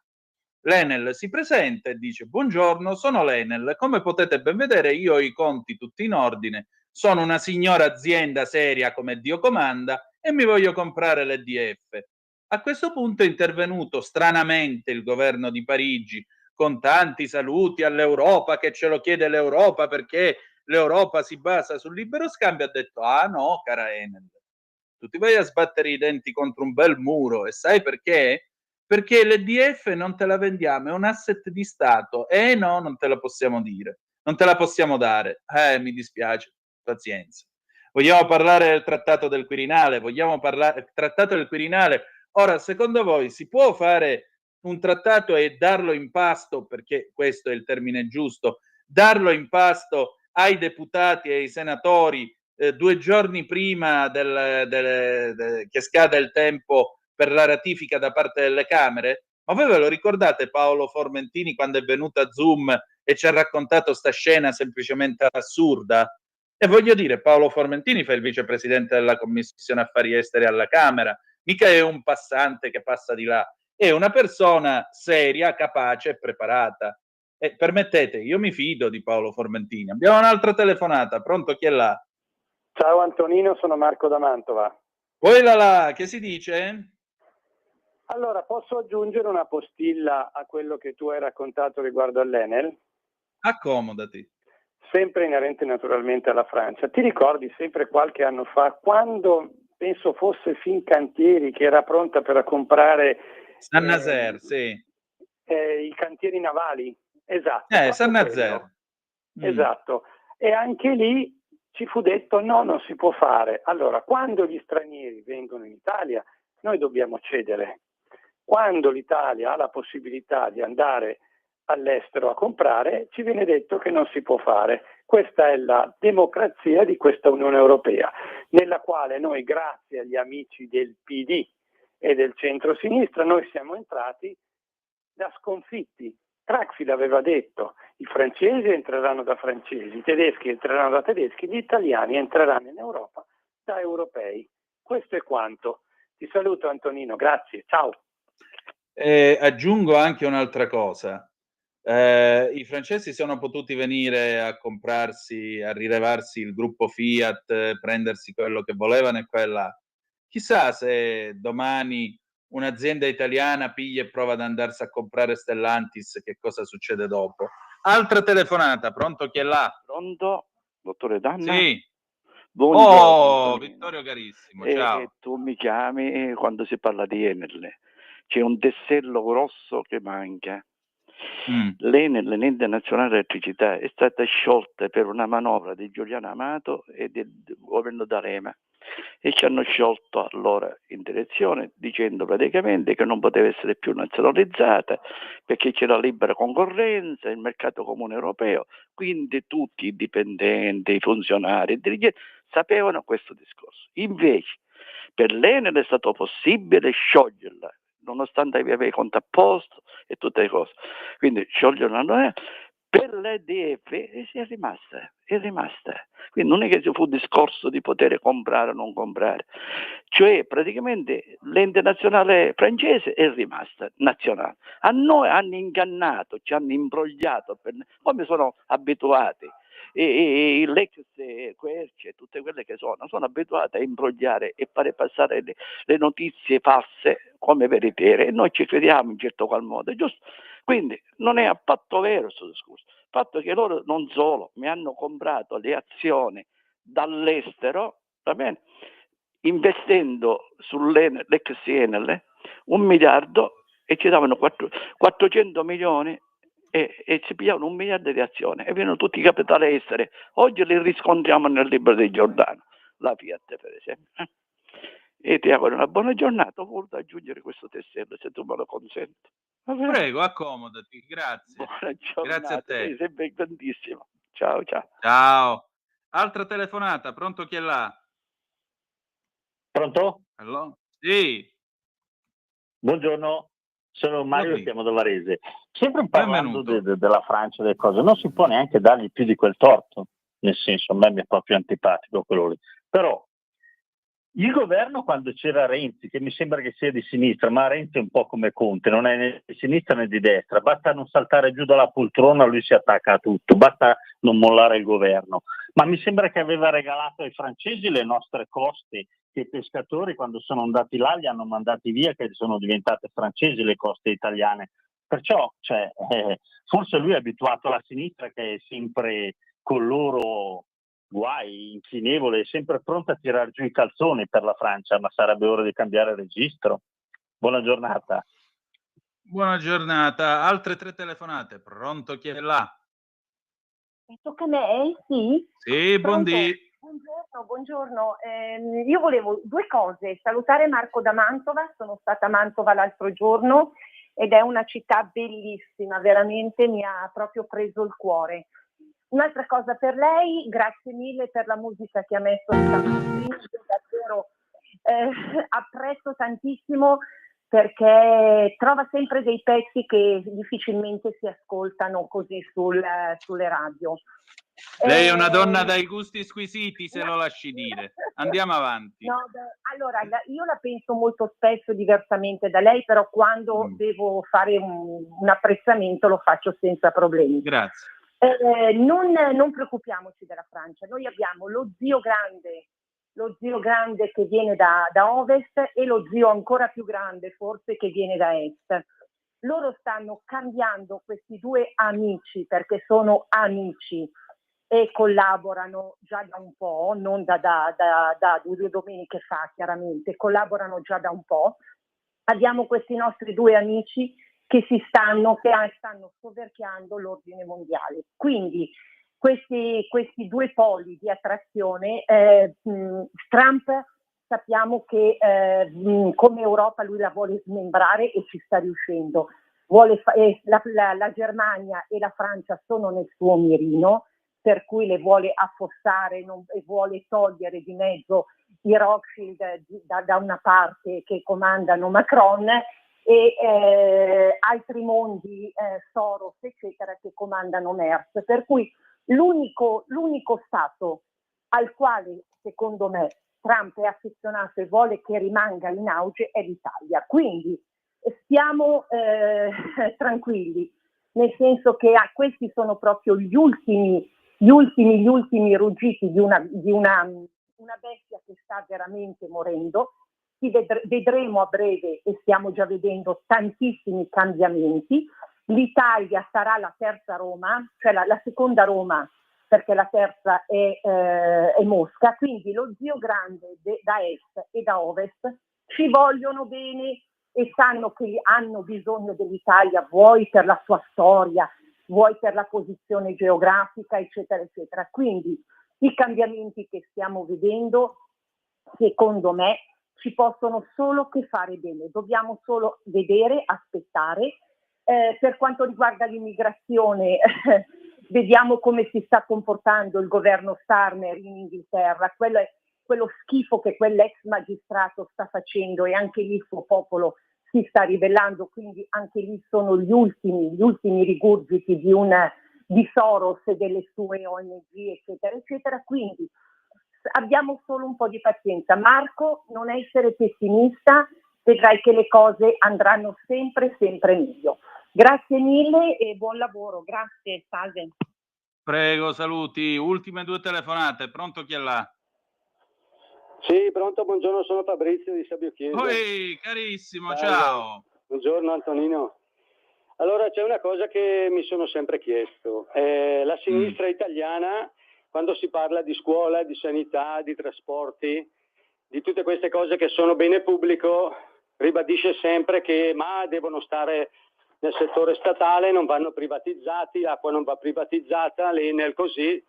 L'Enel si presenta e dice: buongiorno, sono l'Enel, come potete ben vedere io ho i conti tutti in ordine, sono una signora azienda seria come Dio comanda e mi voglio comprare l'EDF. A questo punto è intervenuto stranamente il governo di Parigi con tanti saluti all'Europa, che ce lo chiede l'Europa perché l'Europa si basa sul libero scambio. Ha detto: ah no, cara Enel, tu ti vai a sbattere i denti contro un bel muro, e sai perché? Perché l'EDF non te la vendiamo, è un asset di Stato. No, non te la possiamo dire, non te la possiamo dare. Mi dispiace, pazienza. Vogliamo parlare del trattato del Quirinale? Vogliamo parlare del trattato del Quirinale? Ora, secondo voi si può fare un trattato e darlo in pasto, perché questo è il termine giusto, darlo in pasto ai deputati e ai senatori 2 giorni prima che scada il tempo per la ratifica da parte delle Camere? Ma voi ve lo ricordate Paolo Formentini quando è venuto a Zoom e ci ha raccontato sta scena semplicemente assurda? E voglio dire, Paolo Formentini fa il vicepresidente della Commissione Affari Esteri alla Camera, mica è un passante che passa di là, è una persona seria, capace e preparata. E permettete, io mi fido di Paolo Formentini. Abbiamo un'altra telefonata, pronto, chi è là? Ciao Antonino, sono Marco da Mantova. Poi là, che si dice? Allora, posso aggiungere una postilla a quello che tu hai raccontato riguardo all'Enel? Accomodati. Sempre inerente naturalmente alla Francia. Ti ricordi sempre qualche anno fa, quando penso fosse Fincantieri che era pronta per comprare Saint-Nazaire, sì. I cantieri navali? Esatto. Saint-Nazaire. Esatto. E anche lì ci fu detto no, non si può fare. Allora, quando gli stranieri vengono in Italia, noi dobbiamo cedere. Quando l'Italia ha la possibilità di andare all'estero a comprare, ci viene detto che non si può fare. Questa è la democrazia di questa Unione Europea, nella quale noi, grazie agli amici del PD e del centro-sinistra, noi siamo entrati da sconfitti. Craxi l'aveva detto: i francesi entreranno da francesi, i tedeschi entreranno da tedeschi, gli italiani entreranno in Europa da europei. Questo è quanto. Ti saluto Antonino, grazie, ciao. Aggiungo anche un'altra cosa. I francesi sono potuti venire a comprarsi, a rilevarsi il gruppo Fiat, prendersi quello che volevano e quella. Chissà se domani un'azienda italiana piglia e prova ad andarsi a comprare Stellantis, che cosa succede dopo? Altra telefonata, pronto, chi è là? Pronto? Dottore Danna? Sì. Buongiorno. Oh, Antonino. Vittorio carissimo, ciao. Tu mi chiami quando si parla di Enel. C'è un tassello grosso che manca. L'Enel, l'Ente Nazionale Elettricità, è stata sciolta per una manovra di Giuliano Amato e del governo D'Alema, e ci hanno sciolto allora in direzione dicendo praticamente che non poteva essere più nazionalizzata perché c'era libera concorrenza, il mercato comune europeo, quindi tutti i dipendenti, i funzionari, i dirigenti sapevano questo discorso. Invece per l'Enel è stato possibile scioglierla, nonostante aveva i conti a posto e tutte le cose. Quindi scioglierla non è. Per l'EDF è rimasta. Quindi non è che ci fu un discorso di poter comprare o non comprare. Cioè praticamente l'ente nazionale francese è rimasta nazionale. A noi hanno ingannato, ci hanno imbrogliato, come sono abituati. E l'ex Quercia, tutte quelle che sono abituate a imbrogliare e fare passare le notizie false come veritiere, e noi ci crediamo in certo qual modo, è giusto? Quindi non è affatto vero questo discorso. Il fatto che loro non solo mi hanno comprato le azioni dall'estero, va bene, investendo sull'ex Enel 1 miliardo e ci davano 400 milioni e ci pigliavano 1 miliardo di azioni e vengono tutti i capitali esteri. Oggi li riscontriamo nel libro di Giordano, la Fiat per esempio. E ti auguro una buona giornata. Ho voluto aggiungere questo tassello, se tu me lo consenti. Prego, accomodati, grazie. Buona giornata. Grazie a te. Sei sempre grandissimo. Ciao. Ciao. Altra telefonata, pronto, chi è là? Pronto? Allora? Sì. Buongiorno, sono Mario, Buondì. chiamo da Varese. Sempre parlando Benvenuto. della Francia, delle cose, non si può neanche dargli più di quel torto, nel senso, a me mi è proprio antipatico quello lì. Però il governo, quando c'era Renzi, che mi sembra che sia di sinistra, ma Renzi è un po' come Conte, non è né di sinistra né di destra, basta non saltare giù dalla poltrona, lui si attacca a tutto, basta non mollare il governo. Ma mi sembra che aveva regalato ai francesi le nostre coste, che i pescatori quando sono andati là li hanno mandati via, che sono diventate francesi le coste italiane. Perciò forse lui è abituato alla sinistra, che è sempre con loro guai, inchinevole, sempre pronta a tirar giù i calzoni per la Francia, ma sarebbe ora di cambiare registro. Buona giornata. Buona giornata. Altre 3 telefonate. Pronto, chi è là? Tocca a me? Sì? Sì, Pronto? buondì. Buongiorno. Io volevo 2 cose. Salutare Marco da Mantova, sono stata a Mantova l'altro giorno ed è una città bellissima, veramente mi ha proprio preso il cuore. Un'altra cosa per lei, grazie mille per la musica che ha messo stamattina, davvero apprezzo tantissimo perché trova sempre dei pezzi che difficilmente si ascoltano così sulle radio. Lei è una donna dai gusti squisiti, se lo lasci dire. Andiamo avanti. No, allora, io la penso molto spesso diversamente da lei, però quando devo fare un apprezzamento lo faccio senza problemi. Grazie. Non preoccupiamoci della Francia, noi abbiamo lo zio grande che viene da ovest e lo zio ancora più grande forse che viene da est. Loro stanno cambiando questi 2 amici perché sono amici e collaborano già da un po', non da 2 domeniche fa chiaramente, collaborano già da un po'. Abbiamo questi nostri 2 amici che stanno soverchiando l'ordine mondiale. Quindi questi 2 poli di attrazione, Trump sappiamo che come Europa lui la vuole smembrare e ci sta riuscendo. La Germania e la Francia sono nel suo mirino, per cui le vuole affossare e vuole togliere di mezzo i Rothschild da una parte che comandano Macron e altri mondi, Soros eccetera, che comandano Merz. Per cui l'unico Stato al quale secondo me Trump è affezionato e vuole che rimanga in auge è l'Italia. Quindi stiamo tranquilli, nel senso che questi sono proprio gli ultimi ruggiti di una bestia che sta veramente morendo. Vedremo a breve, e stiamo già vedendo tantissimi cambiamenti. L'Italia sarà la terza Roma, cioè la seconda Roma, perché la terza è Mosca, quindi lo zio grande da est e da ovest ci vogliono bene e sanno che hanno bisogno dell'Italia, vuoi per la sua storia, vuoi per la posizione geografica, eccetera, eccetera. Quindi i cambiamenti che stiamo vedendo, secondo me, ci possono solo che fare bene. Dobbiamo solo vedere, aspettare. Per quanto riguarda l'immigrazione, vediamo come si sta comportando il governo Starmer in Inghilterra, quello schifo che quell'ex magistrato sta facendo, e anche lì il suo popolo si sta ribellando, quindi anche lì sono gli ultimi rigurgiti di Soros e delle sue ONG, eccetera, eccetera. Quindi abbiamo solo un po' di pazienza. Marco, non essere pessimista, vedrai che le cose andranno sempre meglio. Grazie mille e buon lavoro. Grazie, salve. Prego, saluti. Ultime 2 telefonate. Pronto, chi è là? Sì, pronto, buongiorno, sono Fabrizio di Sabio Chiesa. Oi, carissimo, ciao. Buongiorno Antonino. Allora, c'è una cosa che mi sono sempre chiesto. La sinistra italiana, quando si parla di scuola, di sanità, di trasporti, di tutte queste cose che sono bene pubblico, ribadisce sempre che devono stare nel settore statale, non vanno privatizzati, l'acqua non va privatizzata, l'Enel così,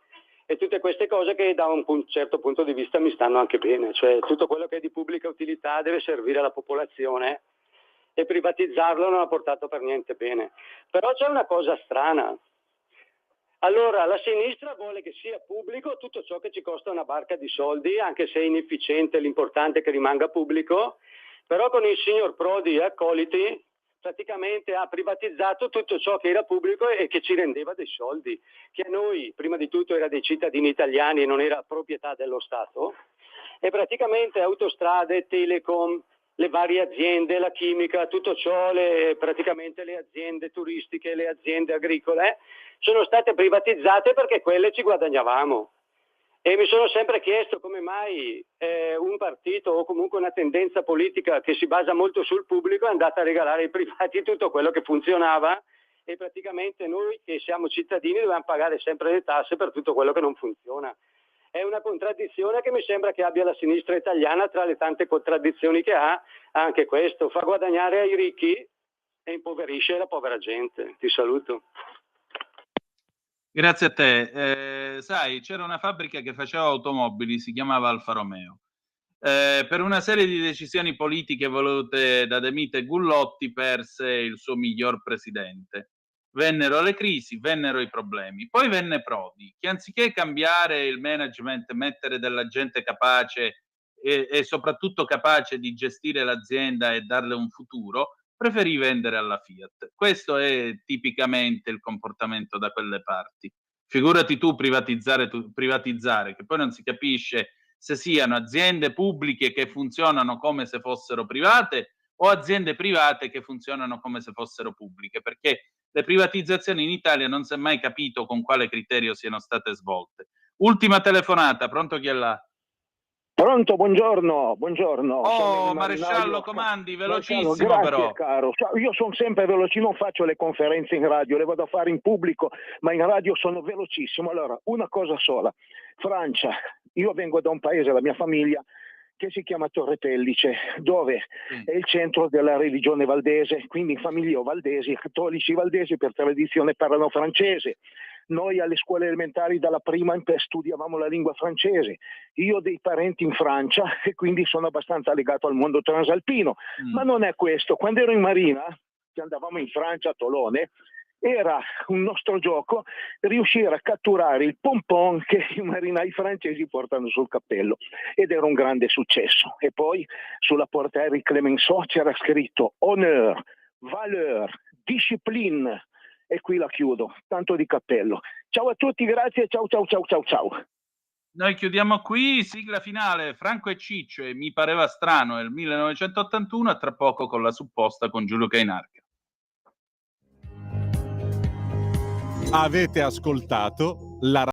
e tutte queste cose che da un certo punto di vista mi stanno anche bene, cioè tutto quello che è di pubblica utilità deve servire alla popolazione e privatizzarlo non ha portato per niente bene. Però c'è una cosa strana. Allora, la sinistra vuole che sia pubblico tutto ciò che ci costa una barca di soldi, anche se è inefficiente, l'importante è che rimanga pubblico, però con il signor Prodi e accoliti praticamente ha privatizzato tutto ciò che era pubblico e che ci rendeva dei soldi, che a noi prima di tutto era dei cittadini italiani e non era proprietà dello Stato, e praticamente autostrade, telecom, le varie aziende, la chimica, tutto ciò, praticamente le aziende turistiche, le aziende agricole sono state privatizzate perché quelle ci guadagnavamo. E mi sono sempre chiesto come mai un partito o comunque una tendenza politica che si basa molto sul pubblico è andata a regalare ai privati tutto quello che funzionava, e praticamente noi che siamo cittadini dobbiamo pagare sempre le tasse per tutto quello che non funziona. È una contraddizione che mi sembra che abbia la sinistra italiana, tra le tante contraddizioni che ha, anche questo, fa guadagnare ai ricchi e impoverisce la povera gente. Ti saluto. Grazie a te. Sai, c'era una fabbrica che faceva automobili, si chiamava Alfa Romeo. Per una serie di decisioni politiche volute da De Mita e Gullotti perse il suo miglior presidente. Vennero le crisi, vennero i problemi. Poi venne Prodi, che anziché cambiare il management, mettere della gente capace e soprattutto capace di gestire l'azienda e darle un futuro, preferì vendere alla Fiat. Questo è tipicamente il comportamento da quelle parti. Figurati tu privatizzare, che poi non si capisce se siano aziende pubbliche che funzionano come se fossero private o aziende private che funzionano come se fossero pubbliche, perché le privatizzazioni in Italia non si è mai capito con quale criterio siano state svolte. Ultima telefonata, pronto, chi è là? Pronto, buongiorno. Oh, maresciallo Comandi, velocissimo. Grazie, però. Caro. Io sono sempre veloce, non faccio le conferenze in radio, le vado a fare in pubblico, ma in radio sono velocissimo. Allora, una cosa sola. Francia, io vengo da un paese, la mia famiglia, che si chiama Torre Pellice, dove è il centro della religione valdese, quindi famiglie valdesi, cattolici valdesi per tradizione parlano francese. Noi alle scuole elementari dalla prima studiavamo la lingua francese. Io ho dei parenti in Francia e quindi sono abbastanza legato al mondo transalpino. Ma non è questo. Quando ero in marina, che andavamo in Francia a Tolone, era un nostro gioco riuscire a catturare il pompon che i marinai francesi portano sul cappello, ed era un grande successo. E poi sulla portaerei Clemenceau c'era scritto honneur, valeur, discipline. E qui la chiudo, tanto di cappello. Ciao a tutti, grazie, ciao. Noi chiudiamo qui, sigla finale, Franco e Ciccio e Mi pareva strano, nel 1981, a tra poco con la supposta con Giulio Cainarca. Avete ascoltato la